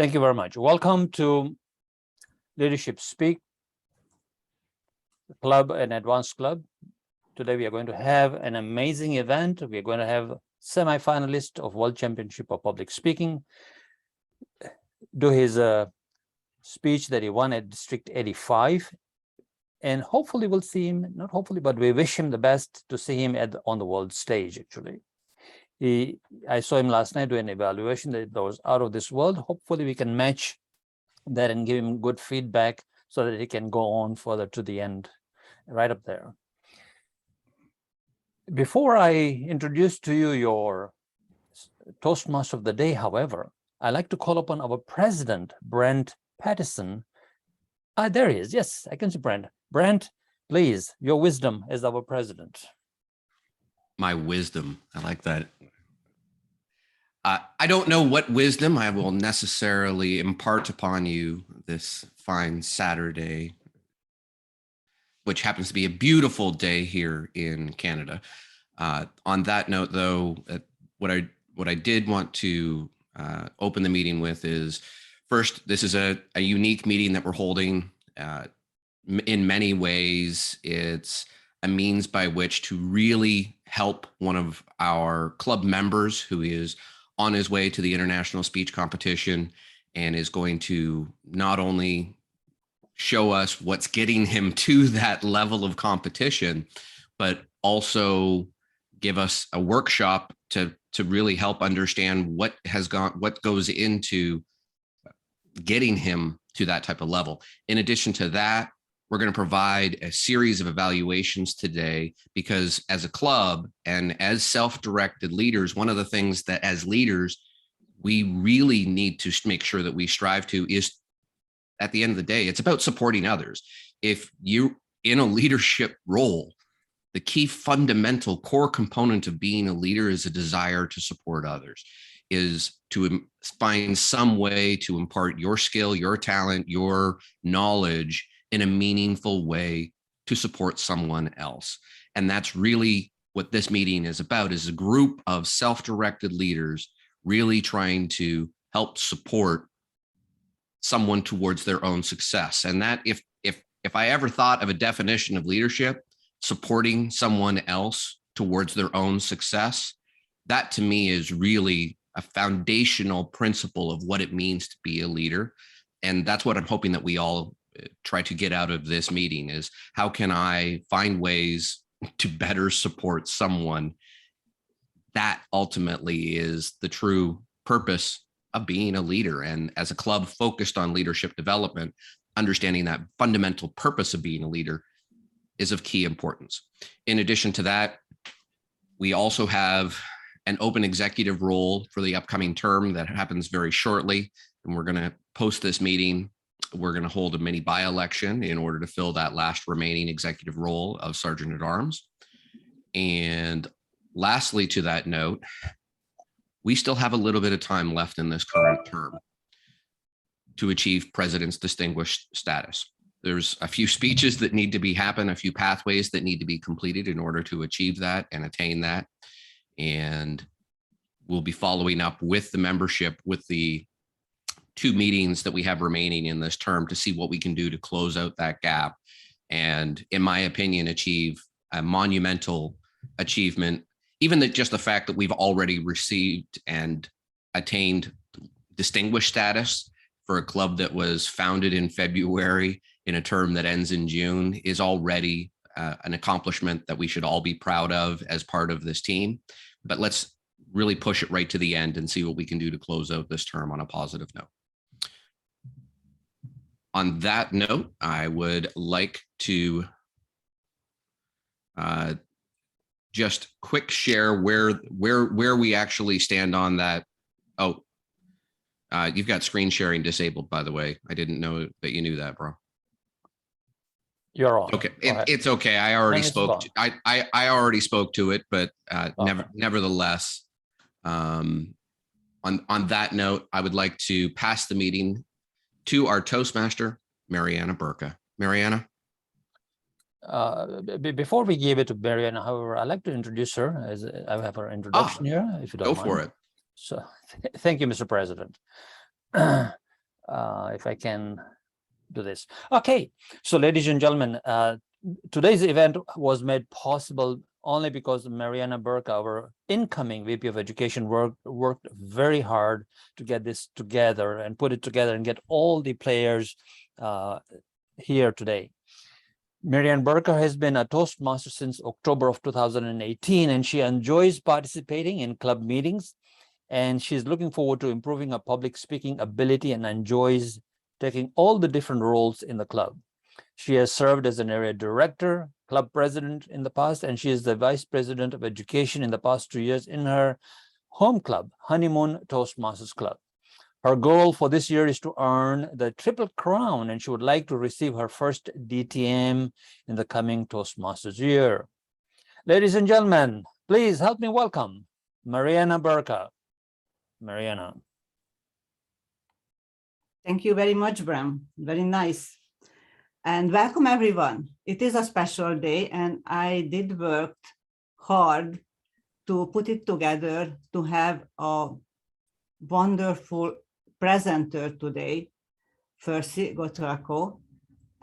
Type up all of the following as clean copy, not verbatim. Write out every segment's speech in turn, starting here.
Thank you very much. Welcome to Leadership Speak Club and Advanced Club. Today we are going to have an amazing event. We are going to have semi-finalist of World Championship of Public Speaking do his speech that he won at District 85. And hopefully we'll see him, not hopefully, but we wish him the best to see him on the world stage, actually. I saw him last night do an evaluation that was out of this world. Hopefully we can match that and give him good feedback so that he can go on further to the end, right up there. Before I introduce to you your Toastmaster of the day, however, I'd like to call upon our president, Brent Pattison. There he is. Yes, I can see Brent. Brent, please, your wisdom as our president. My wisdom. I like that. I don't know what wisdom I will necessarily impart upon you this fine Saturday, which happens to be a beautiful day here in Canada. On that note, though, what I did want to open the meeting with is, first, this is a unique meeting that we're holding. In many ways, it's a means by which to really help one of our club members who is on his way to the international speech competition and is going to not only show us what's getting him to that level of competition, but also give us a workshop to really help understand what goes into getting him to that type of level. In addition to that, we're going to provide a series of evaluations today, because as a club and as self-directed leaders, one of the things that as leaders, we really need to make sure that we strive to is, at the end of the day, it's about supporting others. If you're in a leadership role, the key fundamental core component of being a leader is a desire to support others, is to find some way to impart your skill, your talent, your knowledge in a meaningful way to support someone else. And that's really what this meeting is about, is a group of self-directed leaders really trying to help support someone towards their own success. And that if I ever thought of a definition of leadership, supporting someone else towards their own success, that to me is really a foundational principle of what it means to be a leader. And that's what I'm hoping that we all try to get out of this meeting, is how can I find ways to better support someone? That ultimately is the true purpose of being a leader. And as a club focused on leadership development, understanding that fundamental purpose of being a leader is of key importance. In addition to that, we also have an open executive role for the upcoming term that happens very shortly. And we're going to post this meeting. We're going to hold a mini by-election in order to fill that last remaining executive role of Sergeant at Arms. And lastly, to that note, we still have a little bit of time left in this current term to achieve President's Distinguished status. There's a few speeches that need to happen, a few pathways that need to be completed in order to achieve that and attain that. And we'll be following up with the membership with the 2 meetings that we have remaining in this term to see what we can do to close out that gap. And in my opinion, achieve a monumental achievement, even just the fact that we've already received and attained distinguished status for a club that was founded in February in a term that ends in June is already an accomplishment that we should all be proud of as part of this team. But let's really push it right to the end and see what we can do to close out this term on a positive note. On that note, I would like to just quick share where we actually stand on that. Oh, you've got screen sharing disabled, by the way. I didn't know that you knew that, bro. You're on. Okay, it's okay. I already spoke. I already spoke to it, but nevertheless, on that note, I would like to pass the meeting to our Toastmaster, Mariana Burka. Mariana. Before we give it to Mariana, however, I'd like to introduce her, as I have her introduction here, if you don't mind. Go for it. So, thank you, Mr. President. If I can do this. Okay, so ladies and gentlemen, today's event was made possible only because Mariana Burka, our incoming VP of Education, worked very hard to get this together and put it together and get all the players here today. Marianne Burka has been a Toastmaster since October of 2018, and she enjoys participating in club meetings, and she's looking forward to improving her public speaking ability and enjoys taking all the different roles in the club. She has served as an area director, club president in the past, and she is the vice president of education in the past 2 years in her home club, Honeymoon Toastmasters Club. Her goal for this year is to earn the Triple Crown, and she would like to receive her first DTM in the coming Toastmasters year. Ladies and gentlemen, please help me welcome Mariana Burka. Mariana. Thank you very much, Bram. Very nice. And welcome, everyone. It is a special day, and I did work hard to put it together to have a wonderful presenter today, Fursey Gotuaco,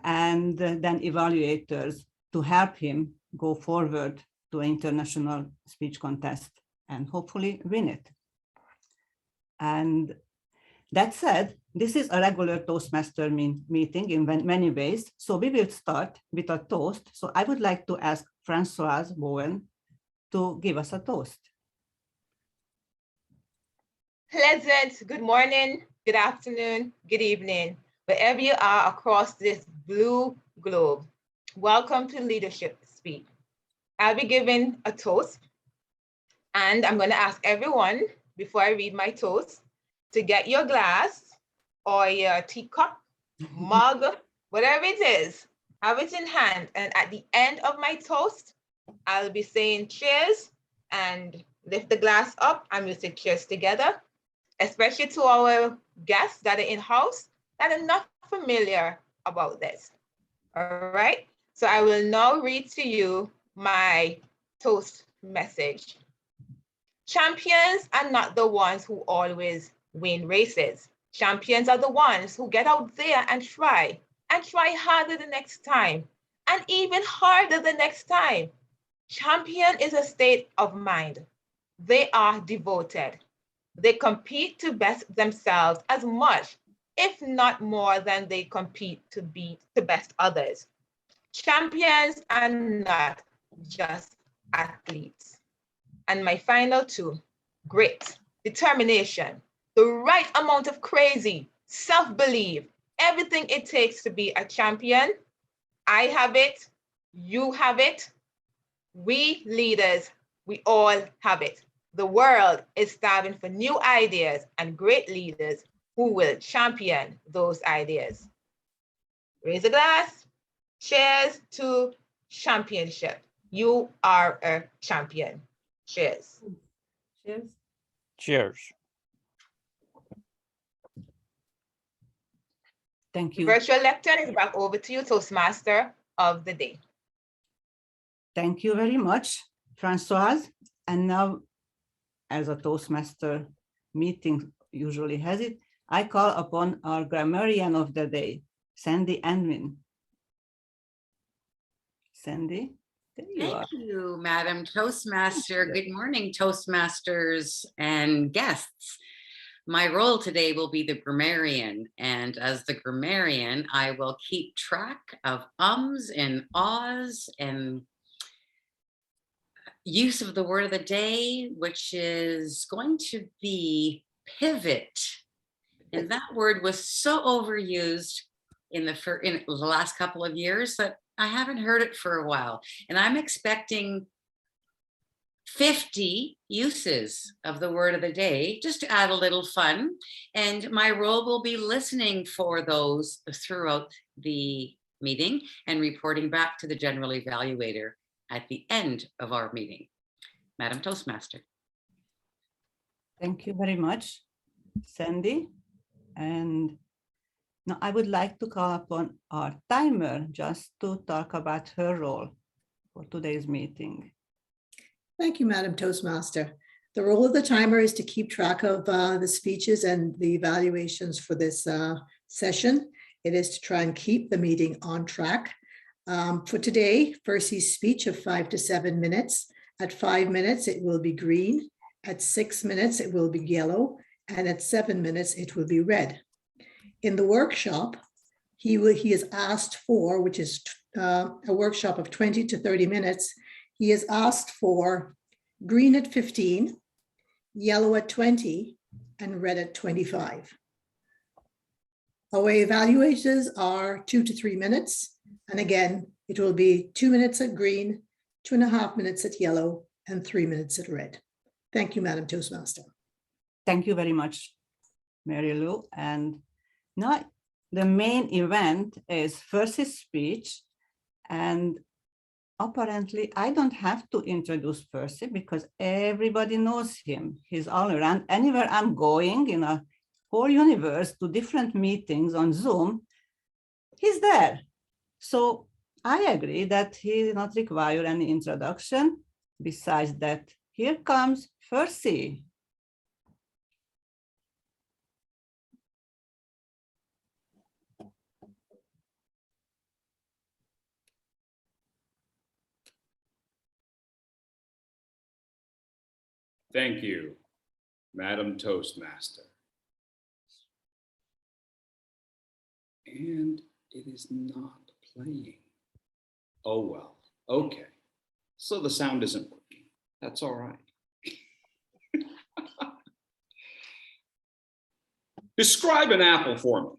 and then evaluators to help him go forward to an international speech contest and hopefully win it. And that said, this is a regular Toastmaster meeting in many ways. So we will start with a toast. So I would like to ask Françoise Bowen to give us a toast. Pleasant good morning, good afternoon, good evening, wherever you are across this blue globe. Welcome to Leadership Speak. I'll be giving a toast, and I'm going to ask everyone, before I read my toast, to get your glass or your teacup, mug, whatever it is, have it in hand. And at the end of my toast, I'll be saying cheers and lift the glass up, and we'll say cheers together, especially to our guests that are in-house that are not familiar about this. All right, so I will now read to you my toast message. Champions are not the ones who always win races. Champions are the ones who get out there and try harder the next time, and even harder the next time. Champion is a state of mind. They are devoted. They compete to best themselves as much, if not more, than they compete to best others. Champions are not just athletes. And my final two, grit, determination, the right amount of crazy, self-belief, everything it takes to be a champion. I have it, you have it, we leaders, we all have it. The world is starving for new ideas and great leaders who will champion those ideas. Raise a glass. Cheers to championship. You are a champion. Cheers. Cheers. Cheers. Thank you. Virtual lectern is back over to you, Toastmaster of the day. Thank you very much, Françoise. And now, as a Toastmaster meeting usually has it, I call upon our grammarian of the day, Sandy Anwin. Sandy, there you are. Thank you, Madam Toastmaster. Good morning, Toastmasters and guests. My role today will be the grammarian, and as the grammarian, I will keep track of ums and ahs and use of the word of the day, which is going to be pivot. And that word was so overused in the last couple of years that I haven't heard it for a while. And I'm expecting 50 uses of the word of the day, just to add a little fun. And my role will be listening for those throughout the meeting and reporting back to the general evaluator at the end of our meeting. Madam Toastmaster. Thank you very much, Sandy. And now I would like to call upon our timer just to talk about her role for today's meeting. Thank you, Madam Toastmaster. The role of the timer is to keep track of the speeches and the evaluations for this session. It is to try and keep the meeting on track. For today, Fursey's speech of 5 to 7 minutes. At 5 minutes, it will be green. At 6 minutes, it will be yellow. And at 7 minutes, it will be red. In the workshop, he is asked for, which is a workshop of 20 to 30 minutes, he is asked for green at 15, yellow at 20, and red at 25. Our evaluators are 2 to 3 minutes. And again, it will be 2 minutes at green, 2.5 minutes at yellow, and 3 minutes at red. Thank you, Madam Toastmaster. Thank you very much, Mary Lou. And now the main event is Fursey's speech. And apparently I don't have to introduce Fursey because everybody knows him. He's all around. Anywhere I'm going in a whole universe to different meetings on Zoom, he's there. So I agree that he does not require any introduction. Besides that, here comes Fursey. Thank you, Madam Toastmaster. And it is not playing. Oh, well, okay. So the sound isn't working. That's all right. Describe an apple for me.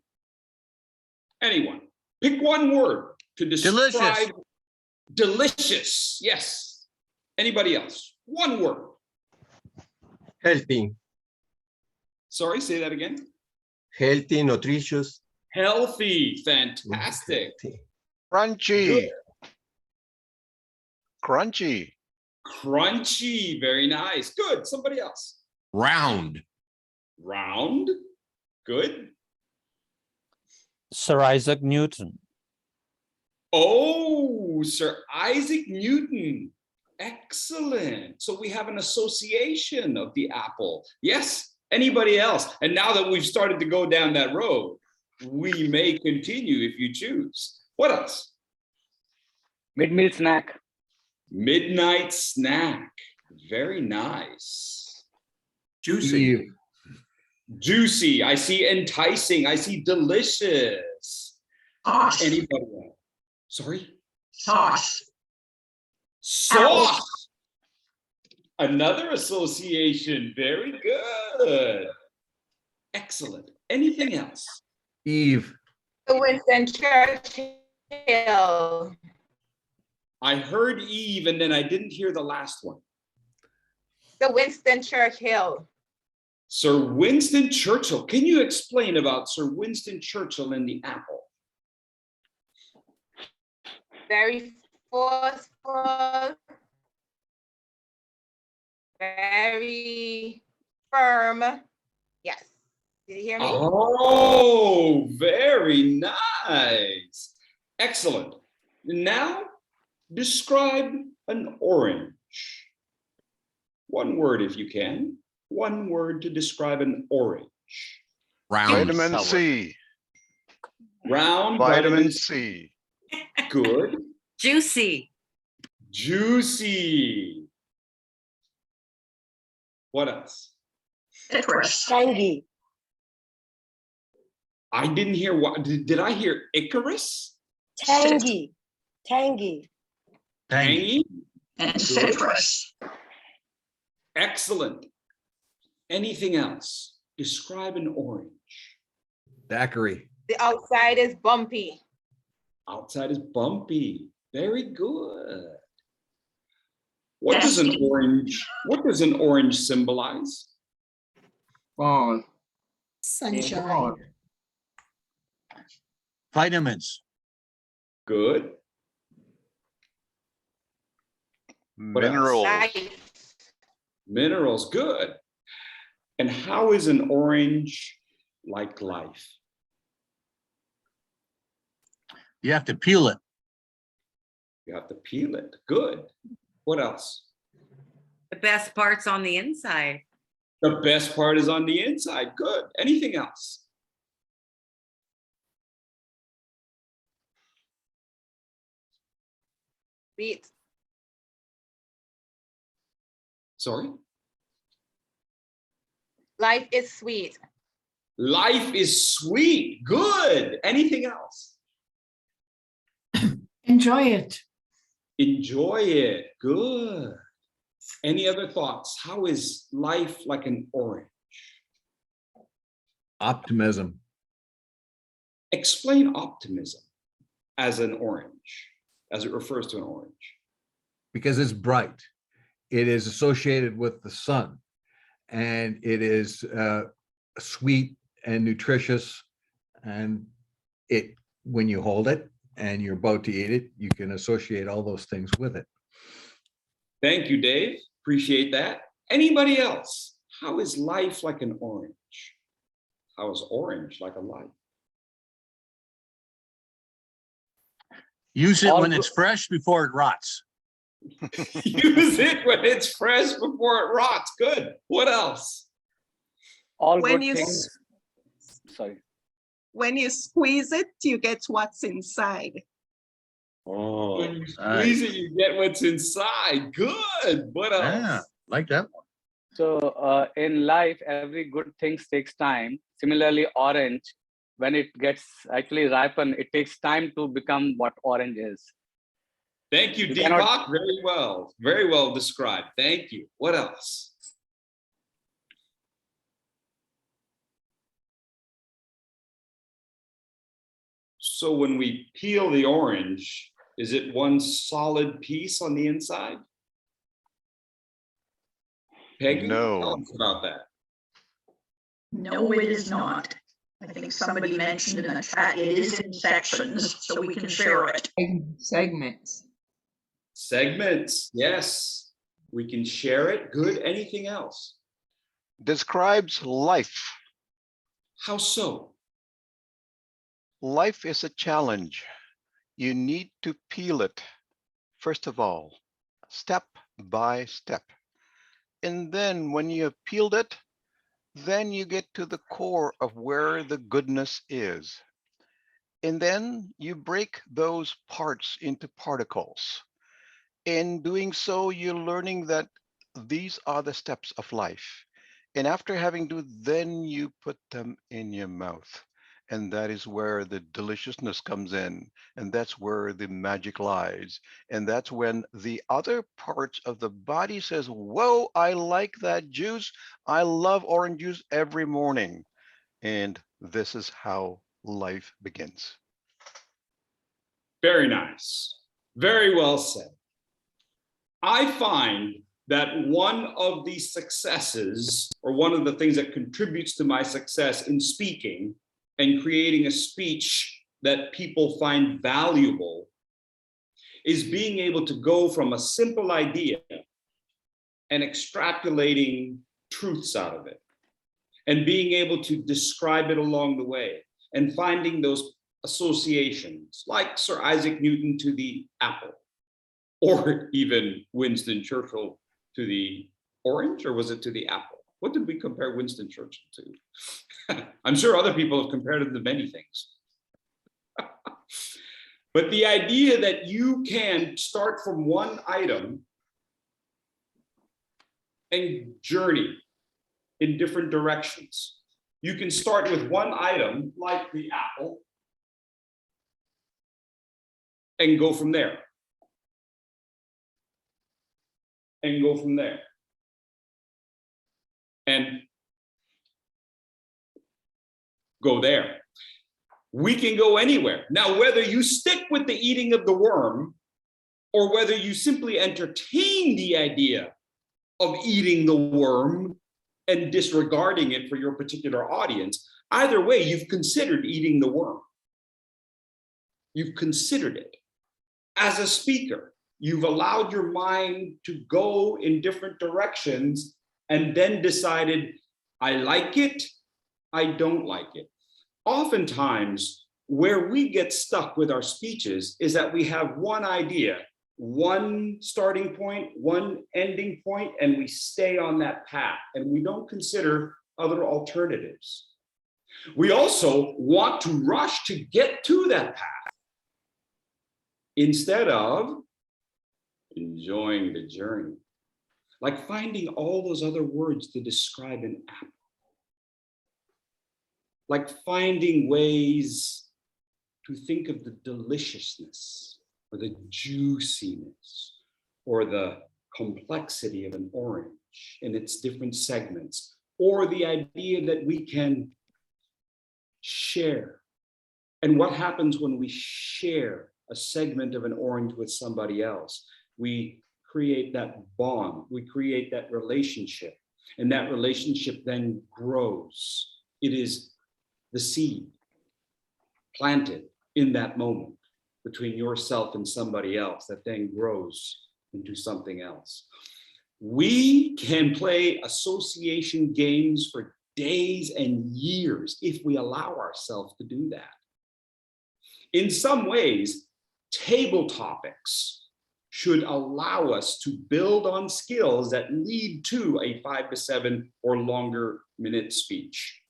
Anyone, pick one word to describe. Delicious. Delicious, yes. Anybody else? One word. Healthy. Sorry, say that again. Healthy, nutritious. Healthy, fantastic. Healthy. Crunchy. Good. Crunchy. Crunchy, very nice. Good, somebody else. Round. Round, good. Sir Isaac Newton. Oh, Sir Isaac Newton. Excellent. So we have an association of the apple. Yes, anybody else? And now that we've started to go down that road, we may continue if you choose. What else? Mid-meal snack. Midnight snack. Very nice. Juicy. Juicy. I see enticing. I see delicious. Sauce. Anybody else? Sorry? Sauce. Sauce. Another association. Very good. Excellent. Anything else? Eve. Winston Churchill. I heard Eve and then I didn't hear the last one. The Winston Churchill. Sir Winston Churchill. Can you explain about Sir Winston Churchill and the apple? Very forceful. Very firm. Yes. Did you hear me? Oh, very nice. Excellent. Now, describe an orange. One word if you can. One word to describe an orange. Round. Vitamin C. Round. Vitamin C. Good. Juicy. Juicy. What else? Tangy. I didn't hear what. Did I hear Icarus? Tangy. Tangy. Tangy. And citrus. Excellent. Anything else? Describe an orange. Daiquiri. The outside is bumpy. Outside is bumpy. Very good. What does an orange symbolize? Fall. Sunshine. Vitamins. Good. What else? Minerals. Nice. Minerals, good. And how is an orange like life? You have to peel it. You have to peel it. Good. What else? The best part's on the inside. The best part is on the inside. Good. Anything else? Sweet. Sorry? Life is sweet. Life is sweet. Good. Anything else? Enjoy it. Enjoy it. Good. Any other thoughts? How is life like an orange? Optimism. Explain optimism as an orange, as it refers to an orange. Because it's bright. It is associated with the sun, and it is sweet and nutritious. And it, when you hold it and you're about to eat it, you can associate all those things with it. Thank you, Dave. Appreciate that. Anybody else? How is life like an orange? How is orange like a life? Use it All when good. it's fresh before it rots. Use it when it's fresh before it rots. Good. What else? All When good you things. Sorry. When you squeeze it, you get what's inside. Oh, When you squeeze it, you get what's inside. Good. What else? yeah, like that one. So in life, every good thing takes time. Similarly, orange, when it gets actually ripen, it takes time to become what orange is. Thank you, You Deepak. cannot- Very well described. Thank you. What else? So when we peel the orange, is it one solid piece on the inside? Peggy, No. tell us about that. No, it is not. I think somebody mentioned in the chat, it is in sections, so we can share it. Segments. Segments, yes. We can share it. Good. Anything else? Describes life. How so? Life is a challenge. You need to peel it, first of all, step by step. And then when you have peeled it, then you get to the core of where the goodness is. And then you break those parts into particles. In doing so, you're learning that these are the steps of life. And after having do, then you put them in your mouth. And that is where the deliciousness comes in. And that's where the magic lies. And that's when the other parts of the body says, whoa, I like that juice. I love orange juice every morning. And this is how life begins. Very nice. Very well said. I find that one of the successes, or one of the things that contributes to my success in speaking and creating a speech that people find valuable, is being able to go from a simple idea and extrapolating truths out of it, and being able to describe it along the way, and finding those associations, like Sir Isaac Newton to the apple, or even Winston Churchill to the orange, or was it to the apple? What did we compare Winston Churchill to? I'm sure other people have compared him to many things. But the idea that you can start from one item and journey in different directions. You can start with one item, like the apple, and go from there. And go from there. And go there. We can go anywhere. Now, whether you stick with the eating of the worm, or whether you simply entertain the idea of eating the worm and disregarding it for your particular audience, either way, you've considered eating the worm. You've considered it. As a speaker, you've allowed your mind to go in different directions and then decided, I like it, I don't like it. Oftentimes, where we get stuck with our speeches is that we have one idea, one starting point, one ending point, and we stay on that path, and we don't consider other alternatives. We also want to rush to get to that path instead of enjoying the journey, like finding all those other words to describe an apple, like finding ways to think of the deliciousness or the juiciness or the complexity of an orange in its different segments, or the idea that we can share. And what happens when we share a segment of an orange with somebody else? We create that bond, we create that relationship, and that relationship then grows. It is the seed planted in that moment between yourself and somebody else that then grows into something else. We can play association games for days and years if we allow ourselves to do that. In some ways, table topics should allow us to build on skills that lead to a 5 to 7 or longer minute speech.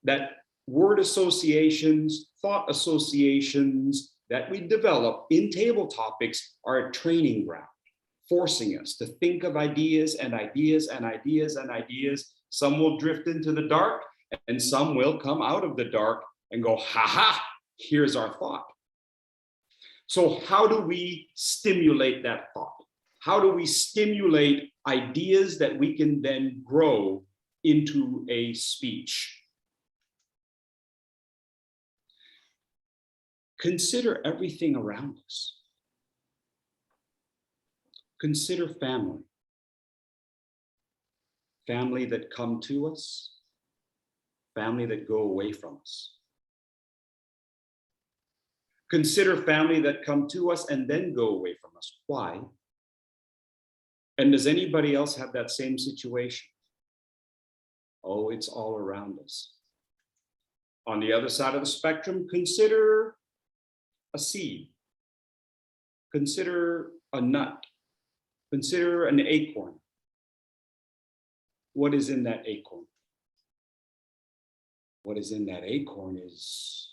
That word associations, thought associations that we develop in table topics are a training ground, forcing us to think of ideas and ideas and ideas and ideas. Some will drift into the dark, and some will come out of the dark and go, ha ha, here's our thought. So how do we stimulate that thought? How do we stimulate ideas that we can then grow into a speech? Consider everything around us. Consider family. Family that come to us, family that go away from us. Consider family that come to us and then go away from us. Why? And does anybody else have that same situation? Oh, it's all around us. On the other side of the spectrum, consider a seed. Consider a nut. Consider an acorn. What is in that acorn? What is in that acorn is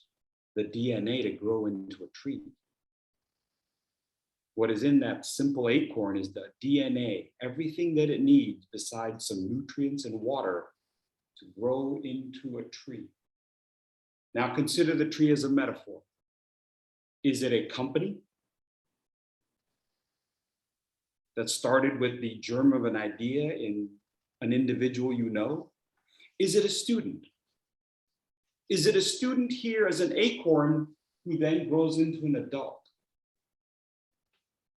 the DNA to grow into a tree. What is in that simple acorn is the DNA, everything that it needs besides some nutrients and water to grow into a tree. Now consider the tree as a metaphor. Is it a company that started with the germ of an idea in an individual you know? Is it a student? Is it a student here as an acorn who then grows into an adult?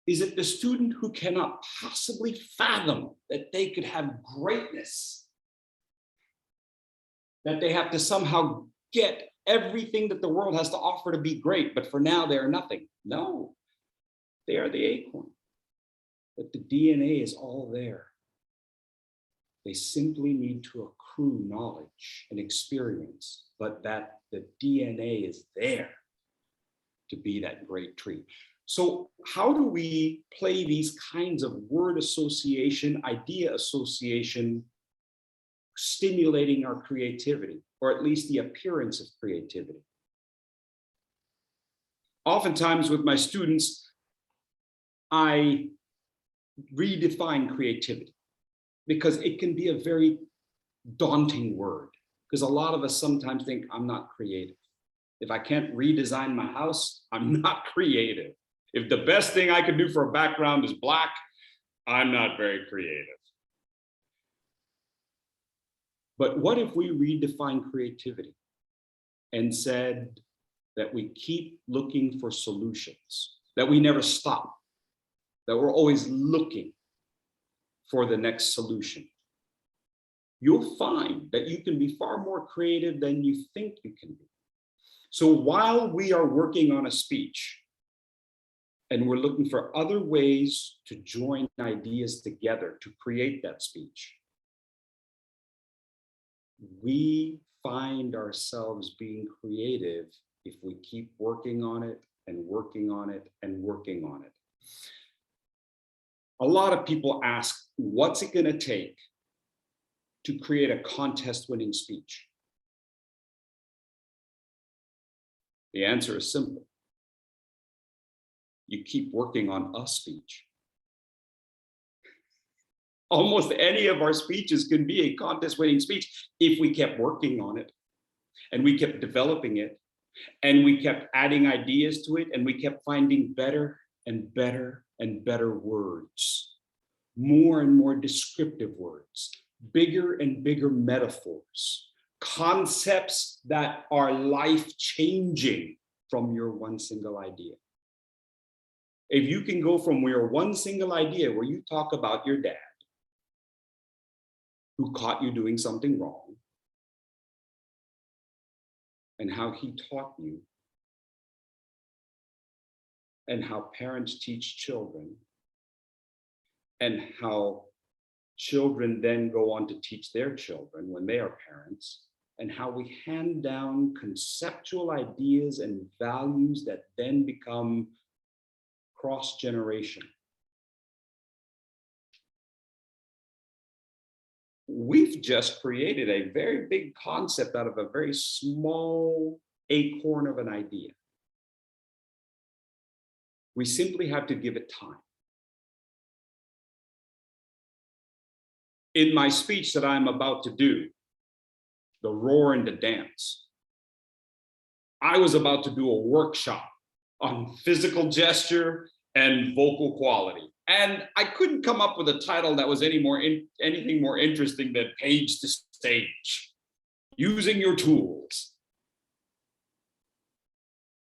Is it the student who cannot possibly fathom that they could have greatness? That they have to somehow get everything that the world has to offer to be great, but for now they are nothing? No, they are the acorn. But the DNA is all there. They simply need to accrue knowledge and experience, but that the DNA is there to be that great tree. So how do we play these kinds of word association, idea association, stimulating our creativity, or at least the appearance of creativity? Oftentimes with my students, I redefine creativity because it can be a very daunting word, because a lot of us sometimes think I'm not creative. If I can't redesign my house, I'm not creative. If the best thing I could do for a background is black, I'm not very creative. But what if we redefine creativity and said that we keep looking for solutions, that we never stop, that we're always looking for the next solution? You'll find that you can be far more creative than you think you can be. So while we are working on a speech and we're looking for other ways to join ideas together to create that speech, we find ourselves being creative if we keep working on it and working on it and working on it. A lot of people ask, what's it going to take to create a contest-winning speech? The answer is simple. You keep working on a speech. Almost any of our speeches can be a contest-winning speech if we kept working on it and we kept developing it and we kept adding ideas to it and we kept finding better and better and better words, more and more descriptive words, bigger and bigger metaphors, concepts that are life-changing from your one single idea. If you can go from your one single idea where you talk about your dad who caught you doing something wrong and how he taught you and how parents teach children and how children then go on to teach their children when they are parents, and how we hand down conceptual ideas and values that then become cross-generation. We've just created a very big concept out of a very small acorn of an idea. We simply have to give it time. In my speech that I'm about to do, the roar and the dance, I was about to do a workshop on physical gesture and vocal quality. And I couldn't come up with a title that was anything more interesting than Page to Stage, using your tools.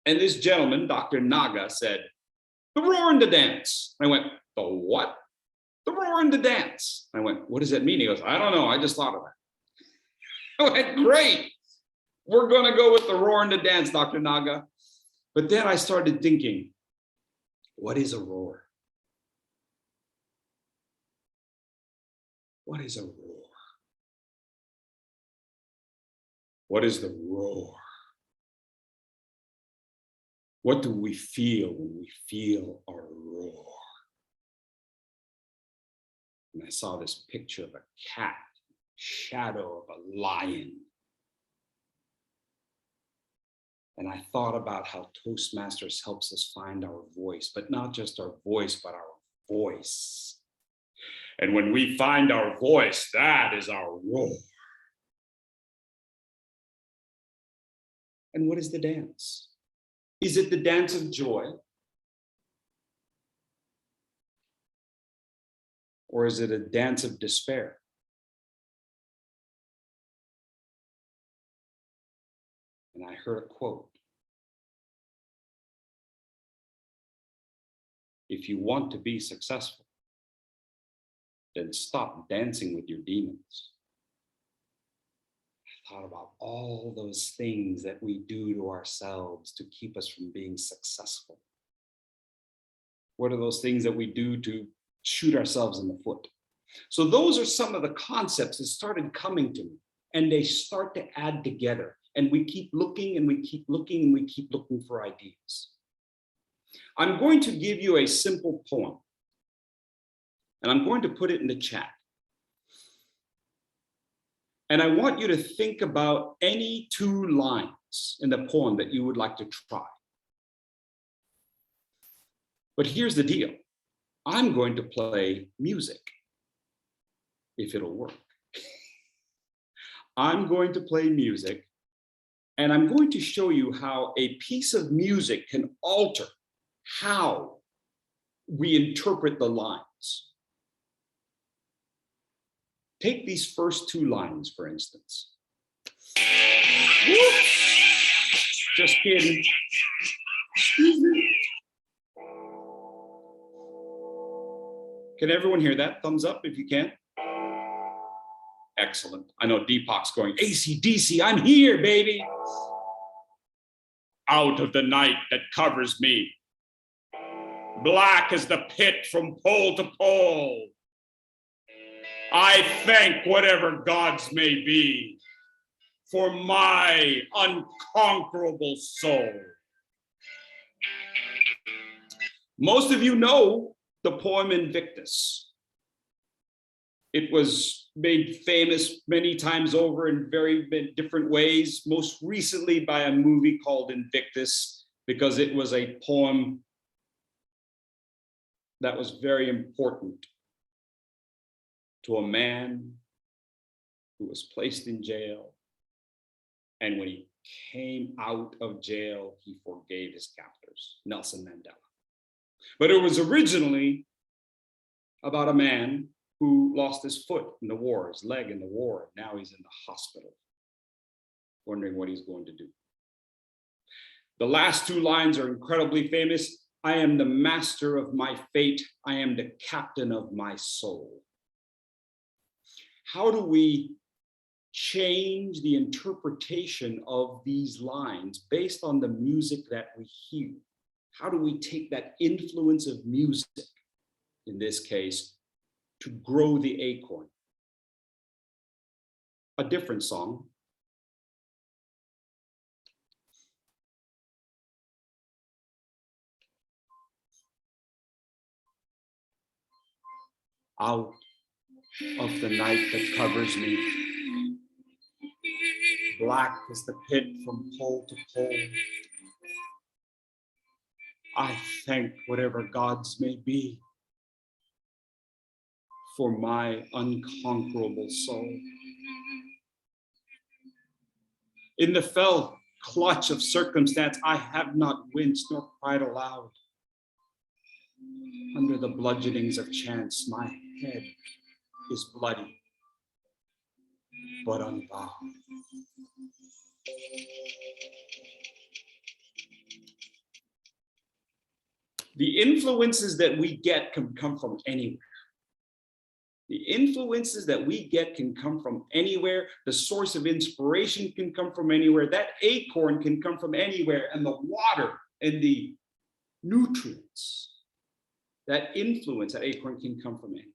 And this gentleman, Dr. Naga, said, the roar and the dance. I went, the what? The roar and the dance. I went, what does that mean? He goes, I don't know, I just thought of it. I went, great. We're gonna go with the roar and the dance, Dr. Naga. But then I started thinking, what is a roar? What is a roar? What is the roar? What do we feel when we feel a roar? And I saw this picture of a cat, shadow of a lion. And I thought about how Toastmasters helps us find our voice, but not just our voice, but our voice. And when we find our voice, that is our roar. And what is the dance? Is it the dance of joy? Or is it a dance of despair? And I heard a quote. If you want to be successful, then stop dancing with your demons. I thought about all those things that we do to ourselves to keep us from being successful. What are those things that we do to shoot ourselves in the foot? So those are some of the concepts that started coming to me, and they start to add together. And we keep looking and we keep looking and we keep looking for ideas. I'm going to give you a simple poem, and I'm going to put it in the chat. And I want you to think about any two lines in the poem that you would like to try. But here's the deal. I'm going to play music, if it'll work. I'm going to play music, and I'm going to show you how a piece of music can alter how we interpret the lines. Take these first two lines, for instance. Whoops. Just kidding. Can everyone hear that? Thumbs up if you can. Excellent. I know Deepak's going, AC/DC, I'm here, baby. Out of the night that covers me, black as the pit from pole to pole, I thank whatever gods may be for my unconquerable soul. Most of you know the poem Invictus. It was made famous many times over in very different ways, most recently by a movie called Invictus, because it was a poem that was very important to a man who was placed in jail. And when he came out of jail, he forgave his captors, Nelson Mandela. But it was originally about a man who lost his foot in the war, his leg in the war. Now he's in the hospital, wondering what he's going to do. The last two lines are incredibly famous. I am the master of my fate. I am the captain of my soul. How do we change the interpretation of these lines based on the music that we hear? How do we take that influence of music, in this case, to grow the acorn? A different song. Out of the night that covers me, black as the pit from pole to pole, I thank whatever gods may be for my unconquerable soul. In the fell clutch of circumstance, I have not winced nor cried aloud. Under the bludgeonings of chance, my head is bloody, but unbowed. The influences that we get can come from anywhere. The influences that we get can come from anywhere. The source of inspiration can come from anywhere. That acorn can come from anywhere. And the water and the nutrients, that influence, that acorn can come from anywhere.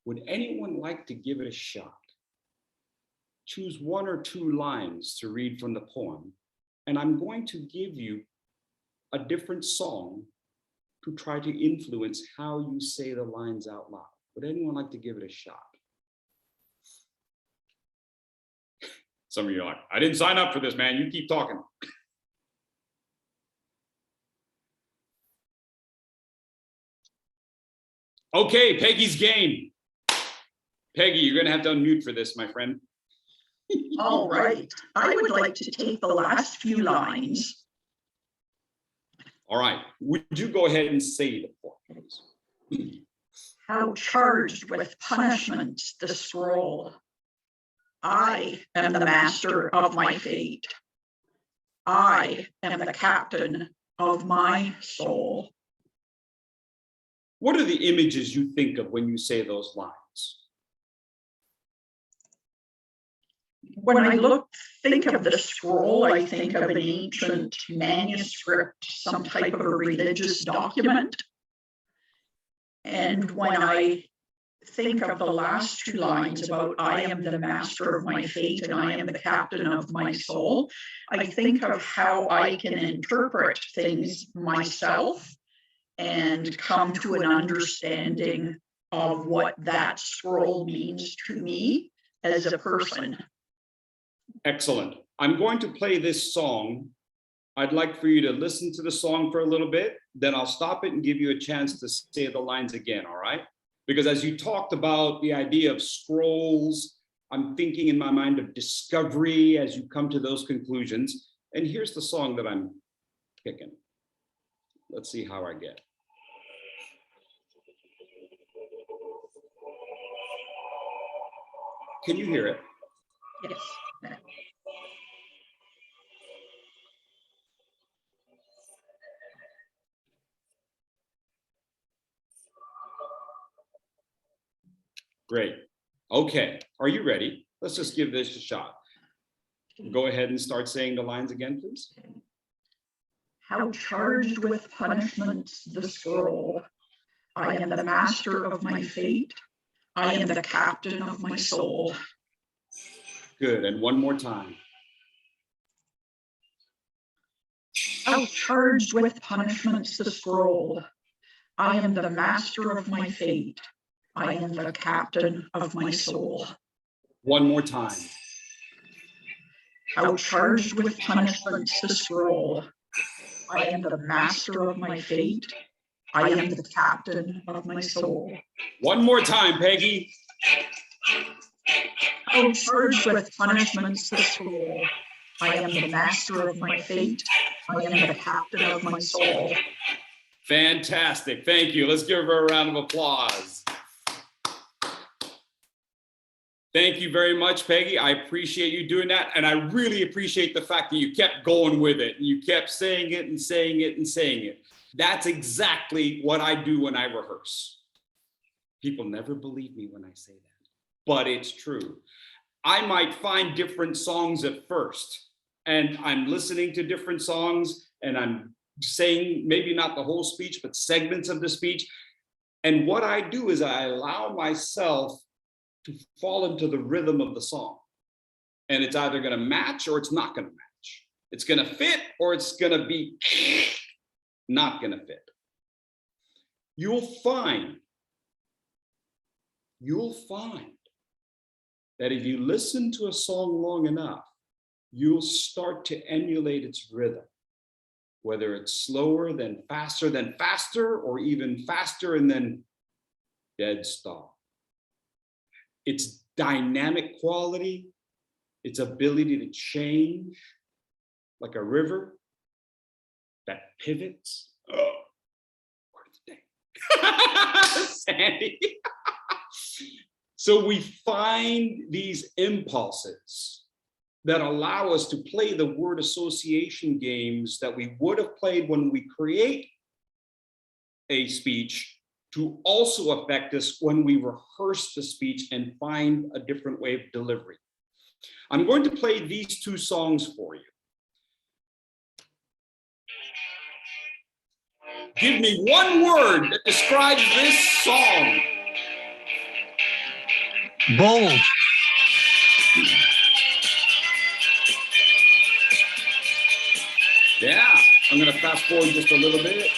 Would anyone like to give it a shot? Choose one or two lines to read from the poem, and I'm going to give you a different song to try to influence how you say the lines out loud. Would anyone like to give it a shot? Some of you are like, I didn't sign up for this, man. You keep talking. Okay, Peggy's game. Peggy, you're gonna have to unmute for this, my friend. All right, I would like to take the last few lines. All right, would you go ahead and say the poem, please? How charged with punishment the scroll. I am the master of my fate. I am the captain of my soul. What are the images you think of when you say those lines? When I think of the scroll, I think of an ancient manuscript, some type of a religious document. And when I think of the last two lines about I am the master of my fate and I am the captain of my soul, I think of how I can interpret things myself and come to an understanding of what that scroll means to me as a person. Excellent. I'm going to play this song. I'd like for you to listen to the song for a little bit, then I'll stop it and give you a chance to say the lines again, all right? Because as you talked about the idea of scrolls, I'm thinking in my mind of discovery as you come to those conclusions. And here's the song that I'm picking. Let's see how I get. Can you hear it? Yes. Great. Okay, are you ready? Let's just give this a shot. Go ahead and start saying the lines again, please. How charged with punishment the scroll. I am the master of my fate. I am the captain of my soul. Good, and one more time. Outcharged with punishments to scroll. I am the master of my fate. I am the captain of my soul. One more time. Outcharged with punishments to scroll. I am the master of my fate. I am the captain of my soul. One more time, Peggy. Outcharged with punishments to scroll. I am the master of my fate. I am the captain of my soul. Fantastic. Thank you. Let's give her a round of applause. Thank you very much, Peggy. I appreciate you doing that. And I really appreciate the fact that you kept going with it. You kept saying it and saying it and saying it. That's exactly what I do when I rehearse. People never believe me when I say that, but it's true. I might find different songs at first, and I'm listening to different songs, and I'm saying maybe not the whole speech, but segments of the speech. And what I do is I allow myself to fall into the rhythm of the song. And it's either going to match or it's not going to match. It's going to fit or it's going to be not going to fit. You'll find that if you listen to a song long enough, you'll start to emulate its rhythm, whether it's slower than faster, or even faster and then dead stop. Its dynamic quality, its ability to change like a river that pivots. Oh, word of the day. Sandy. So we find these impulses that allow us to play the word association games that we would have played when we create a speech to also affect us when we rehearse the speech and find a different way of delivery. I'm going to play these two songs for you. Give me one word that describes this song. Bold. Yeah, I'm going to fast forward just a little bit.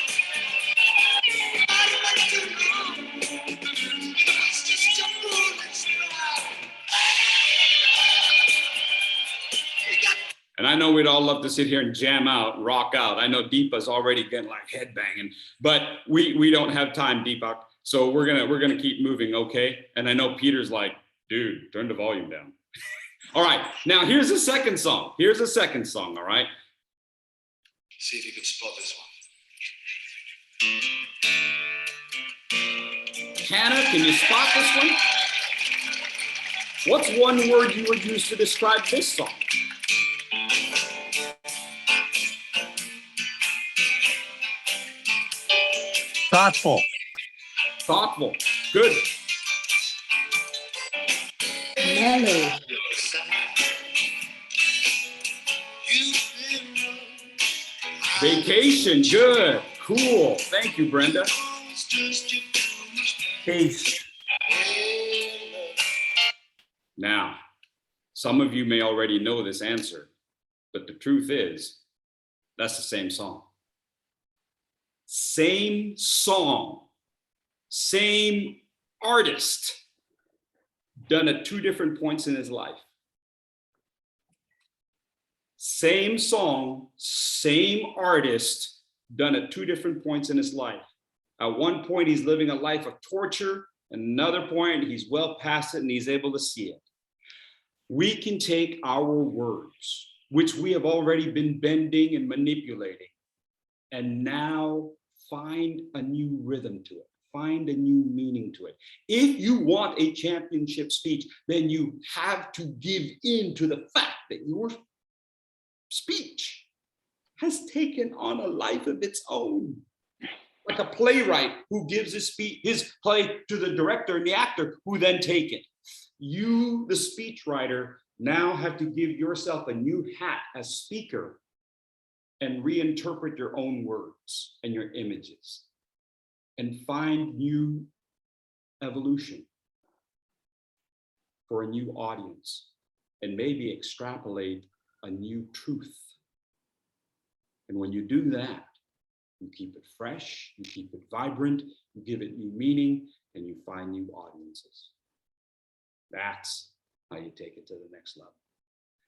And I know we'd all love to sit here and jam out and rock out. I know Deepa's already getting like headbanging, but we don't have time, Deepak. So we're gonna keep moving, okay? And I know Peter's like, dude, turn the volume down. All right, now here's the second song. Here's the second song, all right? See if you can spot this one. Hannah, can you spot this one? What's one word you would use to describe this song? Thoughtful. Thoughtful. Good. Mellow. Vacation. Good. Cool. Thank you, Brenda. Peace. Now, some of you may already know this answer, but the truth is, that's the same song. Same song, same artist, done at two different points in his life. Same song, same artist, done at two different points in his life. At one point, he's living a life of torture. At another point, he's well past it and he's able to see it. We can take our words, which we have already been bending and manipulating, and now find a new rhythm to it, find a new meaning to it. If you want a championship speech, then you have to give in to the fact that your speech has taken on a life of its own. Like a playwright who gives his play to the director and the actor who then take it. You, the speechwriter, now have to give yourself a new hat as speaker and reinterpret your own words and your images and find new evolution for a new audience and maybe extrapolate a new truth. And when you do that, you keep it fresh, you keep it vibrant, you give it new meaning, and you find new audiences. That's how you take it to the next level.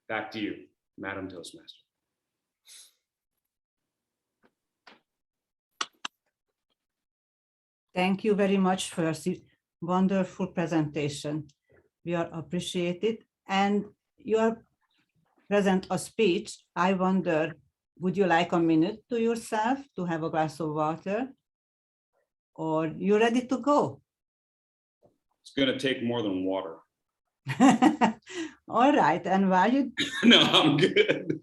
Back to you, Madam Toastmaster. Thank you very much, Fursey. Wonderful presentation. We are appreciated. And your present a speech. I wonder, would you like a minute to yourself to have a glass of water? Or you ready to go? It's going to take more than water. All right. And while you No, I'm good.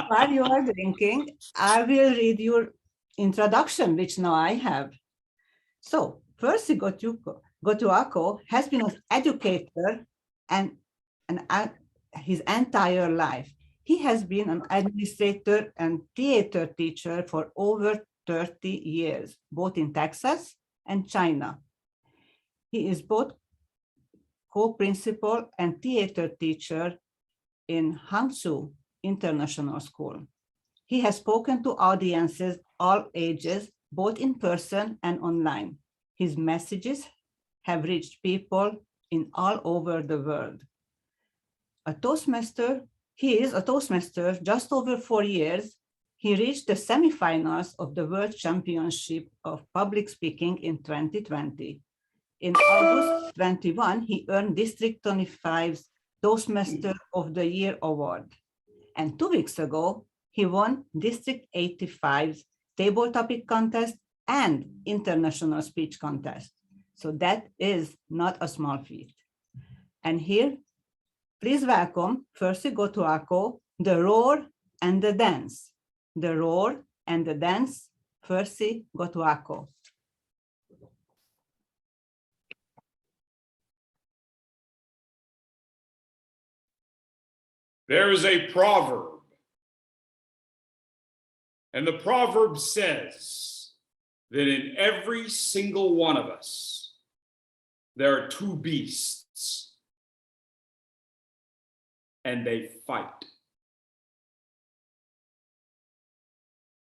while you are drinking, I will read your introduction, which now I have. So, Fursey Gotuaco has been an educator and his entire life. He has been an administrator and theater teacher for over 30 years, both in Texas and China. He is both co-principal and theater teacher in Hangzhou International School. He has spoken to audiences all ages, both in person and online. His messages have reached people in all over the world. He is a Toastmaster just over 4 years. He reached the semifinals of the World Championship of Public Speaking in 2020. In August 21, he earned District 25's Toastmaster of the Year award. And 2 weeks ago, he won District 85's Table Topic Contest and International Speech Contest. So that is not a small feat. And here, please welcome Fursey Gotuaco, the roar and the dance. The roar and the dance, Fursey Gotuaco. There is a proverb, and the proverb says that in every single one of us, there are 2 beasts, and they fight.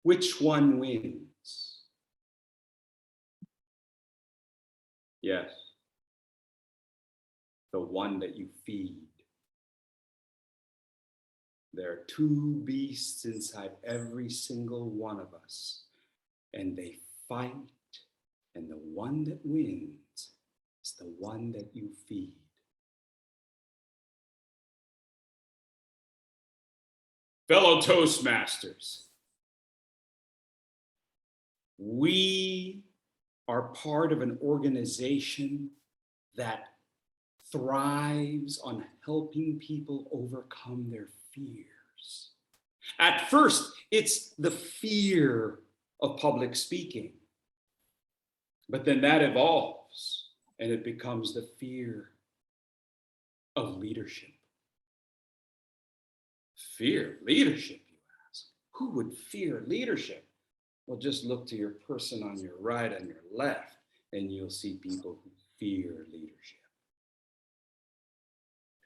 Which one wins? Yes, the one that you feed. There are 2 beasts inside every single one of us, and they fight, and the one that wins is the one that you feed. Fellow Toastmasters, we are part of an organization that thrives on helping people overcome their fears. At first, it's the fear of public speaking, but then that evolves and it becomes the fear of leadership. Fear leadership, you ask? Who would fear leadership? Well, just look to your person on your right and your left, and you'll see people who fear leadership.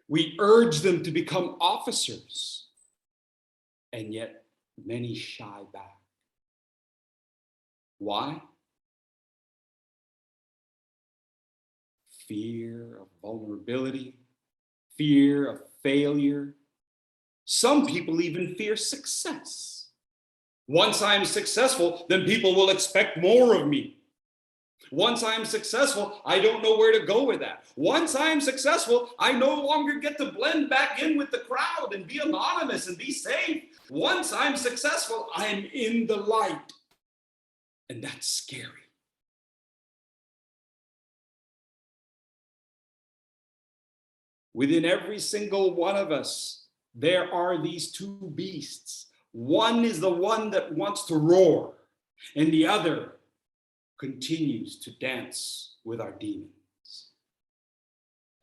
We urge them to become officers, and yet many shy back. Why? Fear of vulnerability, fear of failure. Some people even fear success. Once I'm successful, then people will expect more of me. Once I'm successful, I don't know where to go with that. Once I'm successful, I no longer get to blend back in with the crowd and be anonymous and be safe. Once I'm successful, I'm in the light. And that's scary. Within every single one of us, there are these 2 beasts. One is the one that wants to roar, and the other continues to dance with our demons.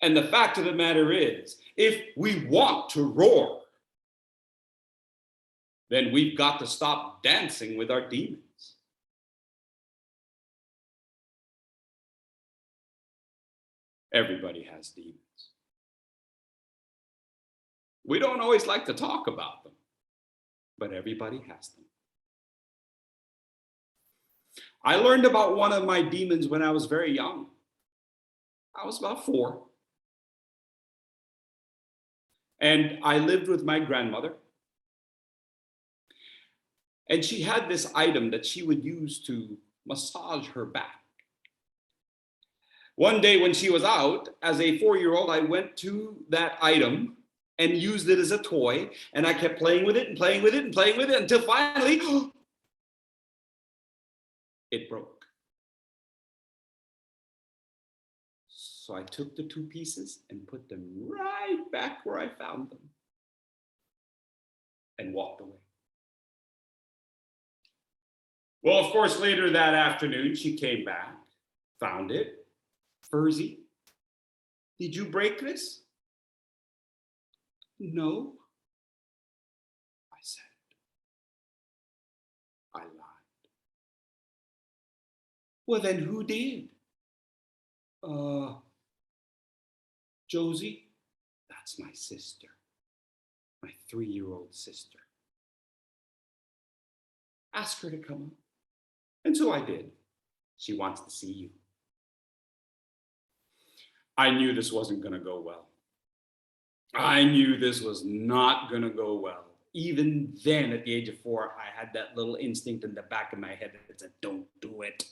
And the fact of the matter is, if we want to roar, then we've got to stop dancing with our demons. Everybody has demons. We don't always like to talk about them, but everybody has them. I learned about one of my demons when I was very young. I was about 4. And I lived with my grandmother. And she had this item that she would use to massage her back. One day when she was out, as a 4-year-old, I went to that item and used it as a toy. And I kept playing with it and playing with it and playing with it until finally, it broke. So I took the 2 pieces and put them right back where I found them and walked away. Well, of course, later that afternoon, she came back, found it. Fursey, did you break this? No, I said. I lied. Well, then who did? Josie, that's my sister, my 3-year-old sister. Ask her to come up. And so I did. She wants to see you. I knew this wasn't going to go well. I knew this was not going to go well. Even then, at the age of 4, I had that little instinct in the back of my head that said, don't do it.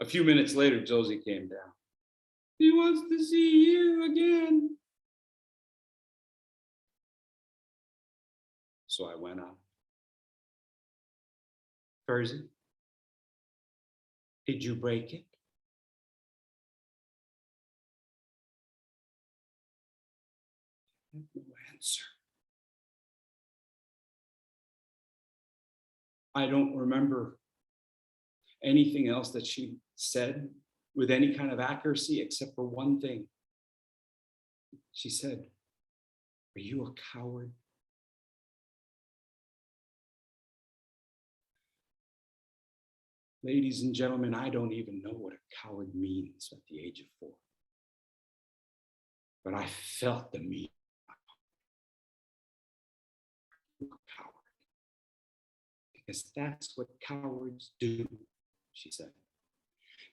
A few minutes later, Josie came down. He wants to see you again. So I went out. Fursey, did you break it? No answer. I don't remember anything else that she said with any kind of accuracy except for one thing. She said, "Are you a coward?" Ladies and gentlemen, I don't even know what a coward means at the age of 4. But I felt the meaning of a coward. Because that's what cowards do, she said.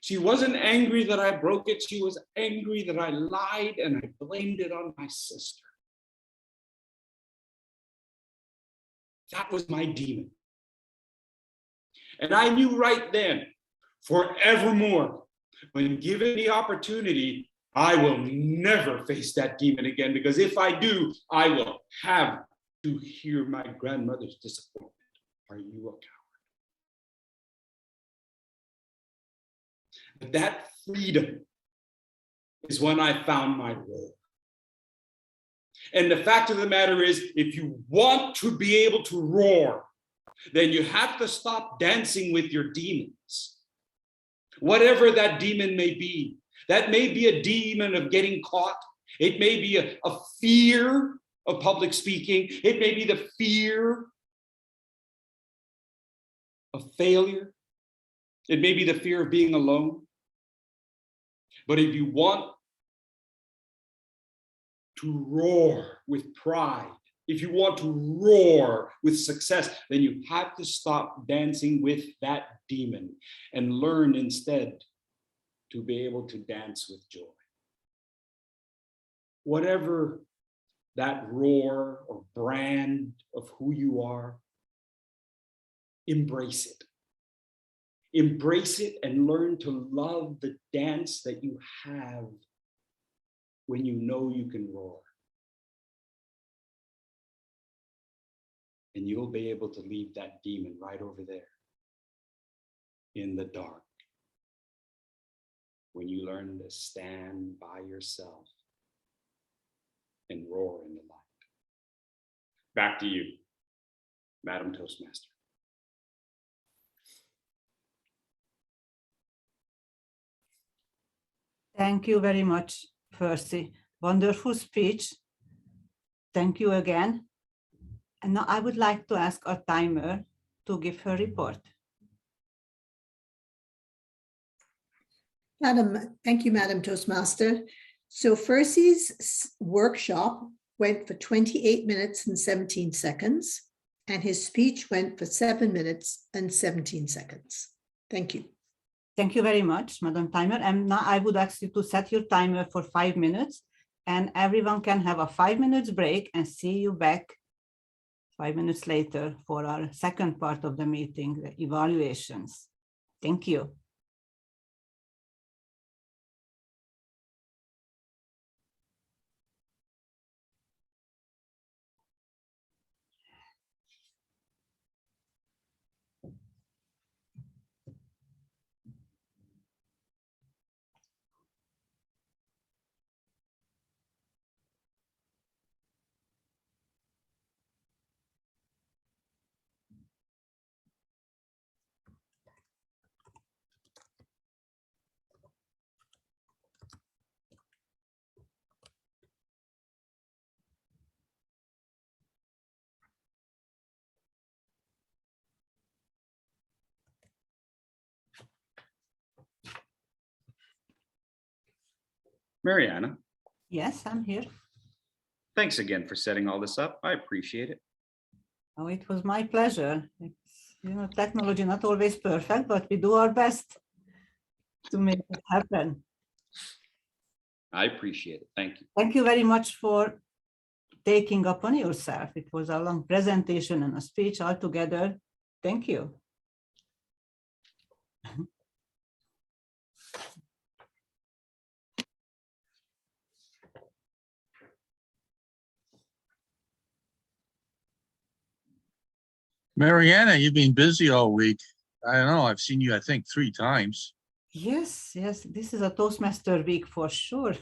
She wasn't angry that I broke it. She was angry that I lied and I blamed it on my sister. That was my demon. And I knew right then, forevermore, when given the opportunity, I will never face that demon again, because if I do, I will have to hear my grandmother's disappointment. Are you a coward? But that freedom is when I found my role. And the fact of the matter is, if you want to be able to roar, then you have to stop dancing with your demons. Whatever that demon may be. That may be a demon of getting caught. It may be a fear of public speaking. It may be the fear of failure. It may be the fear of being alone. But if you want to roar with pride, if you want to roar with success, then you have to stop dancing with that demon and learn instead to be able to dance with joy. Whatever that roar or brand of who you are, embrace it. Embrace it and learn to love the dance that you have when you know you can roar. And you'll be able to leave that demon right over there in the dark when you learn to stand by yourself and roar in the light. Back to you, Madam Toastmaster. Thank you very much, Fursey. Wonderful speech. Thank you again. And now I would like to ask our timer to give her report. Thank you, Madam Toastmaster. So Fursey's workshop went for 28 minutes and 17 seconds, and his speech went for 7 minutes and 17 seconds. Thank you. Thank you very much, Madam Timer. And now I would ask you to set your timer for 5 minutes, and everyone can have a 5 minutes break and see you back 5 minutes later for our second part of the meeting, the evaluations. Thank you. Mariana, Yes, I'm here. thanks again for setting all this up. I appreciate it. Oh, it was my pleasure. It's, technology not always perfect, but we do our best to make it happen. I appreciate it. Thank you. Thank you very much for taking upon yourself. It was a long presentation and a speech altogether. Thank you. Mariana, you've been busy all week. I don't know, I've seen you, I think, 3 times. Yes, yes, this is a Toastmaster week for sure.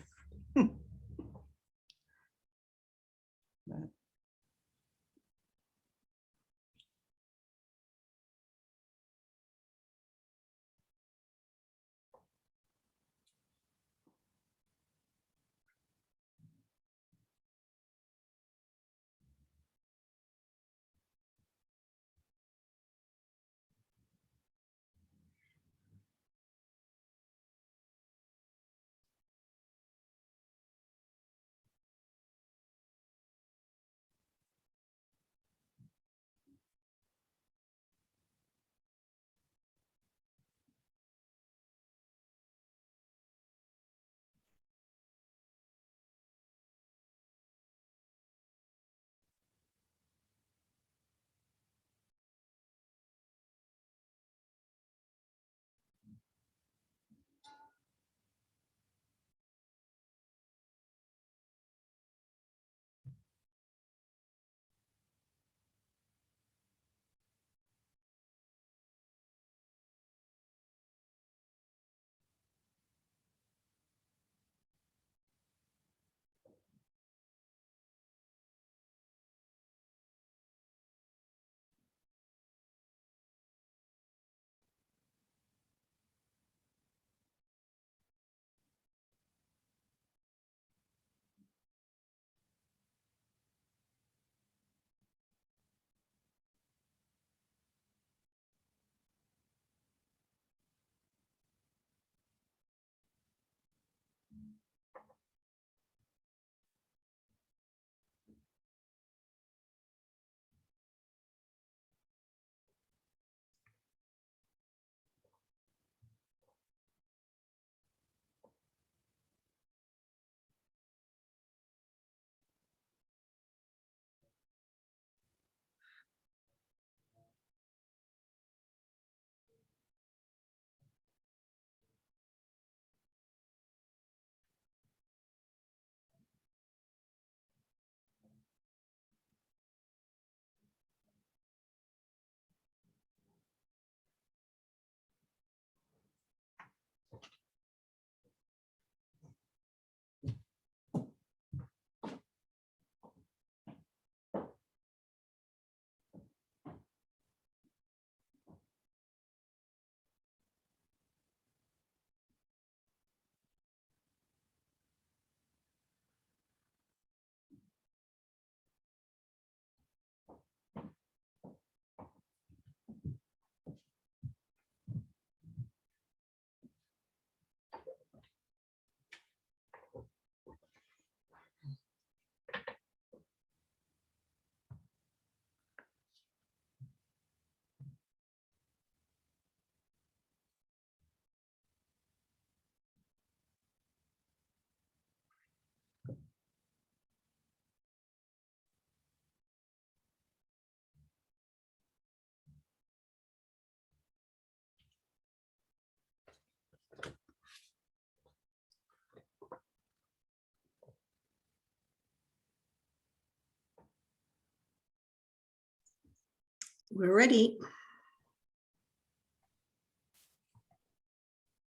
We're ready.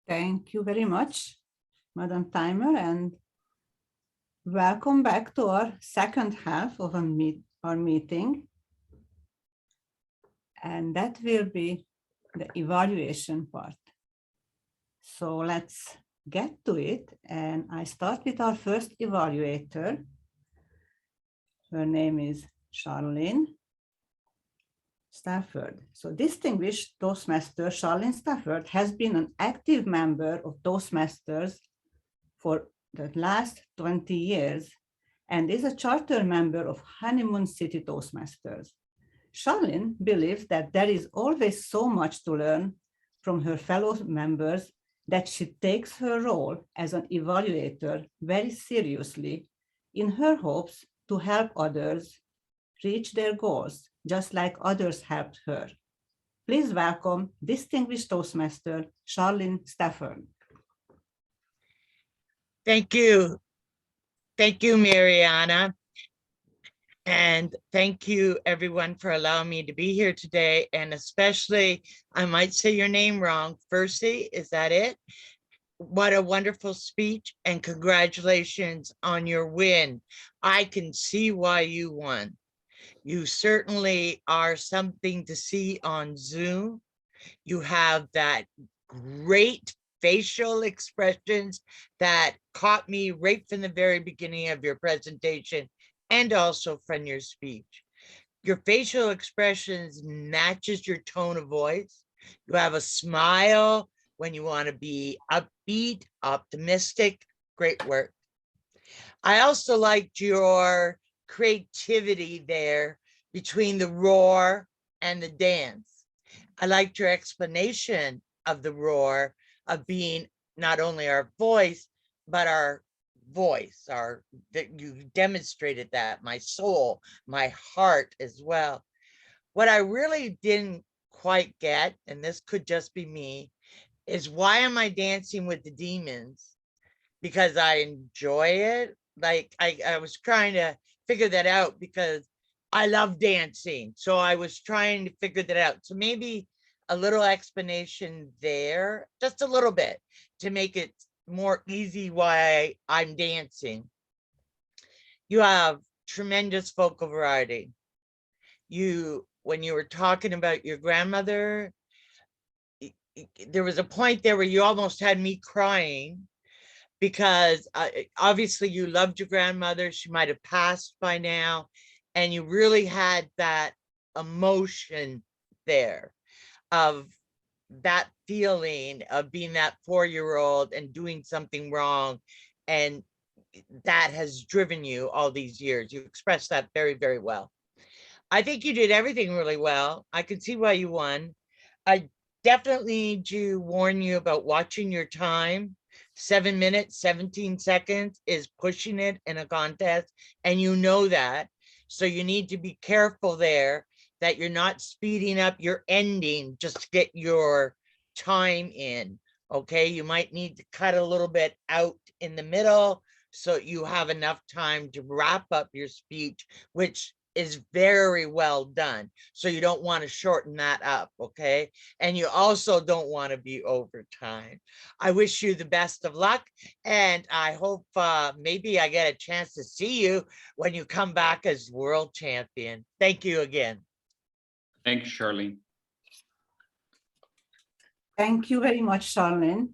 Thank you very much, Madam Timer, and welcome back to our second half of our meeting. And that will be the evaluation part. So let's get to it. And I start with our first evaluator. Her name is Charlene Stafford. So distinguished Toastmaster Charlene Stafford has been an active member of Toastmasters for the last 20 years and is a charter member of Honeymoon City Toastmasters. Charlene believes that there is always so much to learn from her fellow members that she takes her role as an evaluator very seriously in her hopes to help others reach their goals, just like others helped her. Please welcome distinguished Toastmaster Charlene Stafford. Thank you. Thank you, Mariana. And thank you, everyone, for allowing me to be here today. And especially, I might say your name wrong, Fursey, is that it? What a wonderful speech, and congratulations on your win. I can see why you won. You certainly are something to see on Zoom. You have that great facial expressions that caught me right from the very beginning of your presentation and also from your speech. Your facial expressions matches your tone of voice. You have a smile when you want to be upbeat, optimistic. Great work. I also liked your creativity there between the roar and the dance. I liked your explanation of the roar of being not only our voice, but our voice, that you demonstrated that, my soul, my heart as well. What I really didn't quite get, and this could just be me, is why am I dancing with the demons? Because I enjoy it. Like I was trying to figure that out because I love dancing. So I was trying to figure that out. So maybe a little explanation there, just a little bit, to make it more easy why I'm dancing. You have tremendous vocal variety. When you were talking about your grandmother, there was a point there where you almost had me crying because obviously you loved your grandmother. She might have passed by now, and you really had that emotion there of that feeling of being that 4-year-old and doing something wrong, and that has driven you all these years. You expressed that very, very well. I think you did everything really well. I could see why you won. I definitely need to warn you about watching your time. 7 minutes, 17 seconds is pushing it in a contest, and you know that. So you need to be careful there that you're not speeding up your ending just to get your time in, okay? You might need to cut a little bit out in the middle so you have enough time to wrap up your speech, which is very well done. So you don't want to shorten that up, okay? And you also don't want to be over time. I wish you the best of luck, and I hope maybe I get a chance to see you when you come back as world champion. Thank you again. Thank you, Charlene. Thank you very much, Charlene.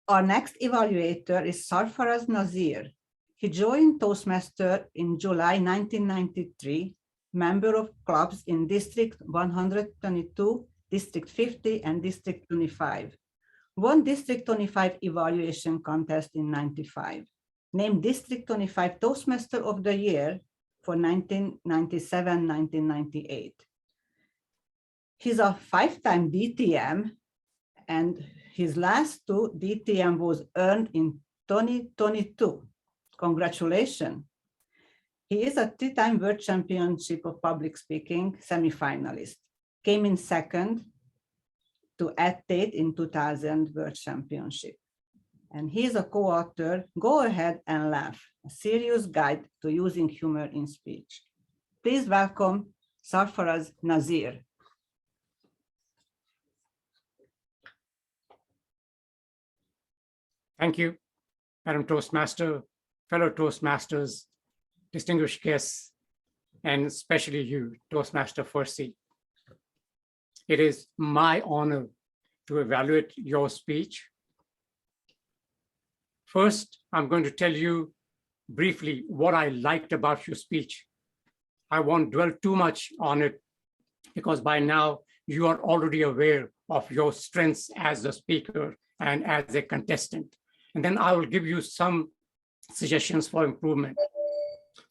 Our next evaluator is Sarfaraz Nazir. He joined Toastmaster in July 1993, member of clubs in District 122, District 50, and District 25. Won District 25 evaluation contest in 95. Named District 25 Toastmaster of the Year for 1997-1998. He's a 5-time DTM, and his last 2 DTM was earned in 2022. Congratulations. He is a 3-time World Championship of Public Speaking semifinalist. Came in second to Ed Tate in 2000 World Championship. And he is a co-author, Go Ahead and Laugh, a serious guide to using humor in speech. Please welcome Sarfaraz Nazir. Thank you, Madam Toastmaster, fellow Toastmasters, distinguished guests, and especially you, Toastmaster Fursey. It is my honor to evaluate your speech. First, I'm going to tell you briefly what I liked about your speech. I won't dwell too much on it because by now you are already aware of your strengths as a speaker and as a contestant. And then I will give you some suggestions for improvement.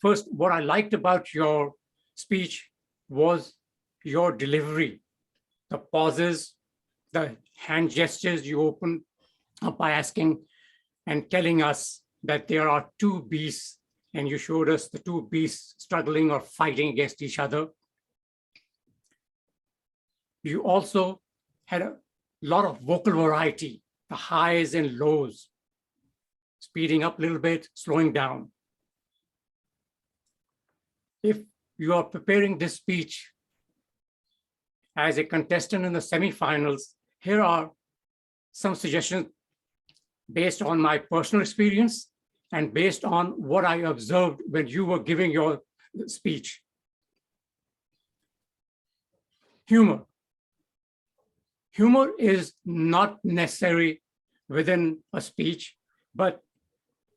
First, what I liked about your speech was your delivery, the pauses, the hand gestures you opened up by asking and telling us that there are two beasts, and you showed us the two beasts struggling or fighting against each other. You also had a lot of vocal variety, the highs and lows, speeding up a little bit, slowing down. If you are preparing this speech as a contestant in the semifinals, here are some suggestions based on my personal experience and based on what I observed when you were giving your speech. Humor. Humor is not necessary within a speech, but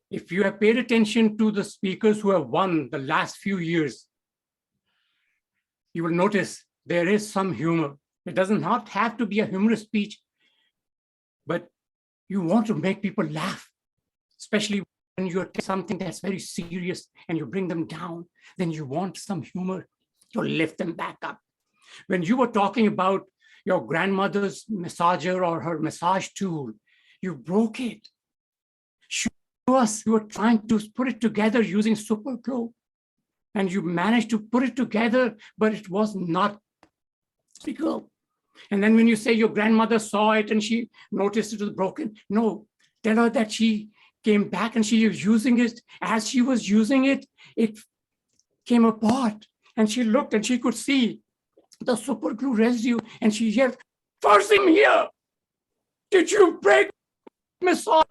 if you have paid attention to the speakers who have won the last few years, you will notice there is some humor. It does not have to be a humorous speech, but you want to make people laugh, especially when you're something that's very serious and you bring them down, then you want some humor to lift them back up. When you were talking about your grandmother's massager or her massage tool, you broke it. Show us you were trying to put it together using super glue, and you managed to put it together, but it was not glue. And then when you say your grandmother saw it and she noticed it was broken, no, tell her that she came back and she was using it. As she was using it, it came apart and she looked and she could see the super glue residue and she yelled, "Fursey, here! Did you break massage?"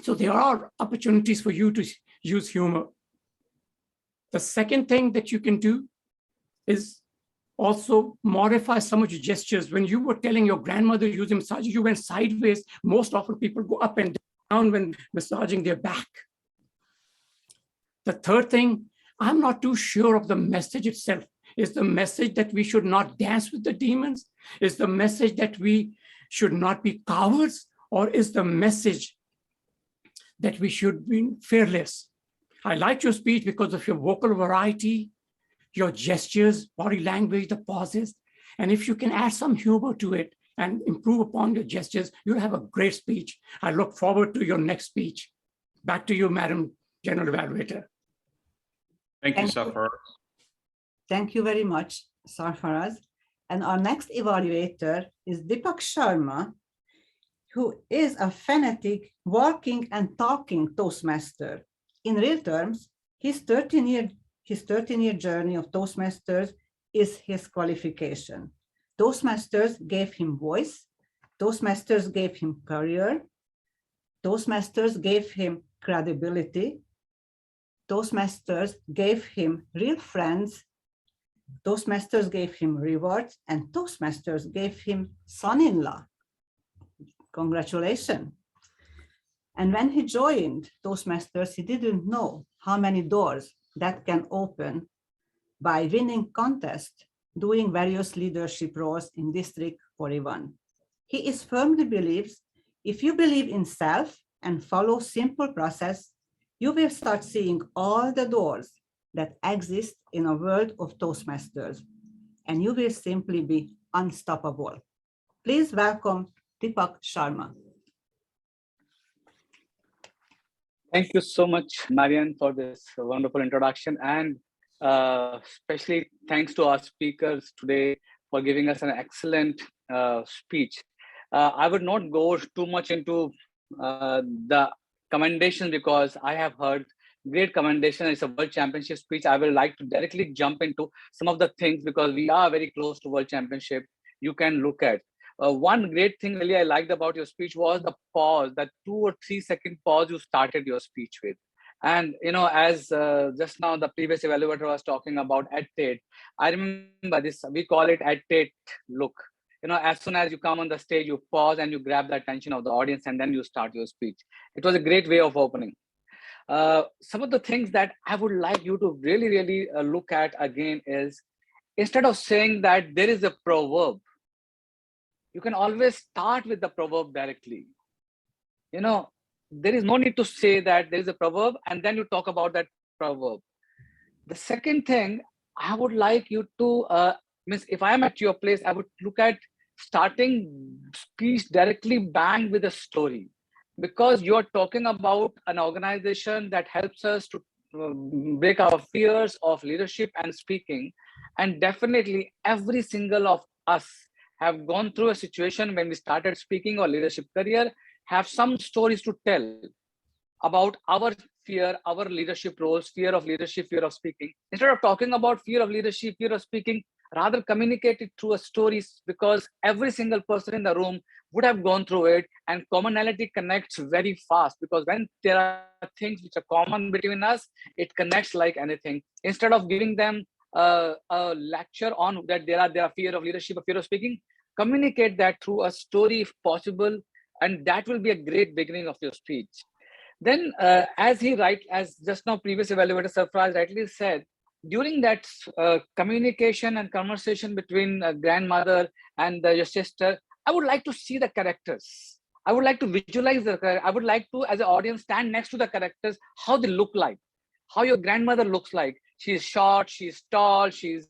So there are opportunities for you to use humor. The second thing that you can do is also modify some of your gestures. When you were telling your grandmother using massage, you went sideways. Most often people go up and down when massaging their back. The third thing, I'm not too sure of the message itself. Is the message that we should not dance with the demons? Is the message that we should not be cowards? Or is the message that we should be fearless? I liked your speech because of your vocal variety, your gestures, body language, the pauses. And if you can add some humor to it and improve upon your gestures, you'll have a great speech. I look forward to your next speech. Back to you, Madam General Evaluator. Thank you, Sarfaraz. Thank you very much, Sarfaraz. And our next evaluator is Deepak Sharma, who is a fanatic walking and talking Toastmaster. In real terms, his 13-year journey of Toastmasters is his qualification. Toastmasters gave him voice. Toastmasters gave him career. Toastmasters gave him credibility. Toastmasters gave him real friends. Toastmasters gave him rewards, and Toastmasters gave him son-in-law. Congratulations. And when he joined Toastmasters, he didn't know how many doors that can open by winning contests, doing various leadership roles in District 41. He is firmly believes if you believe in self and follow simple process, you will start seeing all the doors that exist in a world of Toastmasters, and you will simply be unstoppable. Please welcome Deepak Sharma. Thank you so much, Marian, for this wonderful introduction. And especially thanks to our speakers today for giving us an excellent speech. I would not go too much into the commendation because I have heard great commendation. It's a World Championship speech. I will like to directly jump into some of the things because we are very close to World Championship. You can look at. One great thing really I liked about your speech was the pause, that 2 or 3 second pause you started your speech with. And, as just now the previous evaluator was talking about at-tate, I remember this, we call it at-tate look. As soon as you come on the stage, you pause and you grab the attention of the audience and then you start your speech. It was a great way of opening. Some of the things that I would like you to really, really look at again is, instead of saying that there is a proverb, you can always start with the proverb directly. There is no need to say that there is a proverb and then you talk about that proverb. The second thing I would like you to, if I am at your place, I would look at starting speech directly bang with a story, because you're talking about an organization that helps us to break our fears of leadership and speaking. And definitely every single of us have gone through a situation when we started speaking or leadership career, have some stories to tell about our fear, our leadership roles, fear of leadership, fear of speaking. Instead of talking about fear of leadership, fear of speaking, rather communicate it through a story, because every single person in the room would have gone through it, and commonality connects very fast, because when there are things which are common between us, it connects like anything. Instead of giving them a lecture on that there are fear of leadership or fear of speaking, communicate that through a story if possible, and that will be a great beginning of your speech. Then as just now previous evaluator Sarfraz rightly said, during that communication and conversation between grandmother and your sister, I would like to see the characters. I would like to visualize the characters. I would like to, as an audience, stand next to the characters, how they look like, how your grandmother looks like. She's short, she's tall, she's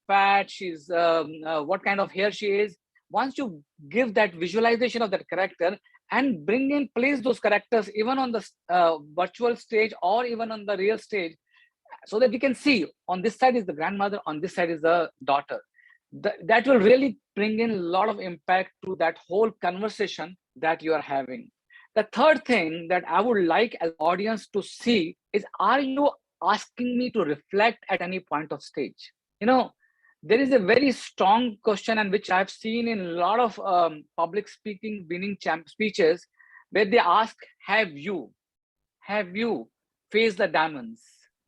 fat, she's what kind of hair she is. Once you give that visualization of that character and place those characters even on the virtual stage or even on the real stage, so that we can see on this side is the grandmother, on this side is the daughter. That will really bring in a lot of impact to that whole conversation that you are having. The third thing that I would like as audience to see is, are you asking me to reflect at any point of stage? There is a very strong question, and which I've seen in a lot of public speaking winning speeches, where they ask, have you faced the demons?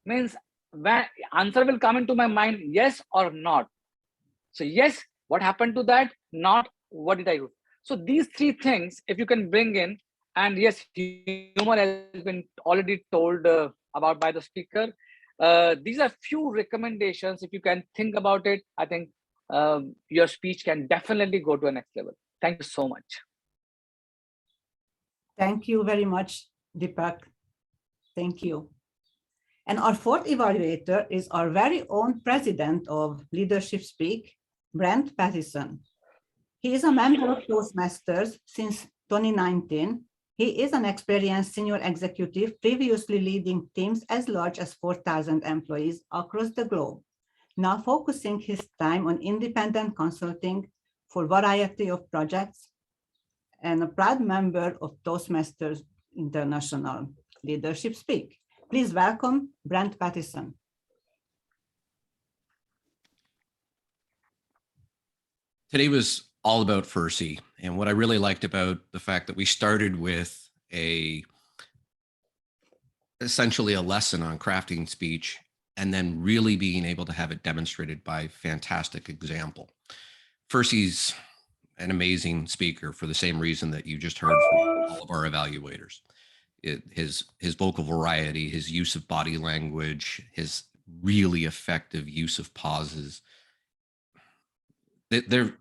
Means when answer will come into my mind, yes or not. So yes, what happened to that? Not what did I do? So these three things, if you can bring in, and yes, humor has been already told about by the speaker. These are few recommendations. If you can think about it, I think your speech can definitely go to a next level. Thank you so much. Thank you very much, Deepak. Thank you. And our fourth evaluator is our very own president of Leadership Speak, Brent Pattison. He is a member of Toastmasters since 2019. He is an experienced senior executive, previously leading teams as large as 4,000 employees across the globe, now focusing his time on independent consulting for a variety of projects, and a proud member of Toastmasters International Leadership Speak. Please welcome Brent Pattison. Today was all about Fursey. And what I really liked about the fact that we started with essentially a lesson on crafting speech, and then really being able to have it demonstrated by fantastic example. Fursey's an amazing speaker for the same reason that you just heard from all of our evaluators. His vocal variety, his use of body language, his really effective use of pauses. They're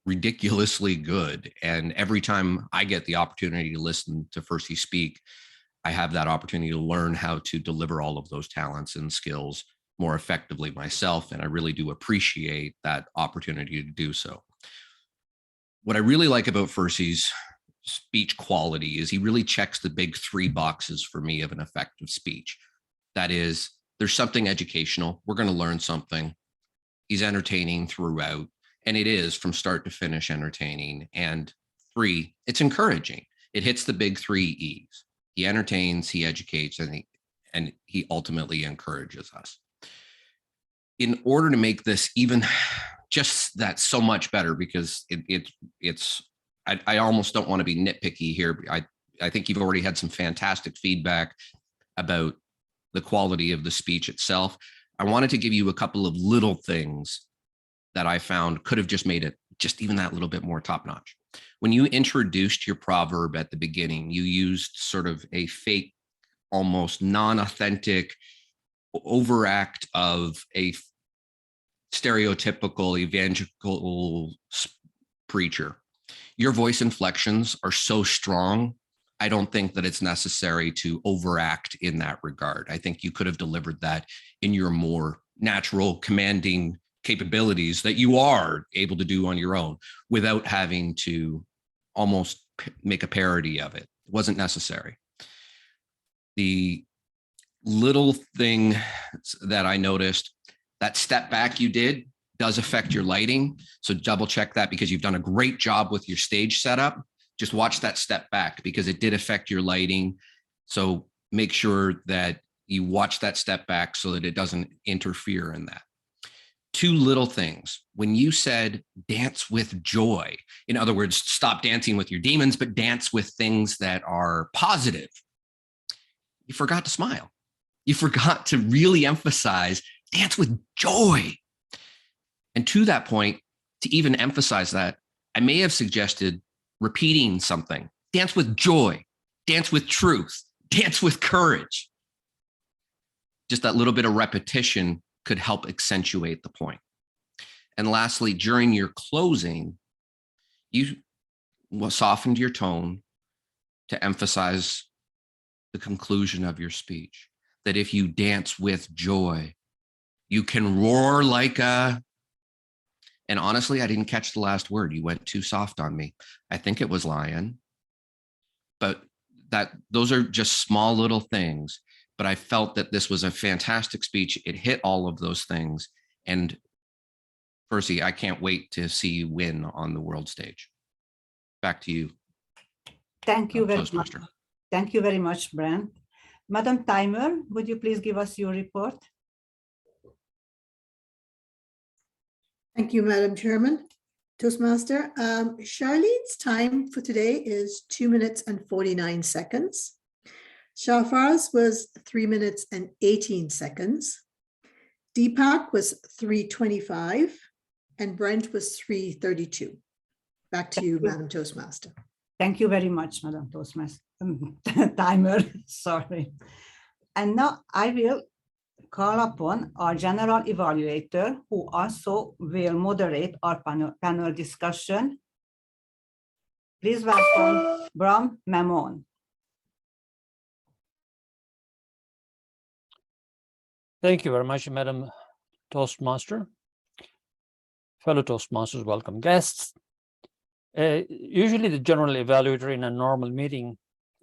ridiculously good. And every time I get the opportunity to listen to Fursey speak, I have that opportunity to learn how to deliver all of those talents and skills more effectively myself. And I really do appreciate that opportunity to do so. What I really like about Fursey's speech quality is he really checks the big three boxes for me of an effective speech. That is, there's something educational. We're going to learn something. He's entertaining throughout, and it is from start to finish entertaining. And three, it's encouraging. It hits the big 3 E's. He entertains, he educates, and he ultimately encourages us. In order to make this even just that so much better, because I almost don't want to be nitpicky here. I think you've already had some fantastic feedback about the quality of the speech itself. I wanted to give you a couple of little things that I found could have just made it just even that little bit more top notch. When you introduced your proverb at the beginning, you used sort of a fake, almost non-authentic overact of a stereotypical evangelical preacher. Your voice inflections are so strong, I don't think that it's necessary to overact in that regard. I think you could have delivered that in your more natural, commanding capabilities that you are able to do on your own without having to almost make a parody of it. It wasn't necessary. The little thing that I noticed, that step back you did does affect your lighting. So double check that, because you've done a great job with your stage setup. Just watch that step back because it did affect your lighting. So make sure that you watch that step back so that it doesn't interfere in that. Two little things. When you said dance with joy, in other words, stop dancing with your demons, but dance with things that are positive, you forgot to smile. You forgot to really emphasize dance with joy. And to that point, to even emphasize that, I may have suggested repeating something. Dance with joy, dance with truth, dance with courage. Just that little bit of repetition could help accentuate the point. And lastly, during your closing, you softened your tone to emphasize the conclusion of your speech, that if you dance with joy, you can roar like a, and honestly, I didn't catch the last word. You went too soft on me. I think it was lion, but those are just small little things. But I felt that this was a fantastic speech. It hit all of those things. And Fursey, I can't wait to see you win on the world stage. Back to you. Thank you very much. Toastmaster. Thank you very much, Brent. Madam Timer, would you please give us your report? Thank you, Madam Chairman. Toastmaster, Charlene's time for today is 2 minutes and 49 seconds. Shafar's was 3 minutes and 18 seconds. Deepak was 3:25 and Brent was 3:32. Back to you, Madam Toastmaster. Thank you very much, Madam Toastmaster. Timer, sorry. And now I will call upon our general evaluator, who also will moderate our panel discussion. Please welcome Bram Mamon. Thank you very much, Madam Toastmaster. Fellow Toastmasters, welcome guests. Usually the general evaluator in a normal meeting,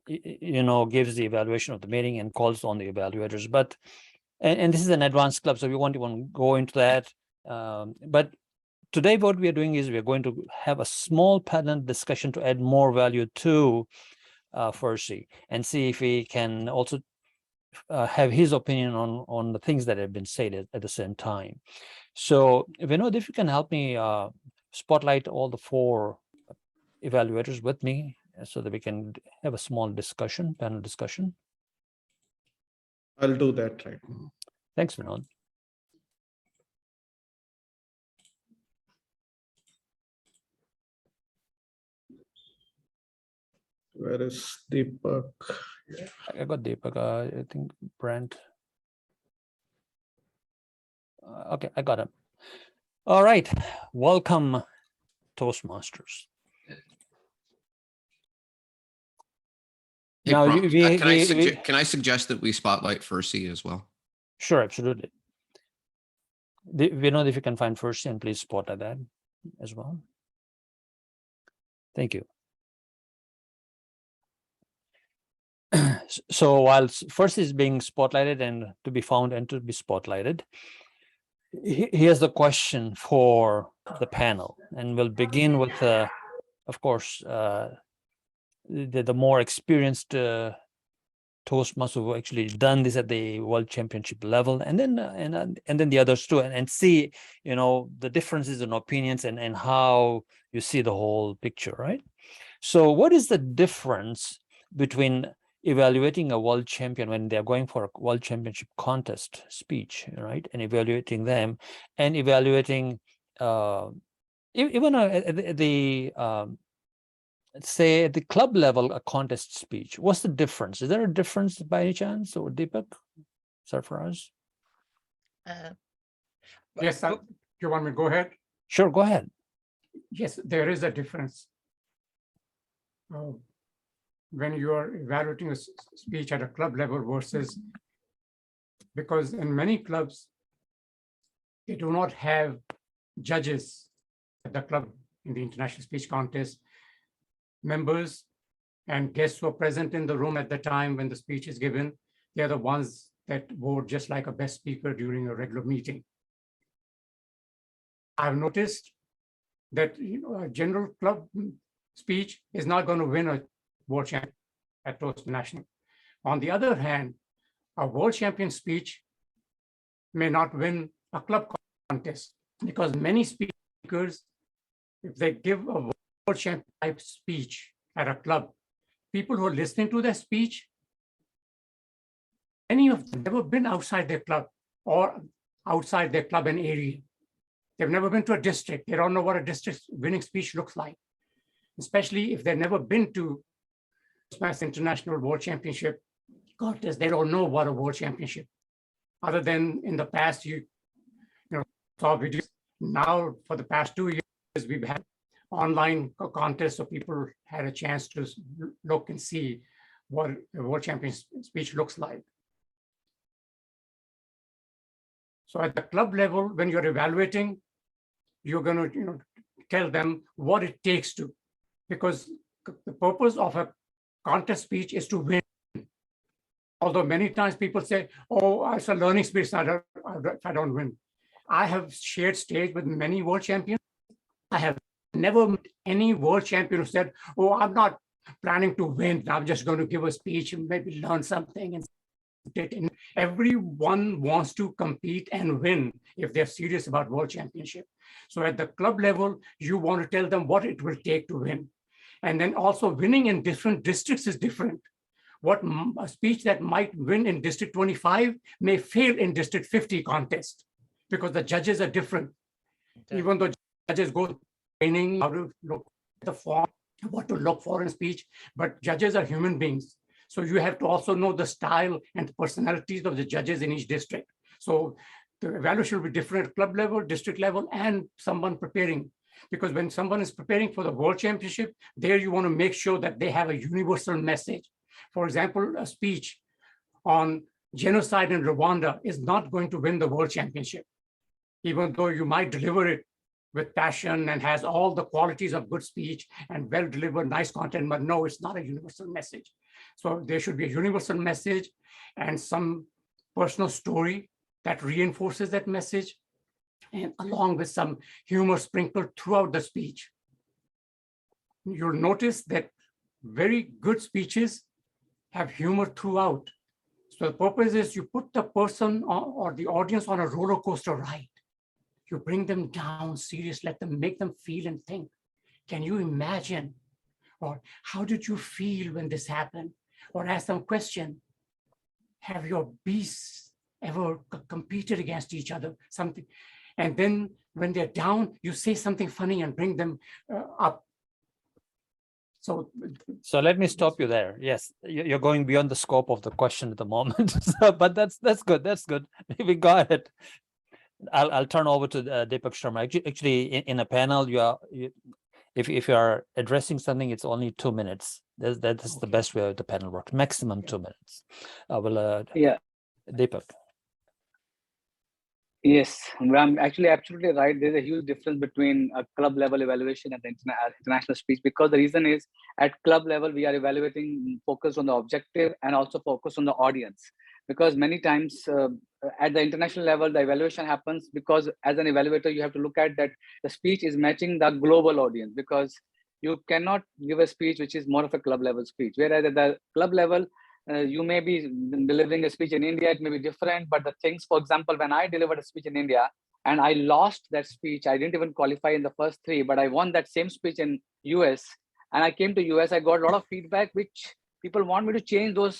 gives the evaluation of the meeting and calls on the evaluators. But, and this is an advanced club, so we won't even go into that. But today what we are doing is we're going to have a small panel discussion to add more value to Fursey and see if we can also have his opinion on the things that have been said at the same time. So Vinod, if you can help me spotlight all the four evaluators with me so that we can have a small discussion, panel discussion. I'll do that right now. Thanks, Vinod. Where is Deepak? I got Deepak, I think Brent. Okay, I got him. All right, welcome, Toastmasters. Hey, Now, can I suggest that we spotlight Fursey as well? Sure, absolutely. Vinod, if you can find Fursey, and please spotlight that as well. Thank you. So while Fursey is being spotlighted and to be found and to be spotlighted, here's the question for the panel, and we'll begin with, of course, the more experienced Toastmasters who've actually done this at the World Championship level, and then and then the others too, and see, you know, the differences in opinions and how you see the whole picture, right? So what is the difference between evaluating a world champion when they're going for a world championship contest speech, right, and evaluating them, and evaluating even at the say at the club level, a contest speech? What's the difference? Is there a difference by any chance, or Deepak, Sarfaraz? Yes, you want me to go ahead? Sure, go ahead. Yes, there is a difference. When you are evaluating a speech at a club level versus, because in many clubs, they do not have judges at the club in the international speech contest. Members and guests who are present in the room at the time when the speech is given, they're the ones that vote just like a best speaker during a regular meeting. I've noticed that, you know, a general club speech is not going to win a world champion at Toastmasters. On the other hand, a world champion speech may not win a club contest, because many speakers, if they give a world champion type speech at a club, people who are listening to their speech, many of them never been outside their club or outside their club and area. They've never been to a district. They don't know what a district winning speech looks like, especially if they've never been to Toastmasters International World Championship contest. They don't know what a world championship, other than in the past, you know, saw videos. Now, for the past 2 years, we've had online contests, so people had a chance to look and see what a world champion speech looks like. So at the club level, when you're evaluating, you're going to, you know, tell them what it takes to, because the purpose of a contest speech is to win. Although many times people say, oh, it's a learning speech if I don't win. I have shared stage with many world champions. I have never met any world champion who said, oh, I'm not planning to win. I'm just going to give a speech and maybe learn something. And everyone wants to compete and win if they're serious about world championship. So at the club level, you want to tell them what it will take to win. And then also winning in different districts is different. What a speech that might win in District 25 may fail in District 50 contest, because the judges are different. Okay. Even though judges go training how to look at the form, what to look for in speech, but judges are human beings. So you have to also know the style and personalities of the judges in each district. So the evaluation will be different at club level, district level, and someone preparing. Because when someone is preparing for the world championship, there you want to make sure that they have a universal message. For example, a speech on genocide in Rwanda is not going to win the world championship, even though you might deliver it with passion and has all the qualities of good speech and well delivered, nice content, but no, it's not a universal message. So there should be a universal message and some personal story that reinforces that message, and along with some humor sprinkled throughout the speech. You'll notice that very good speeches have humor throughout. So the purpose is you put the person or the audience on a roller coaster ride. You bring them down serious, let them make them feel and think. Can you imagine? Or how did you feel when this happened? Or ask them a question. Have your beasts ever competed against each other? Something. And then when they're down, you say something funny and bring them up. So let me stop you there. Yes, you're going beyond the scope of the question at the moment. But that's good. That's good. We got it. I'll turn over to Deepak Sharma. Actually, in a panel, if you are addressing something, it's only 2 minutes. That's the best way the panel works. Maximum 2 minutes. Yeah, Deepak. Yes, I'm actually absolutely right. There's a huge difference between a club level evaluation and the international speech, because the reason is at club level, we are evaluating focus on the objective and also focus on the audience. Because many times at the international level, the evaluation happens because as an evaluator, you have to look at that the speech is matching the global audience, because you cannot give a speech which is more of a club level speech. Whereas at the club level, You may be delivering a speech in India, it may be different, but the things, for example, when I delivered a speech in India and I lost that speech, I didn't even qualify in the first 3, but I won that same speech in US. And I came to US, I got a lot of feedback, which people want me to change those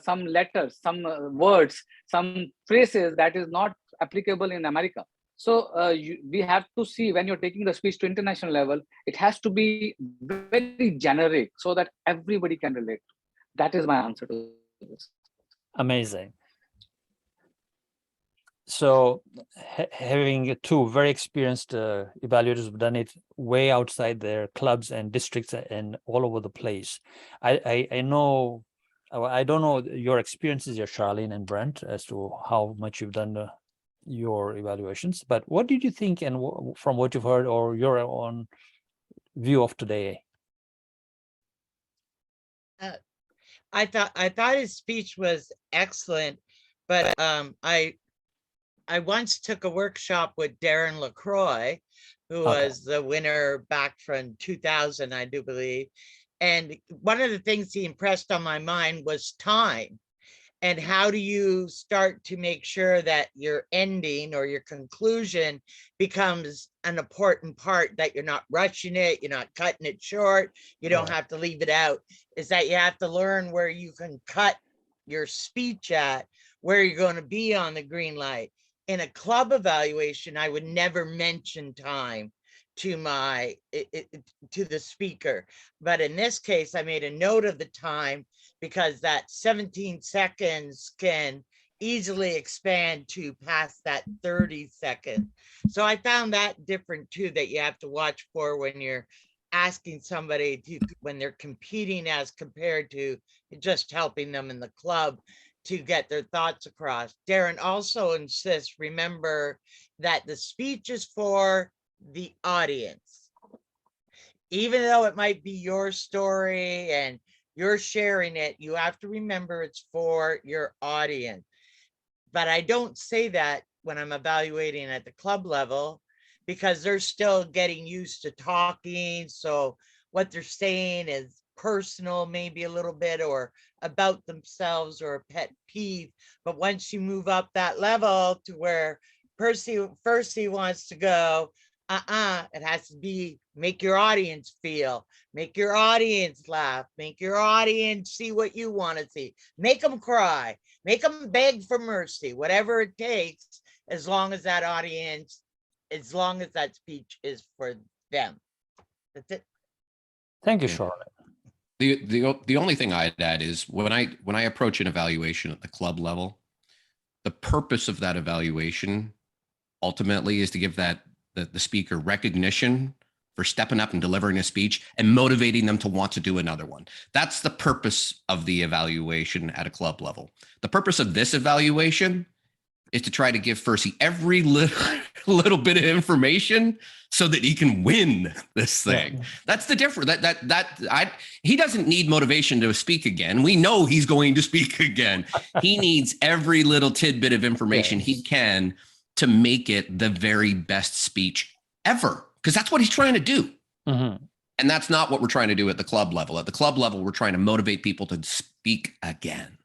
some letters, some words, some phrases that is not applicable in America. So we have to see when you're taking the speech to international level, it has to be very generic so that everybody can relate. That is my answer to this. Amazing. So having 2 very experienced evaluators who've done it way outside their clubs and districts and all over the place. I know, I don't know your experiences, your Charlene and Brent, as to how much you've done your evaluations, but what did you think, and from what you've heard or your own view of today? I thought his speech was excellent, but I once took a workshop with Darren LaCroix, who was the winner back from 2000, I do believe. And one of the things he impressed on my mind was time. And how do you start to make sure that your ending or your conclusion becomes an important part, that you're not rushing it, you're not cutting it short, you don't have to leave it out, is that you have to learn where you can cut your speech at, where you're going to be on the green light. In a club evaluation, I would never mention time to to the speaker. But in this case, I made a note of the time, because that 17 seconds can easily expand to past that 30 seconds. So I found that different too, that you have to watch for when you're asking somebody to, when they're competing as compared to just helping them in the club to get their thoughts across. Darren also insists, remember that the speech is for the audience. Even though it might be your story and you're sharing it, you have to remember it's for your audience. But I don't say that when I'm evaluating at the club level, because they're still getting used to talking. So what they're saying is personal, maybe a little bit, or about themselves, or a pet peeve. But once you move up that level to where Fursey wants to go, it has to be make your audience feel, make your audience laugh, make your audience see what you want to see, make them cry, make them beg for mercy, whatever it takes, as long as that audience, as long as that speech is for them. That's it. Thank you, Charlotte. The only thing I'd add is when I approach an evaluation at the club level, the purpose of that evaluation ultimately is to give the speaker recognition for stepping up and delivering a speech and motivating them to want to do another one. That's the purpose of the evaluation at a club level. The purpose of this evaluation is to try to give Fursey every little bit of information so that he can win this thing. That's the difference. He doesn't need motivation to speak again. We know he's going to speak again. He needs every little tidbit of information he can to make it the very best speech ever, because that's what he's trying to do. And that's not what we're trying to do at the club level. At the club level, we're trying to motivate people to speak again.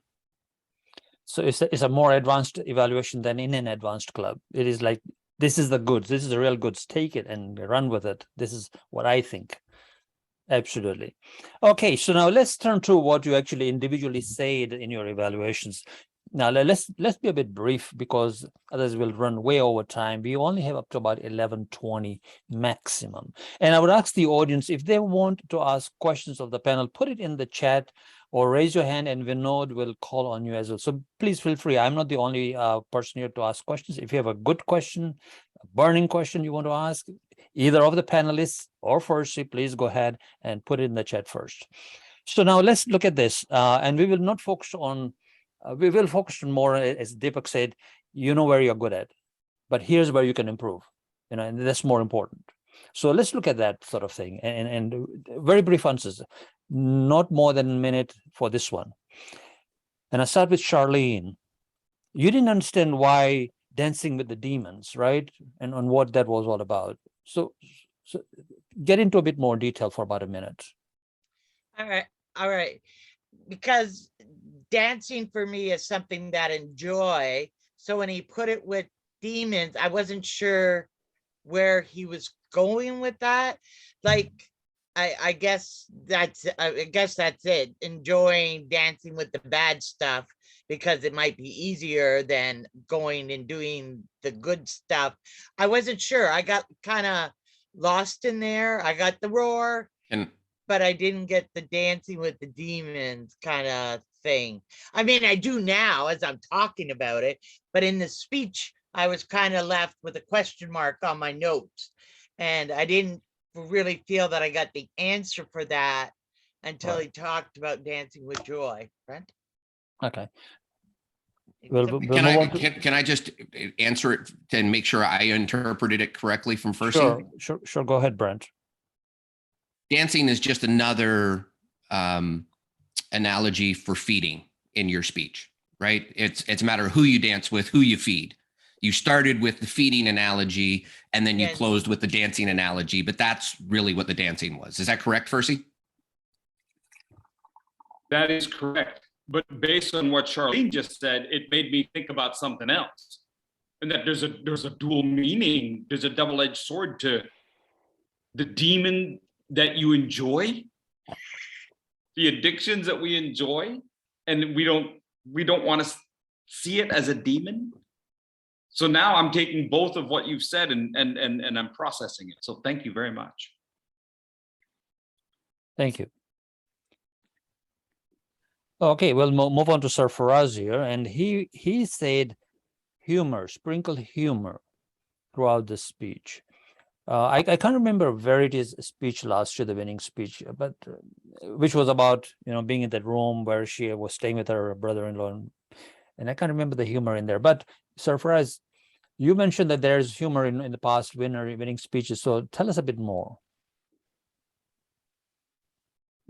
So it's a more advanced evaluation than in an advanced club. It is like, this is the goods, this is the real goods, take it and run with it. This is what I think. Absolutely. Okay, so now let's turn to what you actually individually said in your evaluations. Now let's be a bit brief, because others will run way over time. We only have up to about 11:20 maximum. And I would ask the audience, if they want to ask questions of the panel, put it in the chat or raise your hand and Vinod will call on you as well. So please feel free. I'm not the only person here to ask questions. If you have a good question, a burning question you want to ask, either of the panelists or Fursey, please go ahead and put it in the chat first. So now let's look at this, and we will not focus on, we will focus on more, as Deepak said, you know where you're good at, but here's where you can improve, and that's more important. So let's look at that sort of thing, and very brief answers, not more than a minute for this one. And I start with Charlene. You didn't understand why Dancing with the Demons, right? And on what that was all about. So get into a bit more detail for about a minute. All right. because dancing for me is something that I enjoy. So when he put it with demons, I wasn't sure where he was going with that. Like, I guess that's it. Enjoying dancing with the bad stuff because it might be easier than going and doing the good stuff. I wasn't sure. I got kind of lost in there. I got the roar, but I didn't get the dancing with the demons kind of thing. I mean, I do now as I'm talking about it, but in the speech, I was kind of left with a question mark on my notes. And I didn't really feel that I got the answer for that until he talked about dancing with joy. Brent? Okay. Can I just answer it and make sure I interpreted it correctly from Fursey? Sure. Go ahead, Brent. Dancing is just another analogy for feeding in your speech, right? It's a matter of who you dance with, who you feed. You started with the feeding analogy, and then you closed with the dancing analogy, but that's really what the dancing was. Is that correct, Fursey? That is correct. But based on what Charlene just said, it made me think about something else. And that there's a dual meaning, there's a double-edged sword to the demon that you enjoy, the addictions that we enjoy, and we don't want to see it as a demon. So now I'm taking both of what you've said and I'm processing it. So thank you very much. Thank you. Okay, we'll move on to Sarfaraz here, and he said humor, sprinkle humor throughout the speech. I can't remember Verity's speech last year, the winning speech, but which was about being in that room where she was staying with her brother-in-law, and I can't remember the humor in there. But Sarfaraz, you mentioned that there's humor in the past winning speeches, so tell us a bit more.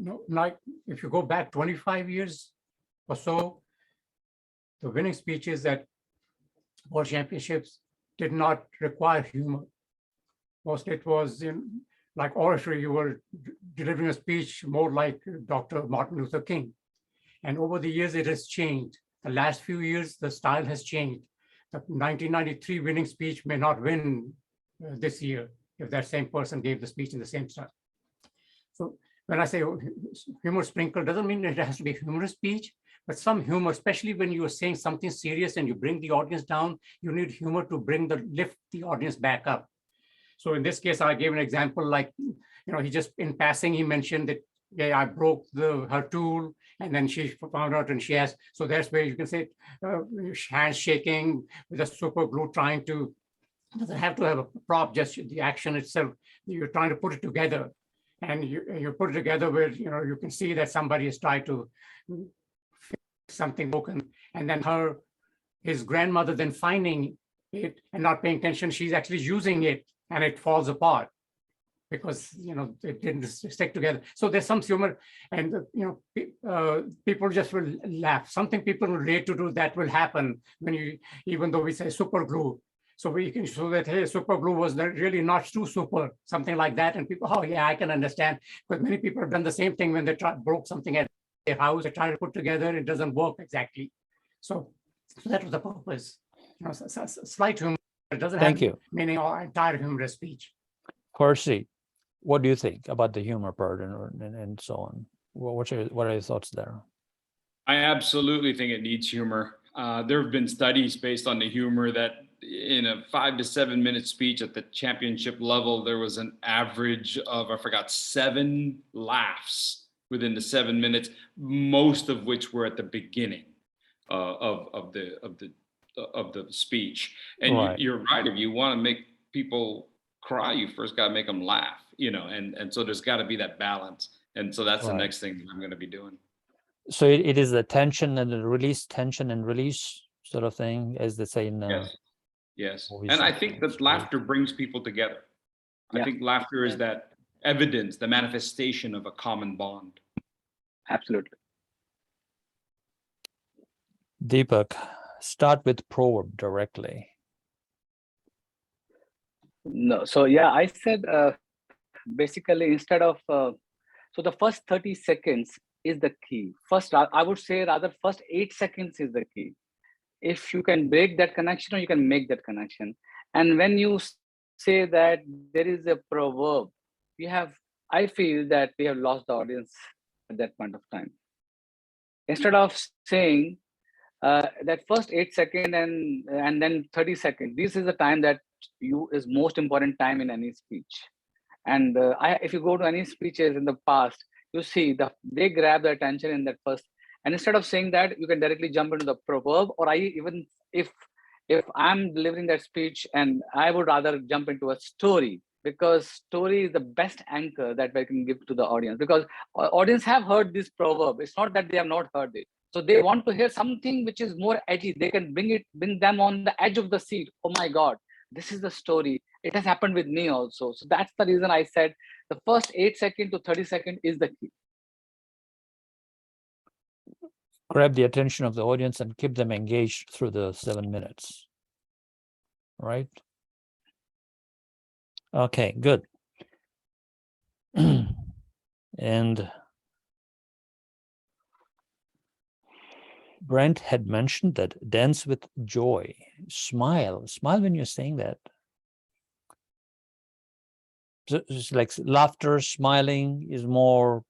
No, like if you go back 25 years or so, the winning speeches at World Championships did not require humor. Mostly it was like oratory, you were delivering a speech more like Dr. Martin Luther King. And over the years, it has changed. The last few years, the style has changed. The 1993 winning speech may not win this year if that same person gave the speech in the same style. So when I say humor sprinkle, doesn't mean it has to be a humorous speech, but some humor, especially when you are saying something serious and you bring the audience down, you need humor to lift the audience back up. So in this case, I gave an example like, he just in passing, he mentioned that, yeah, I broke her tool, and then she found out and she has, so that's where you can say hands shaking with a super glue trying to, doesn't have to have a prop, just the action itself, you're trying to put it together. And you put it together where, you can see that somebody has tried to fix something broken, and then his grandmother then finding it and not paying attention, she's actually using it, and it falls apart because it didn't stick together. So there's some humor, and people just will laugh. Something people relate to that will happen when even though we say super glue. So we can show that, hey, super glue was really not too super, something like that, and people, oh yeah, I can understand. But many people have done the same thing when they broke something at their house, they try to put together, it doesn't work exactly. So that was the purpose. Slight humor. It doesn't have meaning or entire humorous speech. Fursey, what do you think about the humor part and so on? What are your thoughts there? I absolutely think it needs humor. There have been studies based on the humor that in a 5 to 7 minute speech at the championship level, there was an average of, 7 laughs within the 7 minutes, most of which were at the beginning of the speech. And you're right, if you want to make people cry, you first got to make them laugh, and so there's got to be that balance. And so that's the next thing that I'm going to be doing. So it is the tension and the release, tension and release sort of thing, as they say in yes. And I think that laughter brings people together. I think laughter is that evidence, the manifestation of a common bond. Absolutely. Deepak, start with proverb directly. No, so yeah, I said basically instead of so the first 30 seconds is the key. First, I would say rather first 8 seconds is the key. If you can break that connection, or you can make that connection. And when you say that there is a proverb, I feel that we have lost the audience at that point of time. Instead of saying that first 8 seconds and then 30 seconds, this is the time that is most important time in any speech. And if you go to any speeches in the past, you see they grab the attention in that first. And instead of saying that, you can directly jump into the proverb, or even if I'm delivering that speech, and I would rather jump into a story, because story is the best anchor that we can give to the audience, because audience have heard this proverb. It's not that they have not heard it. So they want to hear something which is more edgy. They can bring them on the edge of the seat. Oh my God, this is the story. It has happened with me also. So that's the reason I said the first 8 seconds to 30 seconds is the key. Grab the attention of the audience and keep them engaged through the 7 minutes. Right? Okay, good. And Brent had mentioned that dance with joy, smile when you're saying that. So it's like laughter, smiling is more.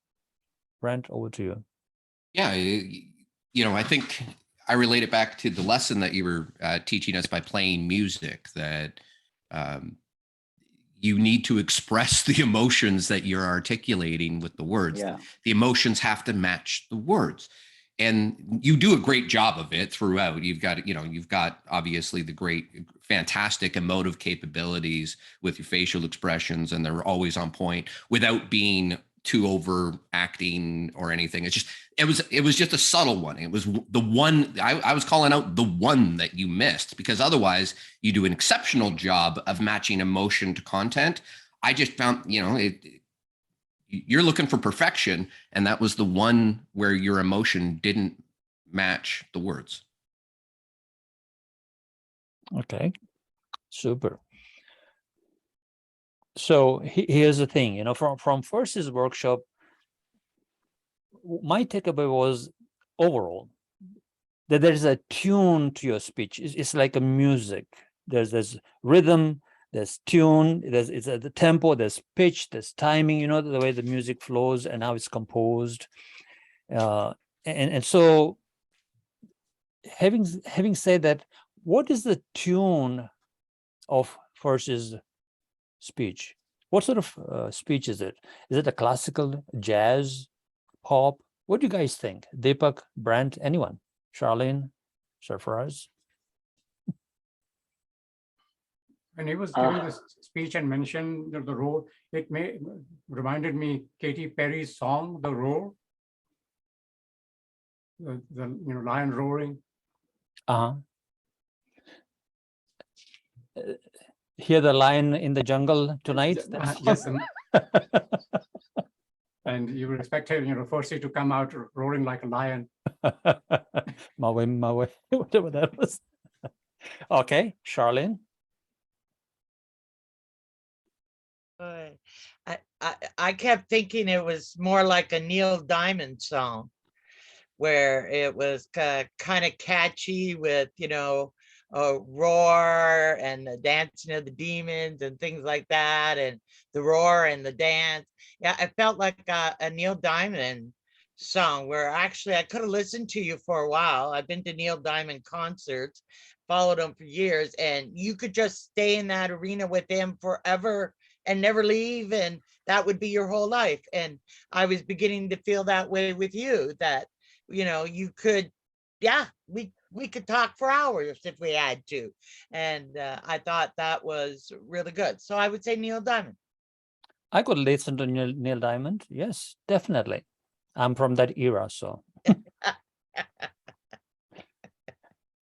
Brent, over to you. Yeah, I think I relate it back to the lesson that you were teaching us by playing music, that you need to express the emotions that you're articulating with the words. Yeah. The emotions have to match the words. And you do a great job of it throughout. You've got obviously the fantastic emotive capabilities with your facial expressions, and they're always on point without being too overacting or anything. It was just a subtle one. It was the one I was calling out, the one that you missed, because otherwise you do an exceptional job of matching emotion to content. I just found, you're looking for perfection, and that was the one where your emotion didn't match the words. Okay, super. So here's the thing, from Fursey's workshop, my takeaway was overall that there's a tune to your speech. It's like a music. There's rhythm, there's tune, it's the tempo, there's pitch, there's timing, the way the music flows and how it's composed. And so having said that, what is the tune of Fursey's speech? What sort of speech is it? Is it a classical, jazz, pop? What do you guys think? Deepak, Brent, anyone? Charlene, Sarfaraz? When he was giving this speech and mentioned the roar, it reminded me Katy Perry's song, "The Roar," the lion roaring. Hear the lion in the jungle tonight. Yes, and you would expect Fursey to come out roaring like a lion. Mawe, whatever that was. Okay, Charlene. I kept thinking it was more like a Neil Diamond song, where it was kind of catchy with, a roar and the dancing of the demons and things like that, and the roar and the dance. Yeah, it felt like a Neil Diamond song, where actually I could have listened to you for a while. I've been to Neil Diamond concerts, followed him for years, and you could just stay in that arena with him forever and never leave, and that would be your whole life. And I was beginning to feel that way with you, that you could, we could talk for hours if we had to. And I thought that was really good. So I would say Neil Diamond. I could listen to Neil Diamond. Yes, definitely. I'm from that era, so.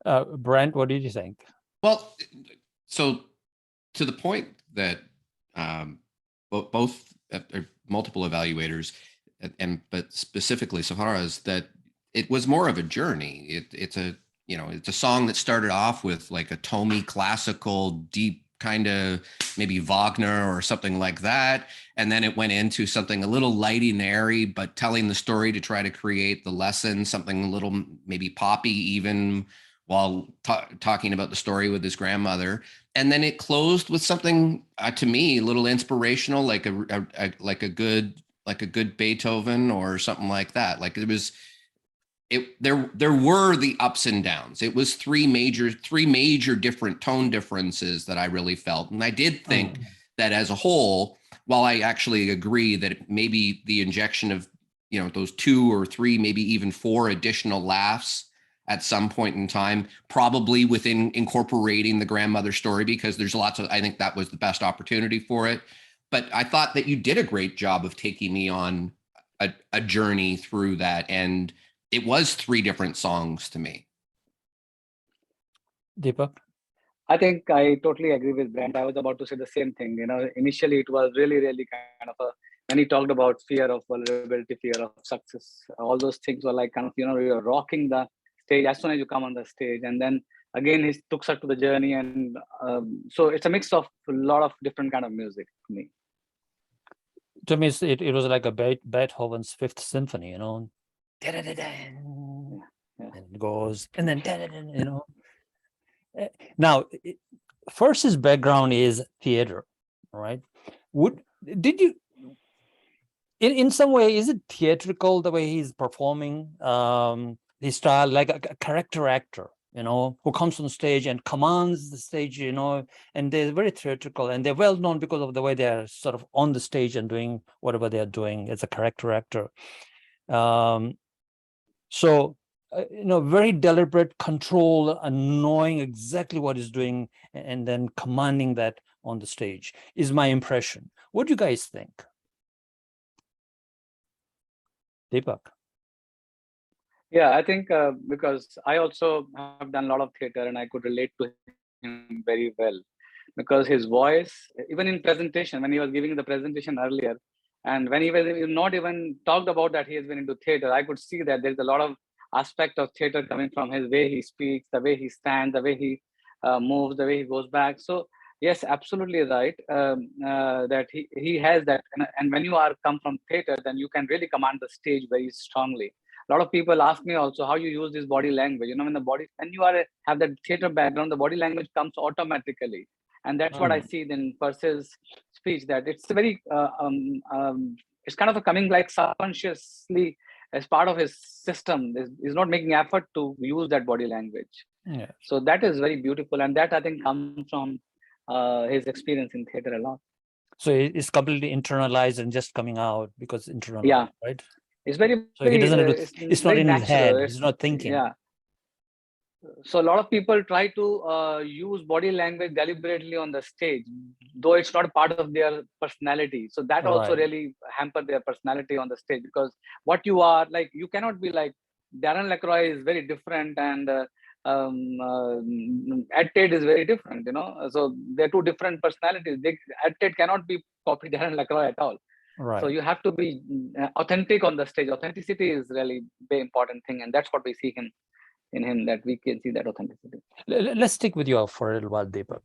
Brent, what did you think? Well, so to the point that both multiple evaluators, but specifically Sahara's, that it was more of a journey. It's a song that started off with like a Tomi classical, deep kind of maybe Wagner or something like that. And then it went into something a little lighty and airy, but telling the story to try to create the lesson, something a little maybe poppy even, while talking about the story with his grandmother. And then it closed with something to me a little inspirational, like a good Beethoven or something like that. Like there were the ups and downs. It was three major different tone differences that I really felt. And I did think that as a whole, while I actually agree that maybe the injection of, those 2 or 3, maybe even 4 additional laughs at some point in time, probably within incorporating the grandmother story, because there's lots of, I think that was the best opportunity for it. But I thought that you did a great job of taking me on a journey through that. And it was 3 different songs to me. Deepak? I think I totally agree with Brent. I was about to say the same thing. Initially it was really kind of when he talked about fear of vulnerability, fear of success, all those things were like kind of, you're rocking the stage as soon as you come on the stage. And then again, he took us to the journey. And so it's a mix of a lot of different kind of music to me. To me, it was like a Beethoven's Fifth Symphony, And it goes, and then, Now, Fursey's background is theater, right? Did you, in some way, is it theatrical the way he's performing his style, like a character actor, who comes on stage and commands the stage, and they're very theatrical, and they're well known because of the way they're sort of on the stage and doing whatever they're doing as a character actor. So, very deliberate control and knowing exactly what he's doing and then commanding that on the stage is my impression. What do you guys think? Deepak? Yeah, I think because I also have done a lot of theater and I could relate to him very well, because his voice, even in presentation, when he was giving the presentation earlier, and when he was not even talked about that he has been into theater, I could see that there's a lot of aspect of theater coming from his way he speaks, the way he stands, the way he moves, the way he goes back. So yes, absolutely right, that he has that. And when you come from theater, then you can really command the stage very strongly. A lot of people ask me also how you use this body language. When you have that theater background, the body language comes automatically. And that's what I see in Fursey's speech, that it's very, it's kind of coming like subconsciously as part of his system. He's not making effort to use that body language. Yeah. So that is very beautiful. And that I think comes from his experience in theater a lot. So it's completely internalized and just coming out because internalized, yeah. Right? It's very, so he doesn't have to, it's not in his head, it's, he's not thinking. Yeah. So a lot of people try to use body language deliberately on the stage, though it's not part of their personality. So that also really hamper their personality on the stage, because what you are like, you cannot be like Darren LaCroix is very different, and Ed Tate is very different, So they're 2 different personalities. Ed Tate cannot be copied Darren LaCroix at all. Right. So you have to be authentic on the stage. Authenticity is really a very important thing, and that's what we see in him, that we can see that authenticity. Let's stick with you for a little while, Deepak.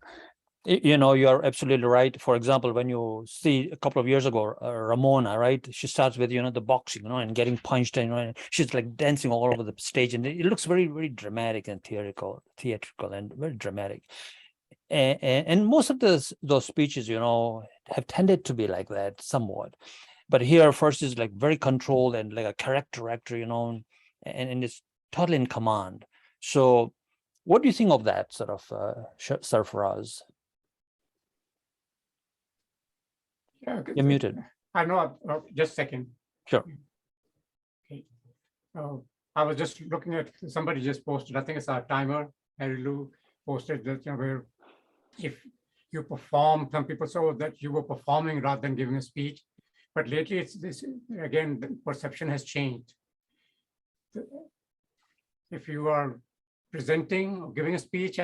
You're absolutely right. For example, when you see a couple of years ago, Ramona, right? She starts with, the boxing, and getting punched, and she's like dancing all over the stage, and it looks very, very dramatic and theatrical, and very dramatic. And most of those speeches, have tended to be like that somewhat. But here, Fursey is like very controlled and like a character actor, and it's totally in command. So what do you think of that sort of Sarfaraz? Yeah, You're muted. I know, just a second. Sure. Okay. I was just looking at, somebody just posted, I think it's our timer, Harry Lou posted that, where if you perform, some people saw that you were performing rather than giving a speech. But lately, it's this, again, the perception has changed. If you are presenting or giving a speech,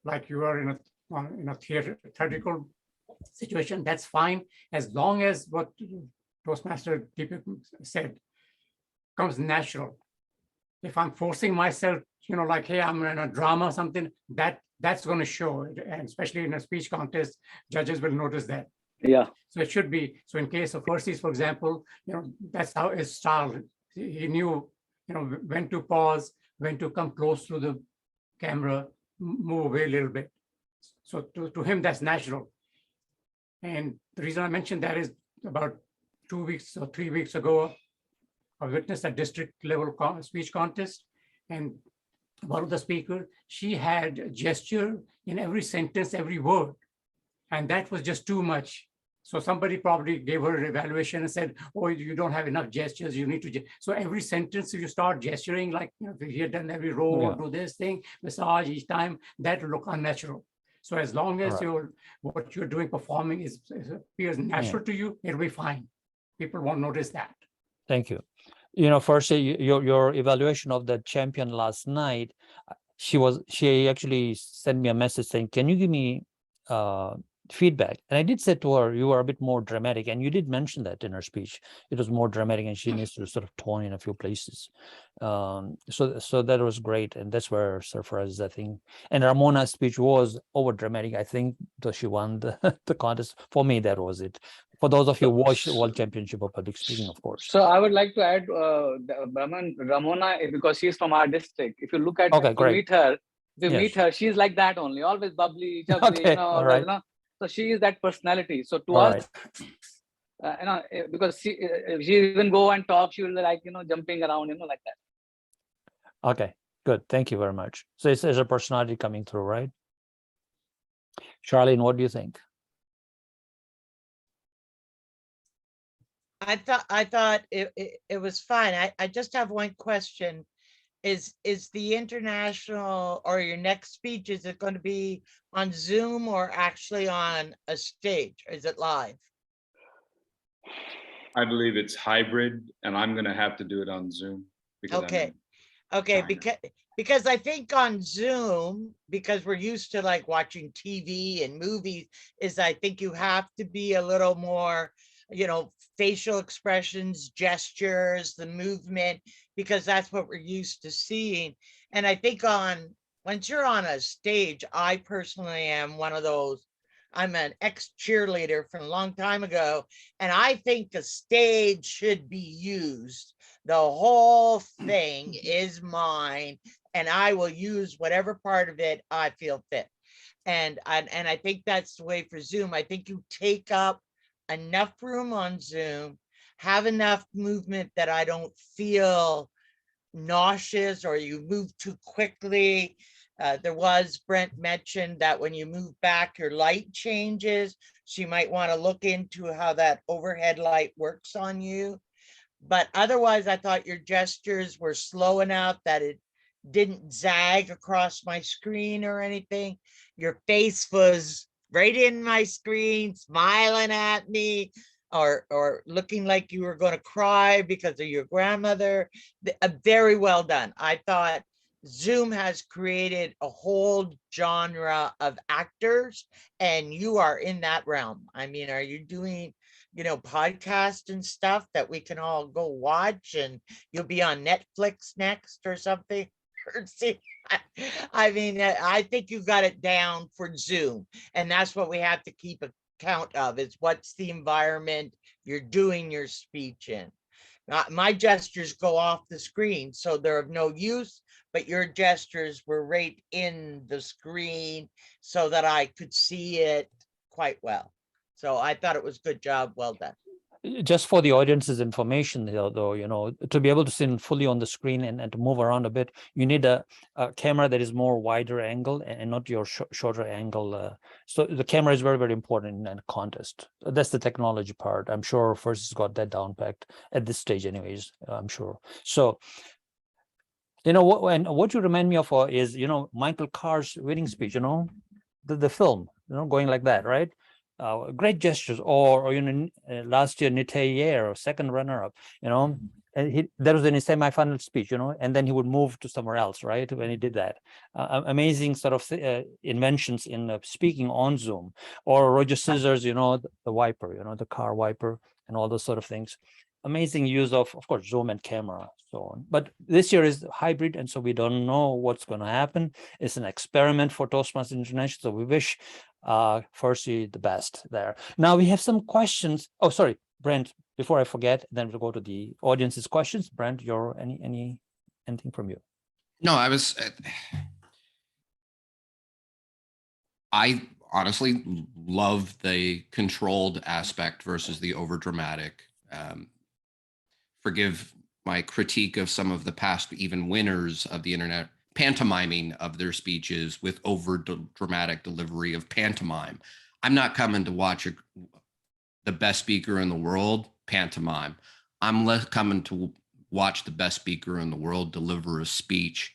like you are in a theatrical situation, that's fine, as long as what Toastmaster Deepak said comes natural. If I'm forcing myself like, hey, I'm in a drama or something, that's going to show it. And especially in a speech contest, judges will notice that. Yeah. So it should be. So in case of Fursey's, for example, that's how his style. He knew, when to pause, when to come close to the camera, move away a little bit. So to him, that's natural. And the reason I mentioned that is about 2 weeks or 3 weeks ago, I witnessed a district level speech contest, and one of the speakers, she had a gesture in every sentence, every word, and that was just too much. So somebody probably gave her an evaluation and said, oh, you don't have enough gestures, you need to. So every sentence, if you start gesturing, like, if you had done every row or do this thing, massage each time, that will look unnatural. So as long as what you're doing, performing appears natural to you, it'll be fine. People won't notice that. Thank you. Fursey, your evaluation of the champion last night, she actually sent me a message saying, can you give me feedback? And I did say to her, you are a bit more dramatic, and you did mention that in her speech. It was more dramatic, and she needs to sort of tone in a few places. So that was great, and that's where surprise, I think. And Ramona's speech was over dramatic. I think that she won the contest. For me, that was it. For those of you who watched World Championship of Public Speaking, of course. So I would like to add Ramona, because she's from our district. If you look at meet her, she's like that only, always bubbly, jubbly, always, So she is that personality. So to us, because she even go and talk, she will be like, jumping around, like that. Okay, good. Thank you very much. So it's a personality coming through, right? Charlene, what do you think? I thought it was fine. I just have one question. Is the international or your next speech, is it going to be on Zoom or actually on a stage? Is it live? I believe it's hybrid, and I'm going to have to do it on Zoom. Okay, because I think on Zoom, because we're used to like watching TV and movies, is I think you have to be a little more, facial expressions, gestures, the movement, because that's what we're used to seeing. And I think once you're on a stage, I personally am one of those, I'm an ex-cheerleader from a long time ago, and I think the stage should be used. The whole thing is mine, and I will use whatever part of it I feel fit. And I think that's the way for Zoom. I think you take up enough room on Zoom, have enough movement that I don't feel nauseous or you move too quickly. Brent mentioned that when you move back, your light changes. So you might want to look into how that overhead light works on you. But otherwise, I thought your gestures were slow enough that it didn't zag across my screen or anything. Your face was right in my screen, smiling at me, or looking like you were going to cry because of your grandmother. Very well done. I thought Zoom has created a whole genre of actors, and you are in that realm. I mean, are you doing, podcasts and stuff that we can all go watch, and you'll be on Netflix next or something? I mean, I think you got it down for Zoom, and that's what we have to keep account of, is what's the environment you're doing your speech in. My gestures go off the screen, so they're of no use, but your gestures were right in the screen so that I could see it quite well. So I thought it was good job, well done. Just for the audience's information, though, to be able to see fully on the screen and to move around a bit, you need a camera that is more wider angle and not your shorter angle. So the camera is very, very important in a contest. That's the technology part. I'm sure Fursey's got that down packed at this stage anyways, I'm sure. So, what you remind me of is, Michael Carr's winning speech, the film, going like that, right? Great gestures, or last year Nitayer, second runner-up, and that was in his semi-final speech, and then he would move to somewhere else, right? When he did that, amazing sort of inventions in speaking on Zoom, or Roger Scissors, the wiper, the car wiper, and all those sort of things. amazing use of course, Zoom and camera, so on. But this year is hybrid, and so we don't know what's going to happen. It's an experiment for Toastmasters International, so we wish Fursey the best there. Now we have some questions. Oh, sorry, Brent, before I forget, then we'll go to the audience's questions. Brent, anything from you? No, I honestly love the controlled aspect versus the overdramatic. Forgive my critique of some of the past even winners of the internet pantomiming of their speeches with over dramatic delivery of pantomime. I'm not coming to watch the best speaker in the world pantomime. I'm coming to watch the best speaker in the world deliver a speech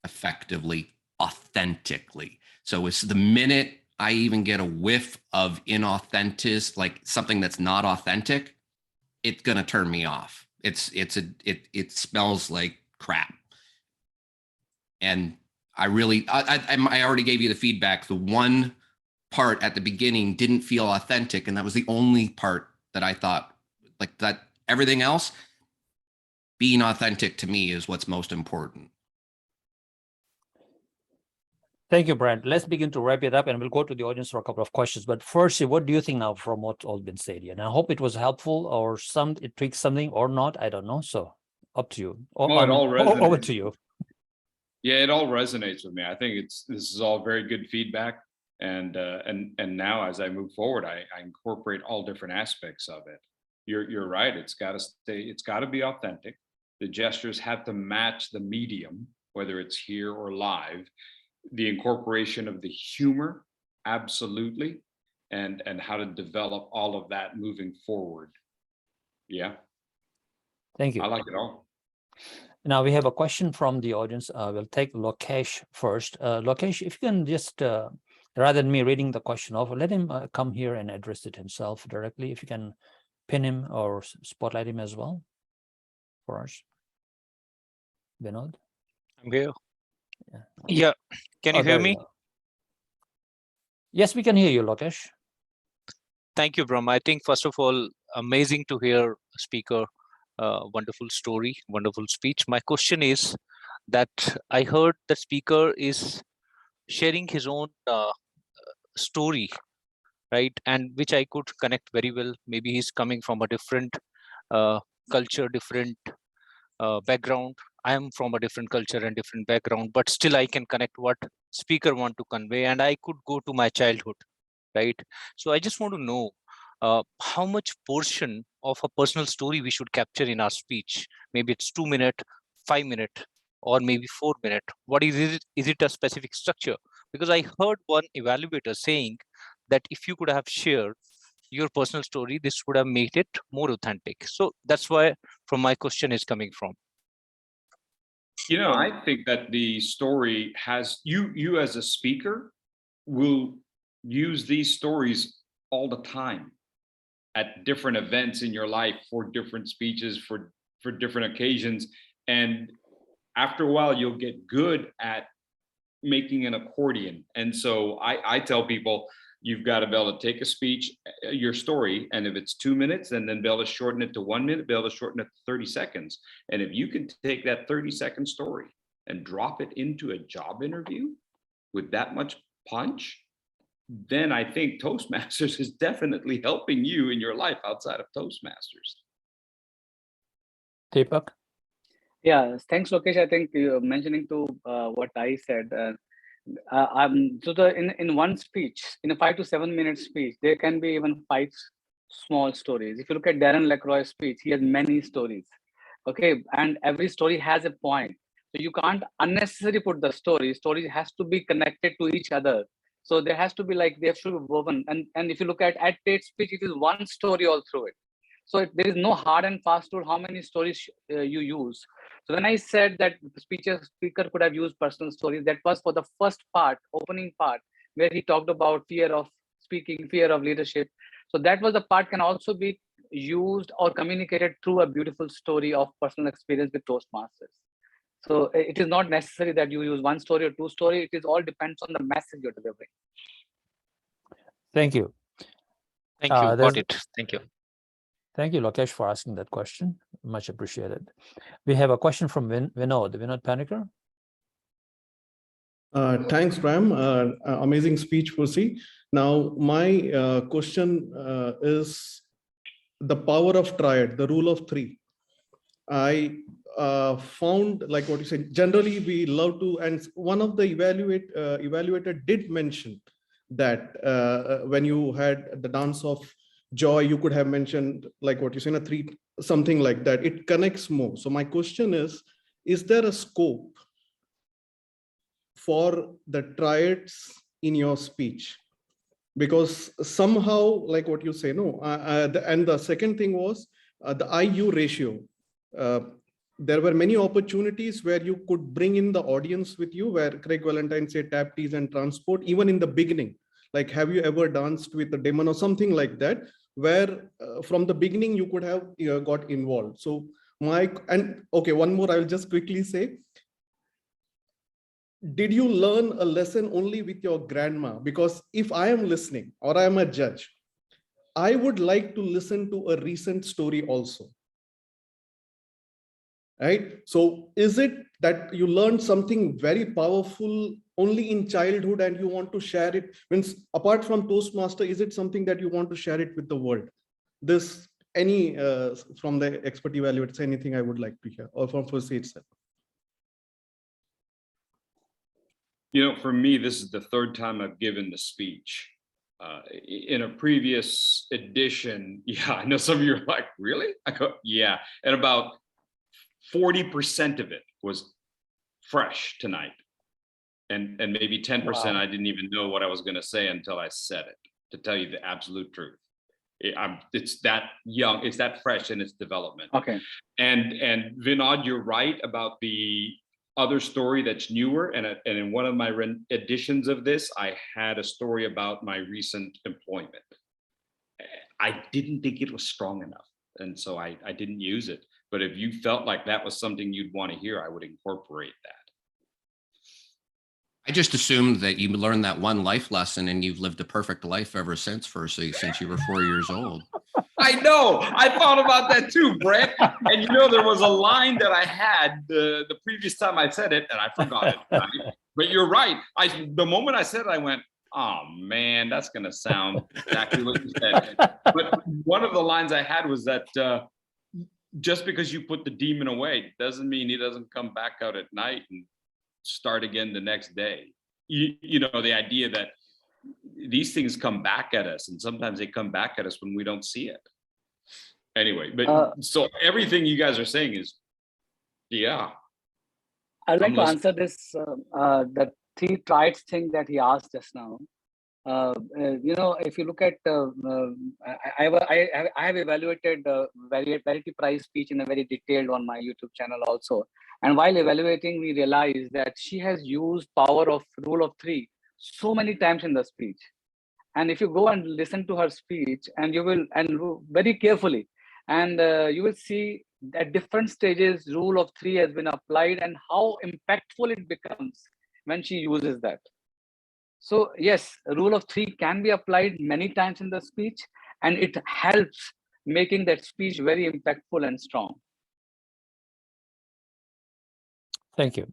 effectively, authentically. So it's the minute I even get a whiff of inauthentic, like something that's not authentic, it's gonna turn me off. It smells like crap. And I already gave you the feedback. The one part at the beginning didn't feel authentic, and that was the only part that I thought, like, that everything else, being authentic to me is what's most important. Thank you, Brent. Let's begin to wrap it up, and we'll go to the audience for a couple of questions. But first, what do you think now from what's all been said here? And I hope it was helpful, or it tweaks something or not. I don't know. So up to you. It all resonates. Over to you. Yeah, it all resonates with me. I think this is all very good feedback, and now as I move forward, I incorporate all different aspects of it. You're right. It's got to stay. It's got to be authentic. The gestures have to match the medium, whether it's here or live. The incorporation of the humor, absolutely, and how to develop all of that moving forward. Yeah. Thank you. I like it all. Now we have a question from the audience. We'll take Lokesh first. Lokesh, if you can just, rather than me reading the question off, let him come here and address it himself directly. If you can pin him or spotlight him as well for us. Vinod? I'm here. Yeah. Can you hear me? Yes, we can hear you, Lokesh. Thank you, Brahm. I think, first of all, amazing to hear a speaker, wonderful story, wonderful speech. My question is that I heard the speaker is sharing his own story, right? And which I could connect very well. Maybe he's coming from a different culture, different background. I am from a different culture and different background, but still I can connect what speaker want to convey, and I could go to my childhood, right? So I just want to know how much portion of a personal story we should capture in our speech. Maybe it's 2 minutes, 5 minutes, or maybe 4 minutes. What is it? Is it a specific structure? Because I heard one evaluator saying that if you could have shared your personal story, this would have made it more authentic. So that's why from my question is coming from. I think that the story has you as a speaker will use these stories all the time at different events in your life, for different speeches, for different occasions. And after a while, you'll get good at making an accordion. And so I tell people, you've got to be able to take a speech, your story, and if it's 2 minutes, and then be able to shorten it to 1 minute, be able to shorten it to 30 seconds. And if you can take that 30-second story and drop it into a job interview with that much punch, then I think Toastmasters is definitely helping you in your life outside of Toastmasters. Deepak? Yeah, thanks, Lokesh. I think you're mentioning to what I said. In one speech, in a 5 to 7 minute speech, there can be even 5 small stories. If you look at Darren LaCroix's speech, he has many stories. Okay, and every story has a point. So you can't unnecessarily put the story. Story has to be connected to each other. So there has to be they have to be woven. And if you look at Tate's speech, it is one story all through it. So there is no hard and fast rule how many stories you use. So when I said that the speaker could have used personal stories, that was for the first part, opening part, where he talked about fear of speaking, fear of leadership. So that was the part can also be used or communicated through a beautiful story of personal experience with Toastmasters. So it is not necessary that you use one story or 2 stories. It is all depends on the message you're delivering. Thank you. Thank you. Got it. Thank you. Thank you, Lokesh, for asking that question. Much appreciated. We have a question from Vinod Panicker. Thanks, Ram. Amazing speech, Fursey. Now, my question is the power of triad, the rule of three. I found, like what you said, generally we love to, and one of the evaluator did mention that when you had the dance of joy, you could have mentioned, like what you said, a three, something like that. It connects more. So my question is there a scope for the triads in your speech? Because somehow, like what you say, no. And the second thing was the IU ratio. There were many opportunities where you could bring in the audience with you, where Craig Valentine said tap, tease, and transport, even in the beginning. Like, have you ever danced with a demon or something like that, where from the beginning you could have got involved. So okay, one more I will just quickly say. Did you learn a lesson only with your grandma? Because if I am listening or I am a judge, I would like to listen to a recent story also. Right? So is it that you learned something very powerful only in childhood and you want to share it? Means apart from Toastmaster, is it something that you want to share it with the world? This, any from the expert evaluators, anything I would like to hear, or from Fursey itself? You know, for me, this is the third time I've given the speech. In a previous edition, yeah, I know some of you are like, really? I go, yeah. And about 40% of it was fresh tonight. And maybe 10% Wow. I didn't even know what I was going to say until I said it, to tell you the absolute truth. It's that young, it's that fresh in its development. Okay. And Vinod, you're right about the other story that's newer. And in one of my editions of this, I had a story about my recent employment. I didn't think it was strong enough. And so I didn't use it. But if you felt like that was something you'd want to hear, I would incorporate that. I just assumed that you learned that one life lesson and you've lived a perfect life ever since, Fursey, since you were 4 years old. I know. I thought about that too, Brett. And you know, there was a line that I had the previous time I said it, and I forgot it. Right? But you're right. The moment I said it, I went, oh man, that's going to sound exactly what you said. But one of the lines I had was that just because you put the demon away doesn't mean he doesn't come back out at night and start again the next day. You know, the idea that these things come back at us, and sometimes they come back at us when we don't see it. Anyway, but so everything you guys are saying is, yeah. I'd like to answer this, the three triads thing that he asked just now. You know, if you look at, I have evaluated Verity Prize speech in a very detailed on my YouTube channel also. And while evaluating, we realized that she has used power of rule of three so many times in the speech. And if you go and listen to her speech, and you will, and very carefully, and you will see at different stages, rule of three has been applied and how impactful it becomes when she uses that. So yes, rule of three can be applied many times in the speech, and it helps making that speech very impactful and strong. Thank you.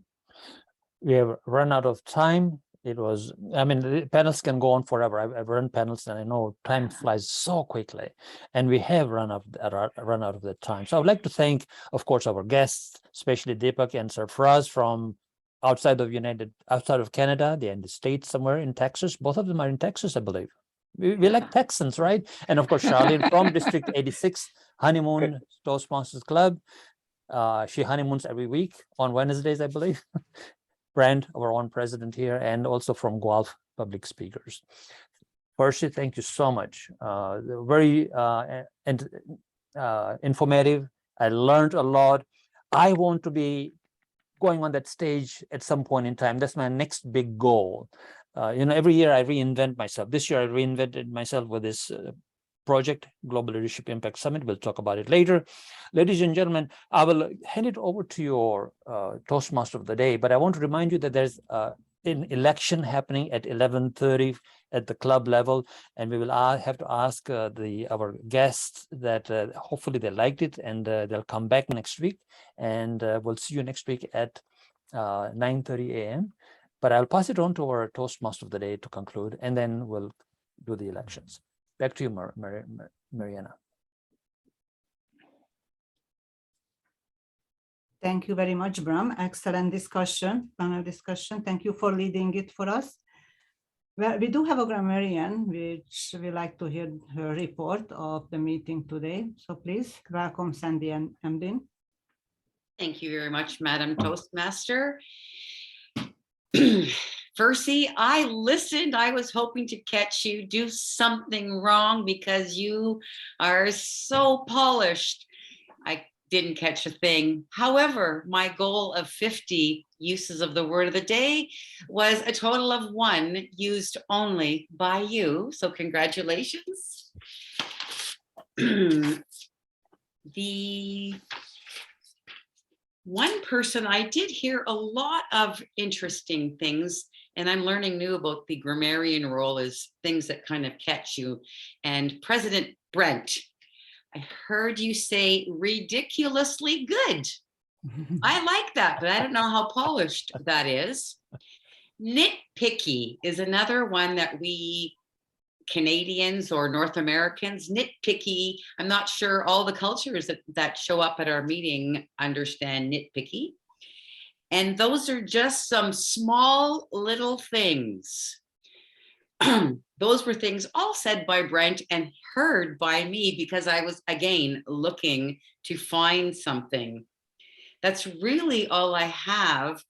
We have run out of time. It was, I mean, the panels can go on forever. I've run panels and I know time flies so quickly, and we have run out of the time. So I would like to thank, of course, our guests, especially Deepak and Sarfraz from outside of Canada. They're in the States somewhere in Texas. Both of them are in Texas, I believe. We like Texans, right? And of course, Charlene from District 86 Honeymoon Toastmasters Club. She honeymoons every week on Wednesdays, I believe. Brand, our own president here, and also from Guelph Public Speakers. Fursey, thank you so much. Very informative. I learned a lot. I want to be going on that stage at some point in time. That's my next big goal. You know, every year I reinvent myself. This year I reinvented myself with this project, Global Leadership Impact Summit. We'll talk about it later. Ladies and gentlemen, I will hand it over to your Toastmaster of the day, but I want to remind you that there's an election happening at 11:30 at the club level, and we will have to ask our guests that hopefully they liked it, and they'll come back next week, and we'll see you next week at 9:30 a.m. But I'll pass it on to our Toastmaster of the day to conclude, and then we'll do the elections. Back to you, Mariana. Thank you very much, Bram. Excellent discussion, panel discussion. Thank you for leading it for us. Well, we do have a grammarian, which we like to hear her report of the meeting today. So please welcome Sandy and Emdin. Thank you very much, Madam Toastmaster. Fursey, I listened. I was hoping to catch you do something wrong because you are so polished. I didn't catch a thing. However, my goal of 50 uses of the word of the day was a total of 1 used only by you. So congratulations. The one person, I did hear a lot of interesting things, and I'm learning new about the grammarian role as things that kind of catch you. And President Brent, I heard you say ridiculously good. I like that, but I don't know how polished that is. Nitpicky is another one that we Canadians or North Americans, nitpicky. I'm not sure all the cultures that show up at our meeting understand nitpicky. And those are just some small little things. Those were things all said by Brent and heard by me because I was, again, looking to find something. That's really all I have.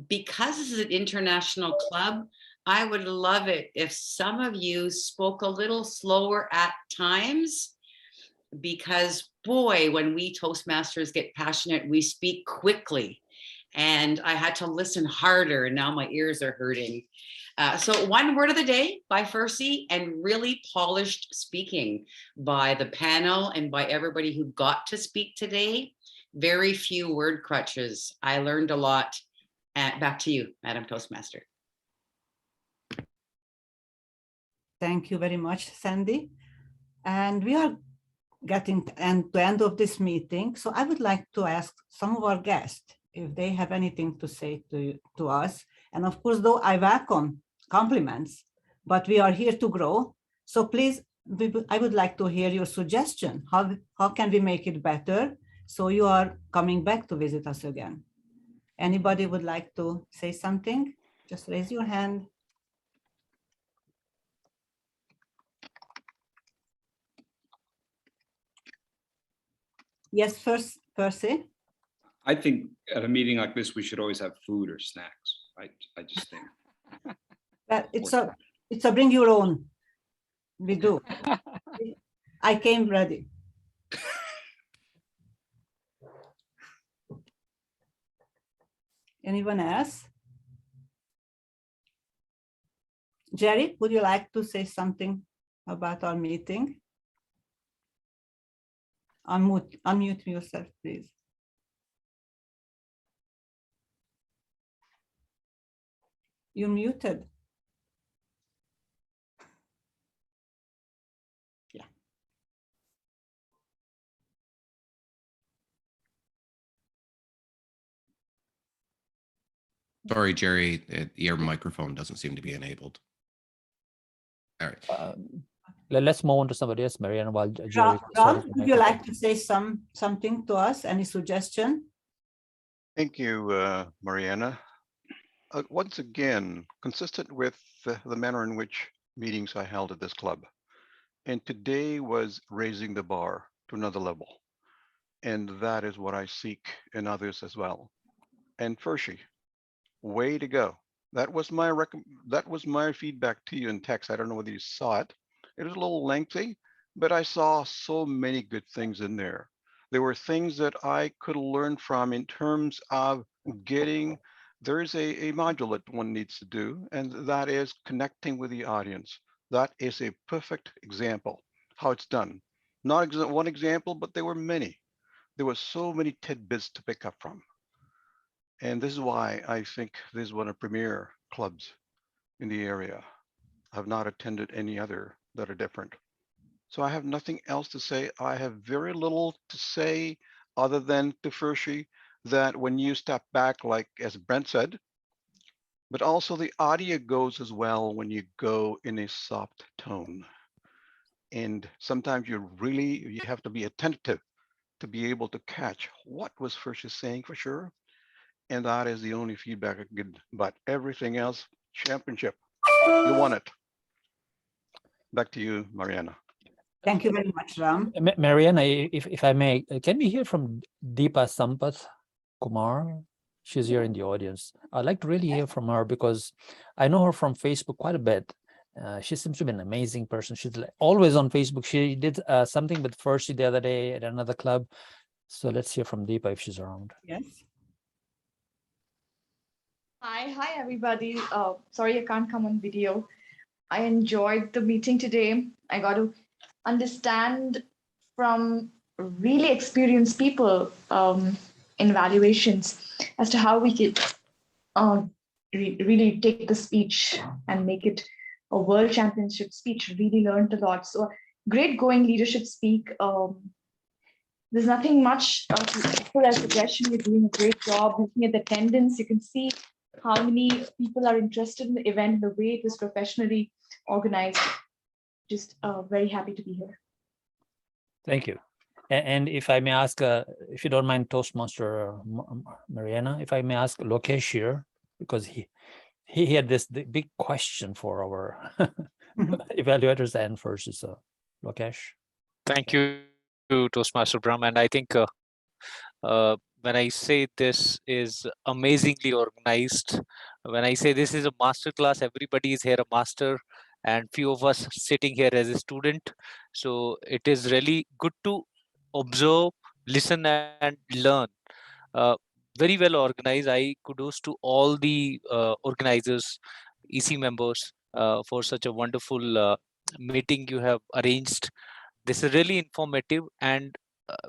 Because this is an international club, I would love it if some of you spoke a little slower at times, because boy, when we Toastmasters get passionate, we speak quickly. And I had to listen harder, and now my ears are hurting. So one word of the day by Fursey, and really polished speaking by the panel and by everybody who got to speak today. Very few word crutches. I learned a lot. Back to you, Madam Toastmaster. Thank you very much, Sandy. And we are getting to the end of this meeting. So I would like to ask some of our guests if they have anything to say to us. And of course, though, I welcome compliments, but we are here to grow. So please, I would like to hear your suggestion. How can we make it better so you are coming back to visit us again? Anybody would like to say something? Just raise your hand. Yes, Fursey. I think at a meeting like this, we should always have food or snacks. I just think. It's a bring your own. We do. I came ready. Anyone else? Jerry, would you like to say something about our meeting? Unmute yourself, please. You're muted. Yeah. Sorry, Jerry, your microphone doesn't seem to be enabled. All right. Let's move on to somebody else, Mariana, while Jerry. Ron, would you like to say something to us? Any suggestion? Thank you, Mariana. Once again, consistent with the manner in which meetings I held at this club. And today was raising the bar to another level. And that is what I seek in others as well. And Fursey, way to go. That was my feedback to you in text. I don't know whether you saw it. It was a little lengthy, but I saw so many good things in there. There were things that I could learn from in terms of there's a module that one needs to do, and that is connecting with the audience. That is a perfect example how it's done. Not one example, but there were many. There were so many tidbits to pick up from. And this is why I think this is one of the premier clubs in the area. I've not attended any other that are different. So I have nothing else to say. I have very little to say other than to Fursey that when you step back, like as Brent said, but also the audio goes as well when you go in a soft tone. And sometimes you have to be attentive to be able to catch what was Fursey saying for sure. And that is the only feedback I could give. But everything else, championship, you won it. Back to you, Mariana. Thank you very much, Ram. Mariana, if I may, can we hear from Deepa Sampath Kumar? She's here in the audience. I'd like to really hear from her because I know her from Facebook quite a bit. She seems to be an amazing person. She's always on Facebook. She did something with Fursey the other day at another club. So let's hear from Deepa if she's around. Yes. Hi everybody. Sorry I can't come on video. I enjoyed the meeting today. I got to understand from really experienced people in valuations as to how we could really take the speech and make it a world championship speech. Really learned a lot. So great going leadership speak. There's nothing much to offer as suggestion. You're doing a great job. Looking at the attendance, you can see how many people are interested in the event, the way it was professionally organized. Just very happy to be here. Thank you. And if I may ask, if you don't mind, Toastmaster Mariana, if I may ask Lokesh here, because he had this big question for our evaluators and Fursey. So Lokesh. Thank you, Toastmaster Brahm. And I think when I say this is amazingly organized, when I say this is a master class, everybody is here a master and few of us sitting here as a student. So it is really good to observe, listen and learn. Very well organized. I kudos to all the organizers, EC members for such a wonderful meeting you have arranged. This is really informative, and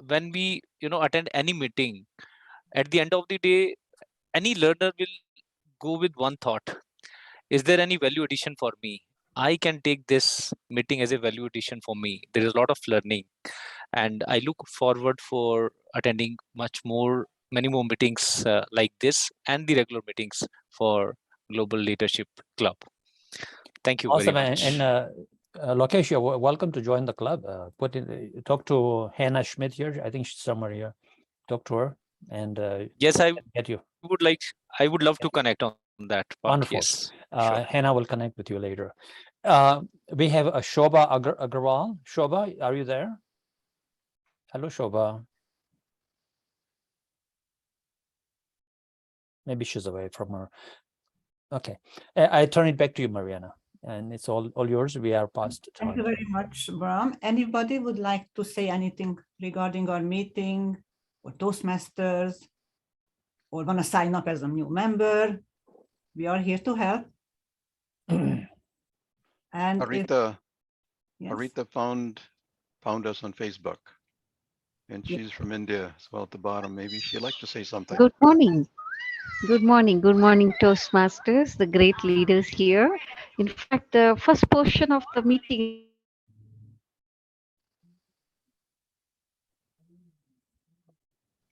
when we attend any meeting, at the end of the day, any learner will go with one thought: is there any value addition for me? I can take this meeting as a value addition for me. There is a lot of learning, and I look forward for attending many more meetings like this and the regular meetings for Global Leadership Club. Thank you Awesome. very much. And Lokesh, you're welcome to join the club. Talk to Hannah Schmidt here. I think she's somewhere here. Talk to her and yes, I get you. I would love to connect on that part. Wonderful. Yes, sure. Hannah will connect with you later. We have a Shobha Agarwal. Shobha, are you there? Hello, Shobha. Maybe she's away from her. Okay, I turn it back to you, Mariana, and it's all yours. We are past time. Thank you very much, Brahm. Anybody would like to say anything regarding our meeting or Toastmasters, or want to sign up as a new member? We are here to help. And Arita, yes. Arita found us on Facebook, and she's from India as well at the bottom. Maybe she'd like to say something. Good morning. Good morning. Good morning, Toastmasters, the great leaders here. In fact, the first portion of the meeting,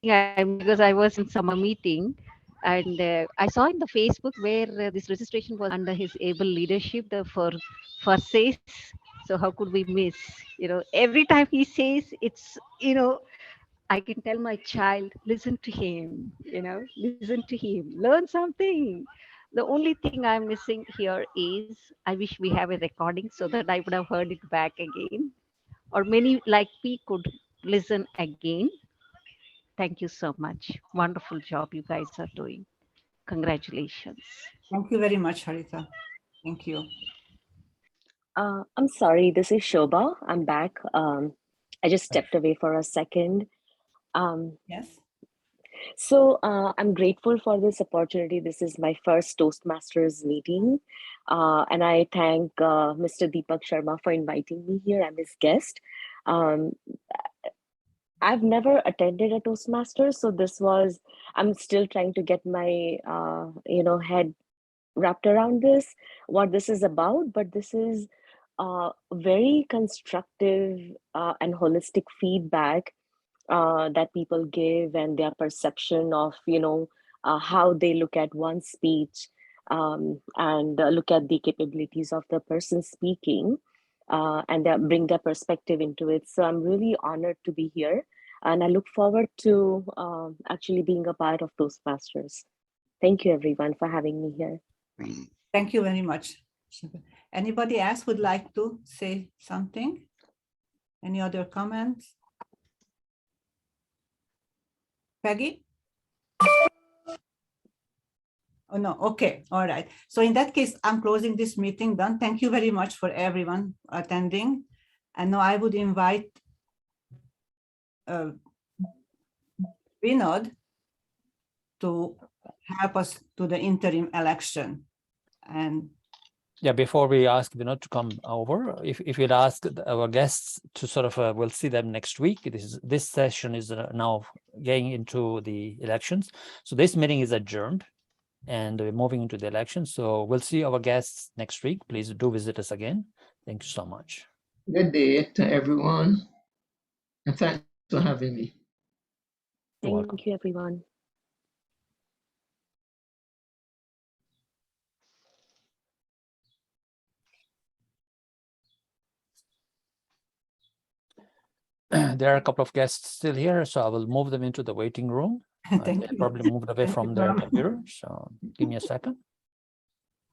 because I was in summer meeting, and I saw in the Facebook where this registration was under his able leadership, the Fursey. So how could we miss? Every time he says, it's I can tell my child, listen to him, listen to him, learn something. The only thing I'm missing here is I wish we have a recording so that I would have heard it back again, or many like me could listen again. Thank you so much. Wonderful job you guys are doing. Congratulations. Thank you very much, Harita. Thank you. I'm sorry, this is Shobha. I'm back. I just stepped away for a second. Yes. So I'm grateful for this opportunity. This is my first Toastmasters meeting. And I thank Mr. Deepak Sharma for inviting me here. I'm his guest. I've never attended a Toastmasters, so I'm still trying to get my, head wrapped around this, what this is about, but this is very constructive and holistic feedback that people give, and their perception of, how they look at one's speech, and look at the capabilities of the person speaking, and bring their perspective into it. So I'm really honored to be here, and I look forward to actually being a part of Toastmasters. Thank you, everyone, for having me here. Thank you very much. Anybody else would like to say something? Any other comments? Peggy? Oh, no. Okay. All right. So in that case, I'm closing this meeting. Done. Thank you very much for everyone attending. And now I would invite Vinod to help us to the interim election. And yeah, before we ask Vinod to come over, if you'd ask our guests to sort of, we'll see them next week. This session is now getting into the elections. So this meeting is adjourned and we're moving into the election. So we'll see our guests next week. Please do visit us again. Thank you so much. Good day to everyone. And thanks for having me. Thank you, everyone. There are a couple of guests still here, so I will move them into the waiting room. Thank They you. probably moved away Thank from you, their Bram. computer. So give me a second.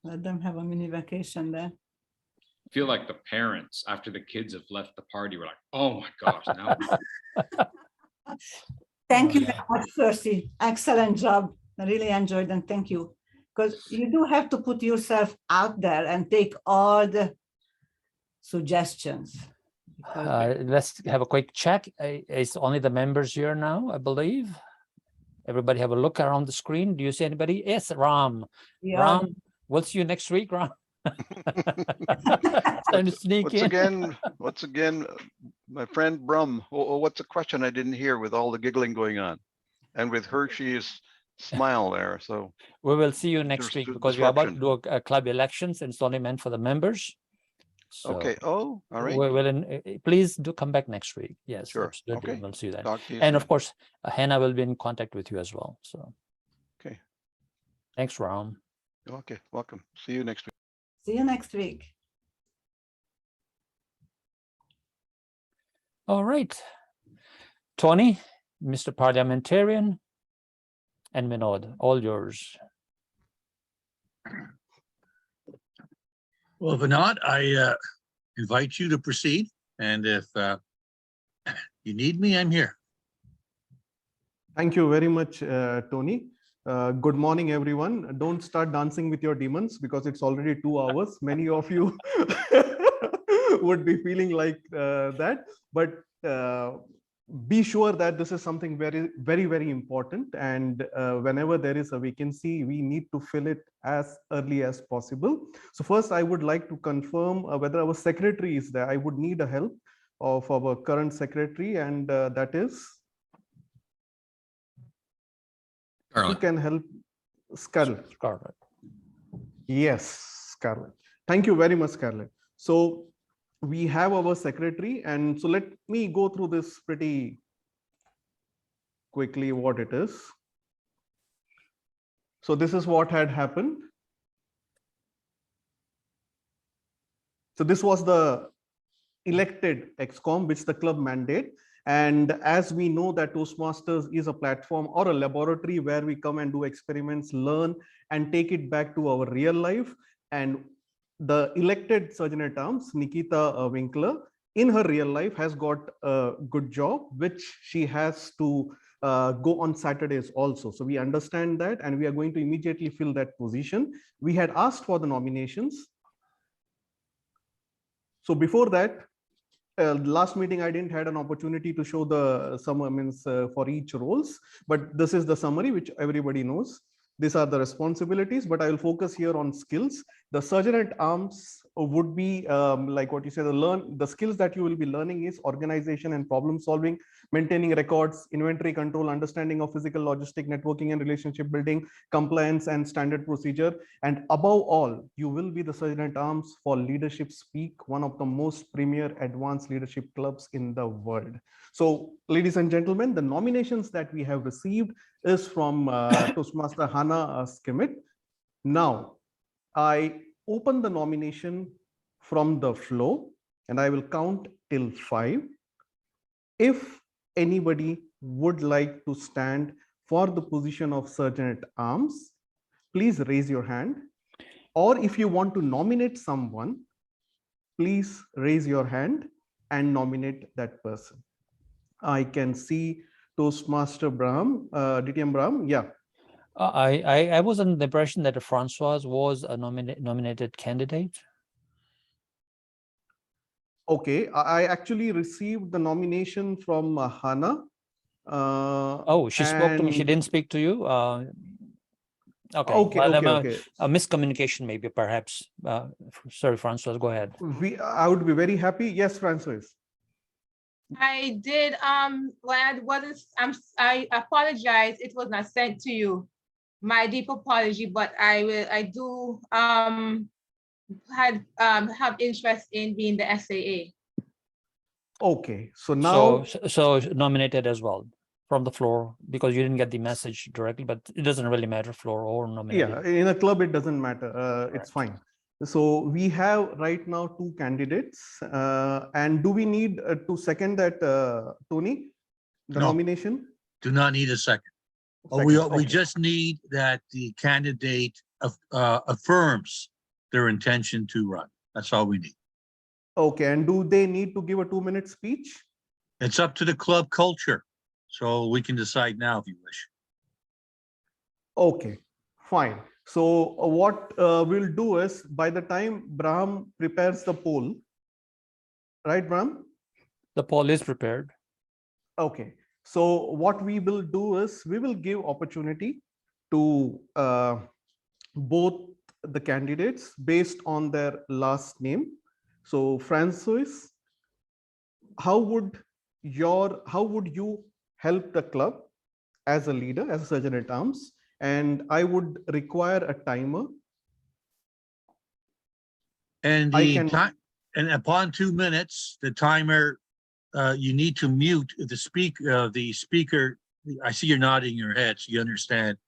Let them have a mini vacation there. I feel like the parents, after the kids have left the party, were like, oh my gosh, now. Thank you very much, Fursey. Excellent job. I really enjoyed and thank you. Because you do have to put yourself out there and take all the suggestions. Let's have a quick check. It's only the members here now, I believe. Everybody have a look around the screen. Do you see anybody? Yes, Ram. Yeah. Ram, we'll see you next week, Ram. Trying to sneak in. Once again, my friend Brum. What's the question I didn't hear with all the giggling going on, and with Hershey's smile there? So we will see you next week because we're about to do a club elections and it's only meant for the members. So okay. Oh, all right. we will. Please do come back next week. Yes, sure. Absolutely. Okay. We'll see you then. Talk to you and soon. of course, Hannah will be in contact with you as well. So okay. Thanks, Ram. Okay. Welcome. See you next week. See you next week. All right. Tony, Mr. Parliamentarian, and Vinod, all yours. Well, Vinod, I invite you to proceed. And if you need me, I'm here. Thank you very much, Tony. Good morning, everyone. Don't start dancing with your demons because it's already 2 hours. Many of you would be feeling like that. But be sure that this is something very, very, very important. And whenever there is a vacancy, we need to fill it as early as possible. So first, I would like to confirm whether our secretary is there. I would need a help of our current secretary, and that is Scarlett. Who can help? Scarlett. Scarlett. Yes, Scarlett. Thank you very much, Scarlett. So we have our secretary, and so let me go through this pretty quickly what it is. So this is what had happened. So this was the elected ExCom, which the club mandate. And as we know that Toastmasters is a platform or a laboratory where we come and do experiments, learn, and take it back to our real life. And the elected Surgeon-at-Arms, Nikita Winkler, in her real life has got a good job, which she has to go on Saturdays also. So we understand that, and we are going to immediately fill that position. We had asked for the nominations. So before that, last meeting, I didn't had an opportunity to show the summaries for each roles, but this is the summary which everybody knows. These are the responsibilities, but I will focus here on skills. The sergeant at arms would be like what you said, the skills that you will be learning is organization and problem solving, maintaining records, inventory control, understanding of physical logistic, networking and relationship building, compliance and standard procedure. And above all, you will be the sergeant at arms for Leadership Speak, one of the most premier advanced leadership clubs in the world. So ladies and gentlemen, the nominations that we have received is from Toastmaster Hannah Skimmett. Now, I open the nomination from the floor and I will count till 5. If anybody would like to stand for the position of Sergeant at Arms, please raise your hand. Or if you want to nominate someone, please raise your hand and nominate that person. I can see Toastmaster Brahm, DTM Brahm, yeah. I was under the impression that Francois was a nominated candidate. Okay, I actually received the nomination from Hannah. Oh, she spoke to me. She didn't speak to you. Okay. Okay, Well, okay. A miscommunication, maybe, perhaps. Sorry, Francois, go ahead. I would be very happy. Yes, Francois. I did. I apologize. It was not sent to you. My deep apology, but I do have interest in being the SAA. Okay, so now so nominated as well from the floor, because you didn't get the message directly, but it doesn't really matter, floor or nominated. Yeah, in a club it doesn't matter. It's fine. So we have right now 2 candidates, and do we need to second that, Tony, the nomination? Do not need a second. We just need that the candidate affirms their intention to run. That's all we need. Okay, and do they need to give a 2-minute speech? It's up to the club culture, so we can decide now if you wish. Okay, fine. So what we'll do is, by the time Brahm prepares the poll, right, Brahm? The poll is prepared. Okay, so what we will do is, we will give opportunity to both the candidates based on their last name. So Francois, how would you help the club as a leader, as a sergeant at arms? And I would require a timer. And and upon 2 minutes, the timer, you need to mute the speaker. I see you're nodding your head, so you understand.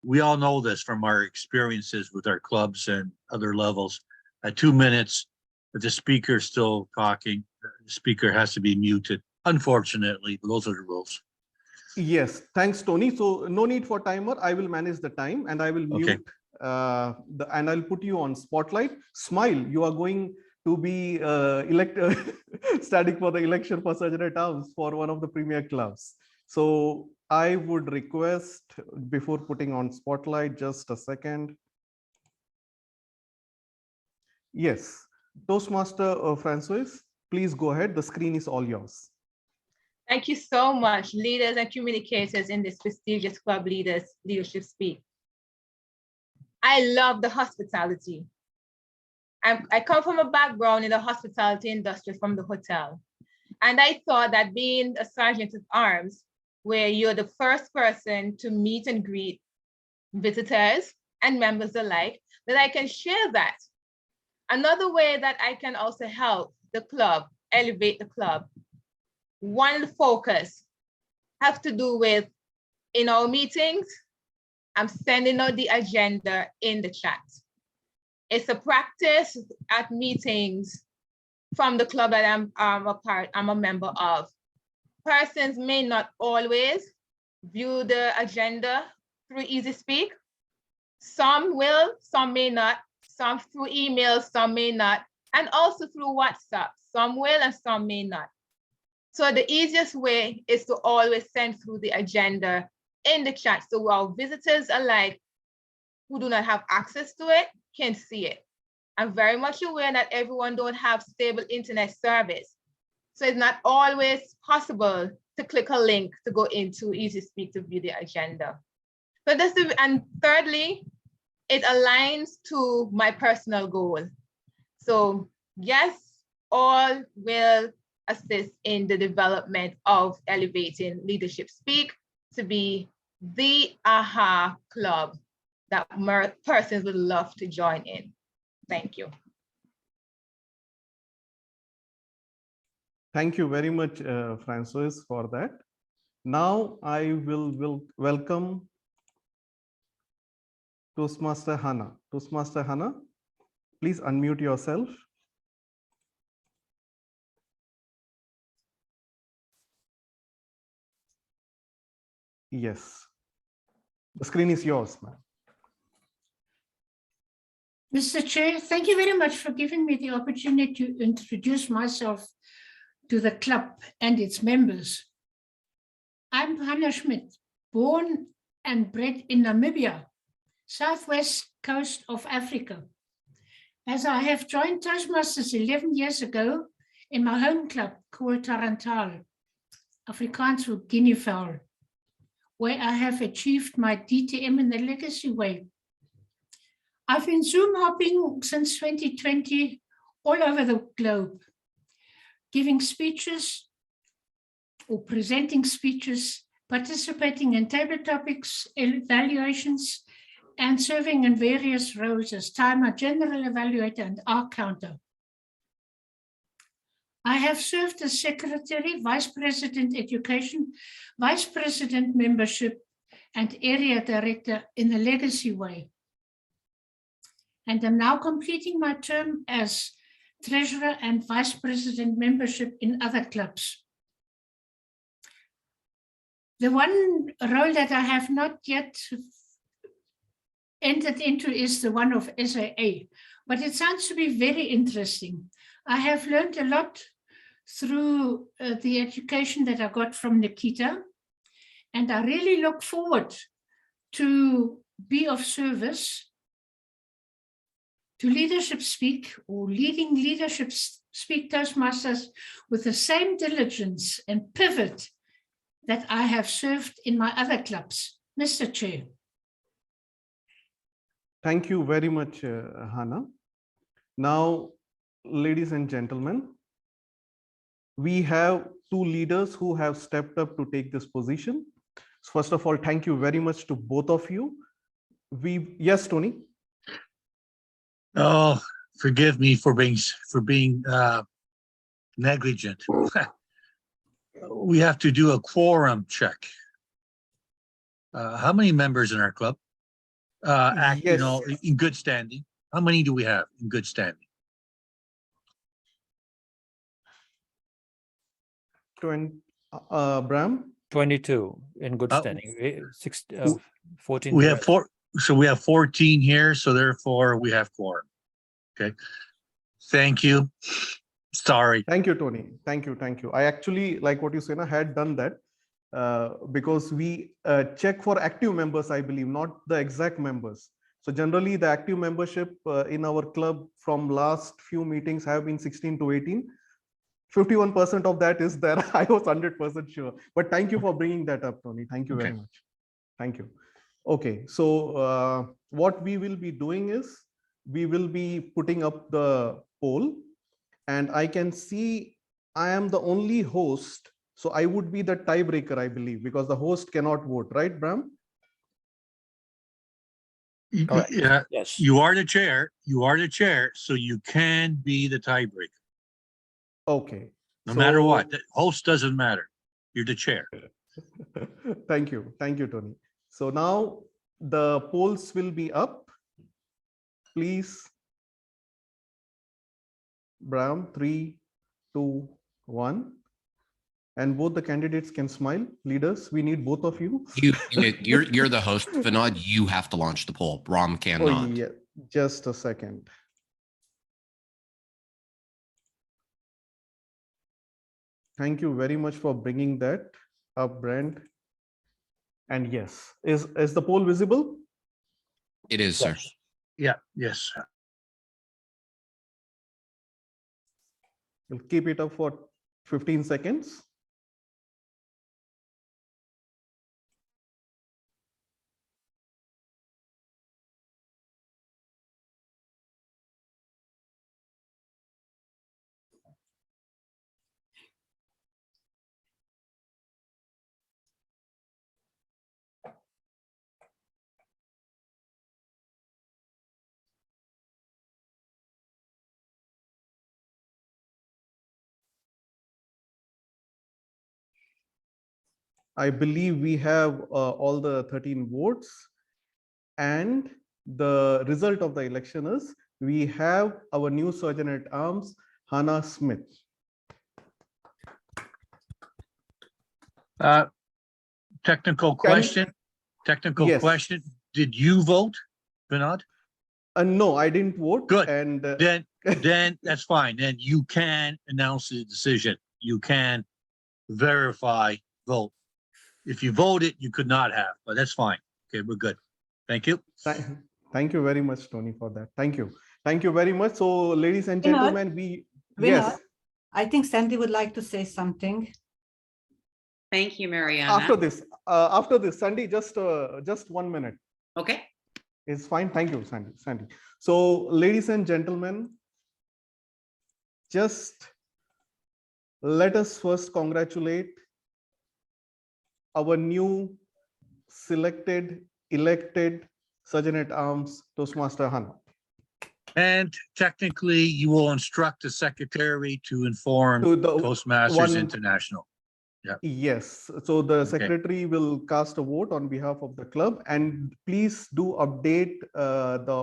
We all know this from our experiences with our clubs and other levels. At 2 minutes, if the speaker is still talking, the speaker has to be muted. Unfortunately, those are the rules. Yes, thanks, Tony. So no need for timer. I will manage the time and I will mute and I'll put you on spotlight. Smile, you are going to be standing for the election for Sergeant at Arms for one of the premier clubs. So I would request, before putting on spotlight, just a second. Yes, Toastmaster Francois, please go ahead. The screen is all yours. Thank you so much, leaders and communicators in this prestigious club Leadership Speak. I love the hospitality. I come from a background in the hospitality industry from the hotel. And I thought that being a sergeant at arms, where you're the first person to meet and greet visitors and members alike, that I can share that. Another way that I can also help the club, elevate the club, one focus have to do with, in our meetings, I'm sending out the agenda in the chat. It's a practice at meetings from the club that I'm a member of. Persons may not always view the agenda through Easy Speak. Some will, some may not. Some through emails, some may not. And also through WhatsApp. Some will and some may not. So the easiest way is to always send through the agenda in the chat so our visitors alike who do not have access to it can see it. I'm very much aware that everyone don't have stable internet service. So it's not always possible to click a link to go into Easy Speak to view the agenda. So and thirdly, it aligns to my personal goal. So yes, all will assist in the development of Elevating Leadership Speak to be the AHA club that persons would love to join in. Thank you. Thank you very much, Francois, for that. Now I will welcome Toastmaster Hannah. Toastmaster Hannah, please unmute yourself. Yes, the screen is yours, ma'am. Mr. Chair, thank you very much for giving me the opportunity to introduce myself to the club and its members. I'm Hannah Schmidt, born and bred in Namibia, southwest coast of Africa. As I have joined Toastmasters 11 years ago in my home club called Tarantal, Afrikaans for guinea fowl, where I have achieved my DTM in the legacy way. I've been Zoom hopping since 2020 all over the globe, giving speeches or presenting speeches, participating in table topics, evaluations, and serving in various roles as timer, general evaluator, and ARC counter. I have served as secretary, vice president education, vice president membership, and area director in the legacy way. And I'm now completing my term as treasurer and vice president membership in other clubs. The one role that I have not yet entered into is the one of SAA, but it sounds to be very interesting. I have learned a lot through the education that I got from Nikita, and I really look forward to be of service to Leadership Speak or leading Leadership Speak Toastmasters with the same diligence and pivot that I have served in my other clubs. Mr. Chair. Thank you very much, Hannah. Now, ladies and gentlemen, we have two leaders who have stepped up to take this position. First of all, thank you very much to both of you. Yes, Tony. Oh, forgive me for being negligent. We have to do a quorum check. How many members in our club? You know, in good standing. How many do we have in good standing? 20, Bram? 22 in good standing. 14. We have four. So we have 14 here. So therefore we have quorum. Okay. Thank you. Sorry. Thank you, Tony. Thank you. Thank you. I actually, like what you said, I had done that because we check for active members, I believe, not the exact members. So generally the active membership in our club from last few meetings have been 16 to 18. 51% of that is there. I was 100% sure, but thank you for bringing that up, Tony. Thank you very much. Thank you. Okay, so what we will be doing is we will be putting up the poll, and I can see I am the only host, so I would be the tiebreaker, I believe, because the host cannot vote, right, Bram? Yeah. Yes. You are the chair. You are the chair, so you can be the tiebreaker. Okay. No matter what, the host doesn't matter. You're the chair. Thank you. Thank you, Tony. So now the polls will be up. Please. Bram, 3, 2, 1. And both the candidates can smile. Leaders, we need both of you. You're the host, Vinod. You have to launch the poll. Bram cannot. Oh, yeah. Just a second. Thank you very much for bringing that up, Brent. And yes, is the poll visible? It is, sir. Yeah, yes. We'll keep it up for 15 seconds. I believe we have all the 13 votes, and the result of the election is we have our new Sergeant at Arms, Hannah Smith. Technical Can- question. Technical Yes. question. Did you vote, Vinod? No, I didn't vote. Good. And Then that's fine. Then you can announce the decision. You can verify vote. If you voted, you could not have, but that's fine. Okay, we're good. Thank you. Thank you very much, Tony, for that. Thank you. Thank you very much. So, ladies and Vinod? gentlemen, Vinod, I think Sandy would like to say something. Thank you, Mariana. After this, Sandy, just 1 minute. Okay. It's fine. Thank you, Sandy. So, ladies and gentlemen, just let us first congratulate our new elected Sergeant at Arms, Toastmaster Hannah. And technically, you will instruct the secretary to inform To the Toastmasters International. Yeah. Yes. So the secretary will cast a vote on behalf of the club, and please do update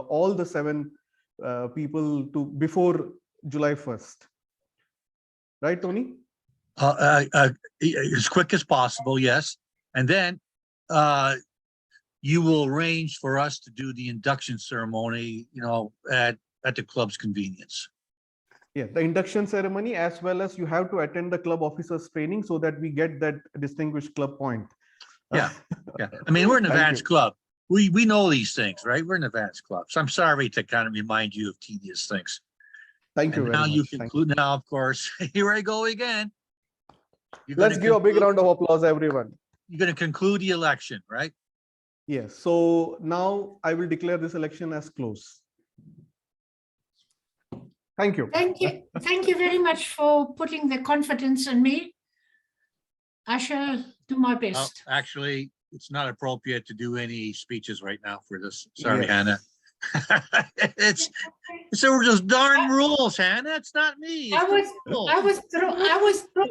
all the 7 people to before July 1st. Right, Tony? As quick as possible, yes. And then you will arrange for us to do the induction ceremony, at the club's convenience. Yeah, the induction ceremony, as well as you have to attend the club officers training so that we get that distinguished club point. Yeah, yeah. I mean, we're an Thank advanced you. club. We know these things, right? We're an advanced club. So I'm sorry to kind of remind you of tedious things. Thank you And very now much. you Thank conclude. Now, of course, here I go again. Let's give a big round of applause, everyone. You're going to conclude the election, right? Yes. So now I will declare this election as closed. Thank you. Thank you. Thank you very much for putting the confidence in me. I shall do my best. Actually, it's not appropriate to do any speeches right now for this. Sorry, Yes. Hannah. it's those darn rules, Hannah. It's not me. It's I was through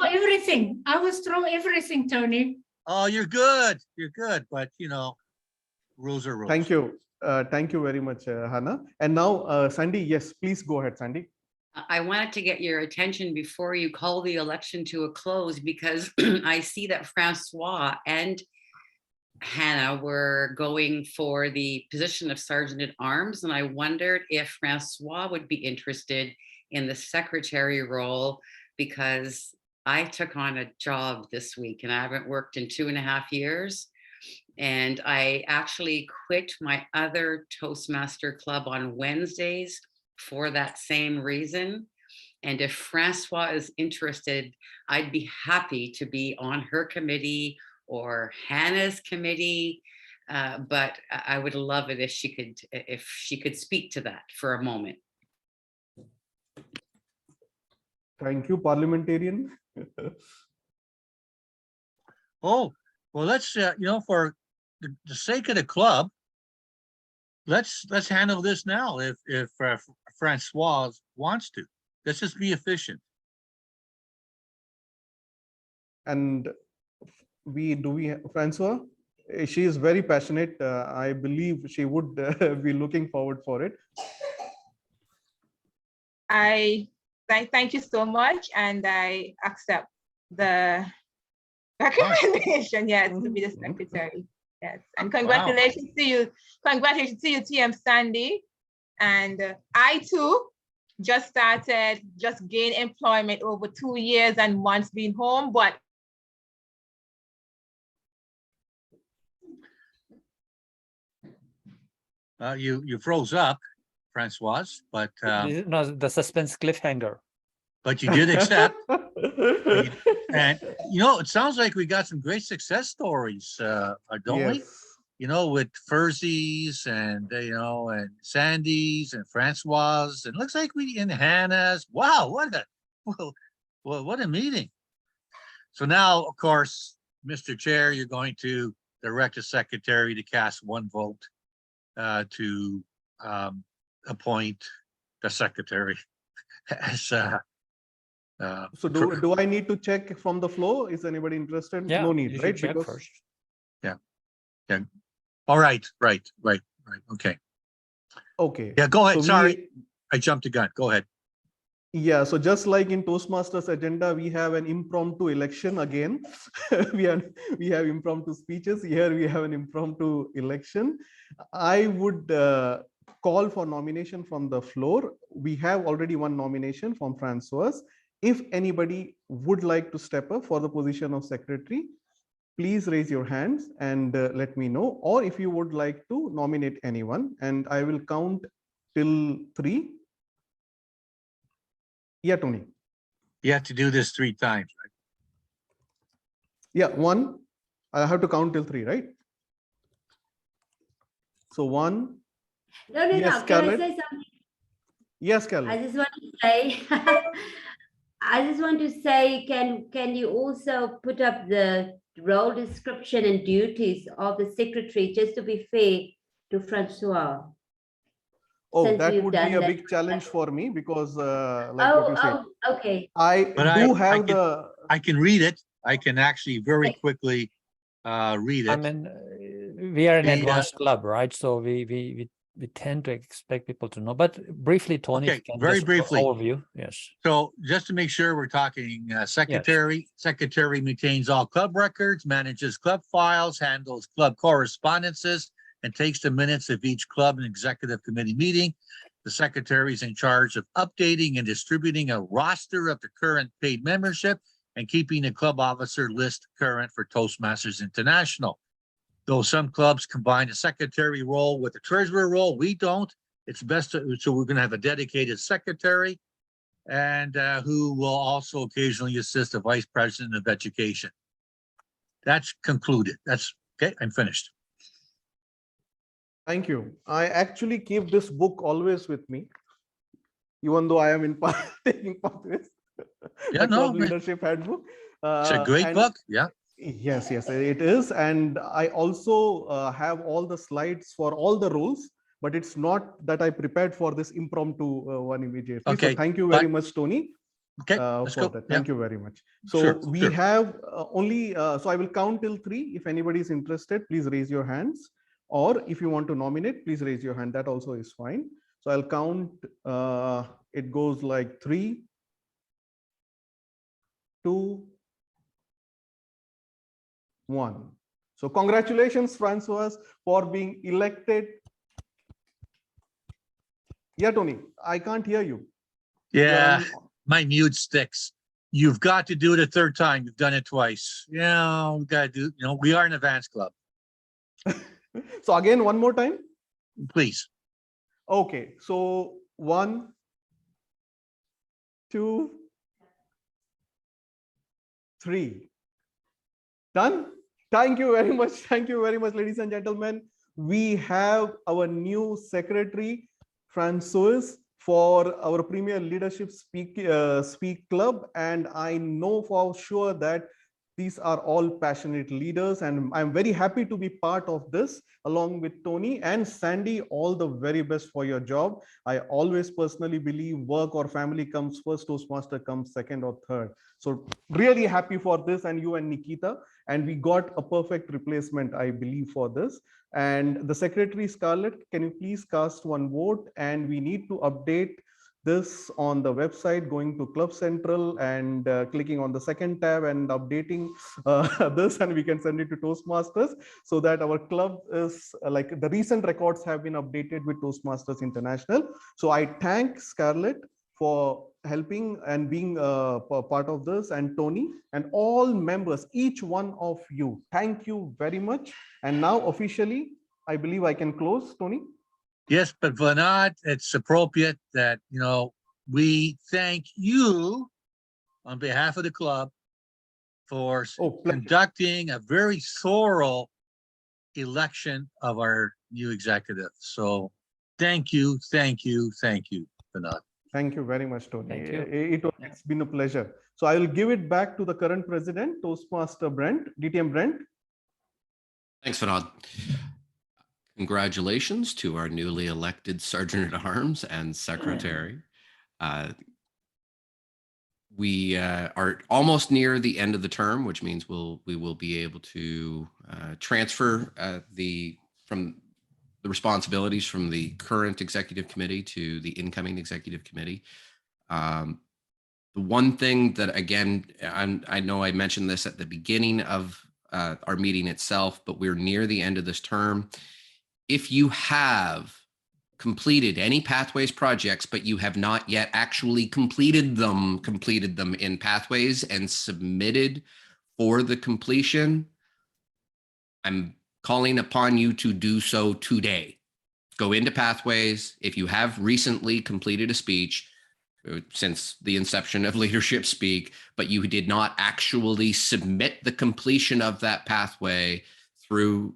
everything. I was through everything, Tony. Oh, you're good. You're good. But rules are rules. Thank you. Thank you very much, Hannah. And now, Sandy, yes, please go ahead, Sandy. I wanted to get your attention before you call the election to a close, because I see that Francois and Hannah were going for the position of Sergeant at Arms, and I wondered if Francois would be interested in the secretary role, because I took on a job this week and I haven't worked in 2.5 years. And I actually quit my other Toastmaster club on Wednesdays for that same reason. And if Francois is interested, I'd be happy to be on her committee or Hannah's committee. But I would love it if she could speak to that for a moment. Thank you, parliamentarian. Oh, well, let's for the sake of the club, let's handle this now. If Francois wants to, let's just be efficient. And Francois, she is very passionate. I believe she would be looking forward for it. I thank you so much, and I accept the recommendation. Yes, to be the secretary. Yes, and congratulations to you. Congratulations to you, TM Sandy. And I too just gained employment over 2 years and months being home, but you froze up, Francois, but no, the suspense cliffhanger. But you did accept. And it sounds like we got some great success stories, don't we? With Fursey's and and Sandy's and Francois, and looks like and Hannah's. Wow, what a meeting! So now, of course, Mr. Chair, you're going to direct the secretary to cast 1 vote to appoint the secretary as So do I need to check from the floor? Is anybody interested? Yeah, No you need, should right? check Because first. Yeah. All right. Okay. okay. Yeah, go ahead. So Sorry, I jumped the gun. Go ahead. Yeah, so just like in Toastmasters agenda, we have an impromptu election again. we have impromptu speeches. Here we have an impromptu election. I would call for nomination from the floor. We have already one nomination from Francois. If anybody would like to step up for the position of secretary, please raise your hands and let me know. Or if you would like to nominate anyone, and I will count till 3. Yeah, Tony. You have to do this 3 times, right? Yeah, 1. I have to count till 3, right? So 1. No. Can I say something? Yes, Scarlett. I just want to say, can you also put up the role description and duties of the secretary, just to be fair to Francois? Oh, Since that we've would be done a that. big challenge for me because, like what you said, Okay. I can read it. I can actually very quickly read it. I mean, we are an The, advanced club, right? So we tend to expect people to know. But briefly, Tony, Okay, if you can very just briefly. overview. Yes. So just to make sure we're talking secretary. Secretary maintains all club records, manages club files, handles club correspondences, and takes the minutes of each club and executive committee meeting. The secretary is in charge of updating and distributing a roster of the current paid membership and keeping the club officer list current for Toastmasters International. Though some clubs combine a secretary role with a treasurer role, we don't. It's best to, so we're going to have a dedicated secretary and who will also occasionally assist the vice president of education. That's concluded. That's okay. I'm finished. Thank you. I actually keep this book always with me, even though I am in taking part in this. Yeah, the club leadership handbook. It's a great book. Yeah. Yes, it is. And I also have all the slides for all the roles, but it's not that I prepared for this impromptu one immediately. Okay, So thank you very much, Tony. Okay, for that. Thank you very much. So Sure, we sure. have only, so I will count till 3. If anybody is interested, please raise your hands. Or if you want to nominate, please raise your hand. That also is fine. So I'll count, it goes like 3, 2, 1. So congratulations, Francois, for being elected. Yeah, Tony, I can't hear you. Yeah, my mute sticks. You've got to do it a 3rd time. You've done it twice. Yeah, we got to do, we are an advanced club. So again, one more time. Please. Okay, so 1, 2, 3. Done. Thank you very much. Thank you very much, ladies and gentlemen. We have our new secretary, Francois, for our Premier Leadership Speak Club. And I know for sure that these are all passionate leaders, and I'm very happy to be part of this along with Tony and Sandy. All the very best for your job. I always personally believe work or family comes first, Toastmaster comes second or third. So really happy for this, and you and Nikita, and we got a perfect replacement, I believe, for this. And the secretary, Scarlett, can you please cast one vote? And we need to update this on the website, going to Club Central and clicking on the 2nd tab and updating this, and we can send it to Toastmasters so that our club is like the recent records have been updated with Toastmasters International. So I thank Scarlett for helping and being part of this, and Tony and all members, each one of you. Thank you very much. And now officially, I believe I can close, Tony. Yes, but Vinod, it's appropriate that, we thank you on behalf of the club for conducting a very thorough election of our new executive. So thank you, Vinod. Thank you very much, Tony. Thank you. It's been a pleasure. So I will give it back to the current president, Toastmaster Brent, DTM Brent. Thanks, Vinod. Congratulations to our newly elected Sergeant at Arms and Secretary. we are almost near the end of the term, which means we will be able to transfer from the responsibilities from the current executive committee to the incoming executive committee. The one thing that, again, I know I mentioned this at the beginning of our meeting itself, but we're near the end of this term. If you have completed any Pathways projects, but you have not yet actually completed them in Pathways and submitted for the completion, I'm calling upon you to do so today. Go into Pathways. If you have recently completed a speech since the inception of Leadership Speak, but you did not actually submit the completion of that pathway through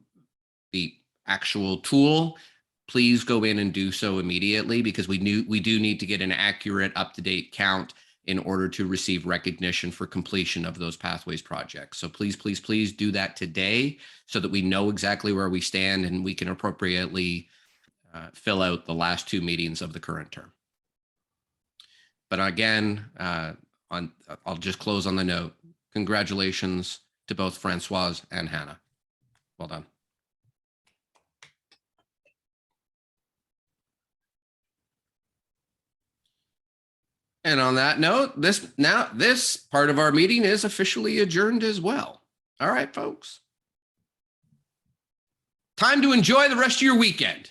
the actual tool, please go in and do so immediately, because we do need to get an accurate, up-to-date count in order to receive recognition for completion of those Pathways projects. So please, please, please do that today so that we know exactly where we stand and we can appropriately fill out the last 2 meetings of the current term. But again, I'll just close on the note. Congratulations to both Francoise and Hannah. Well done. And on that note, this part of our meeting is officially adjourned as well. All right, folks. Time to enjoy the rest of your weekend.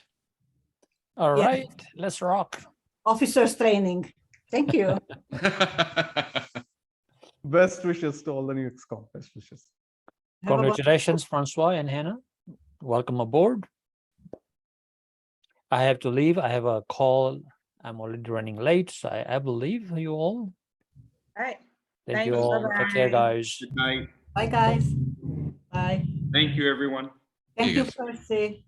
All Yeah. right, let's rock. Officers training. Thank you. Best wishes to all the new XCOM. Best wishes. Congratulations, Francois and Hannah. Welcome aboard. I have to leave. I have a call. I'm already running late, so I will leave you all. All right. Thank you Thanks. all. Take care, Bye-bye. guys. Good night. Bye, guys. Bye. Thank you, everyone. Thank you, Fursey.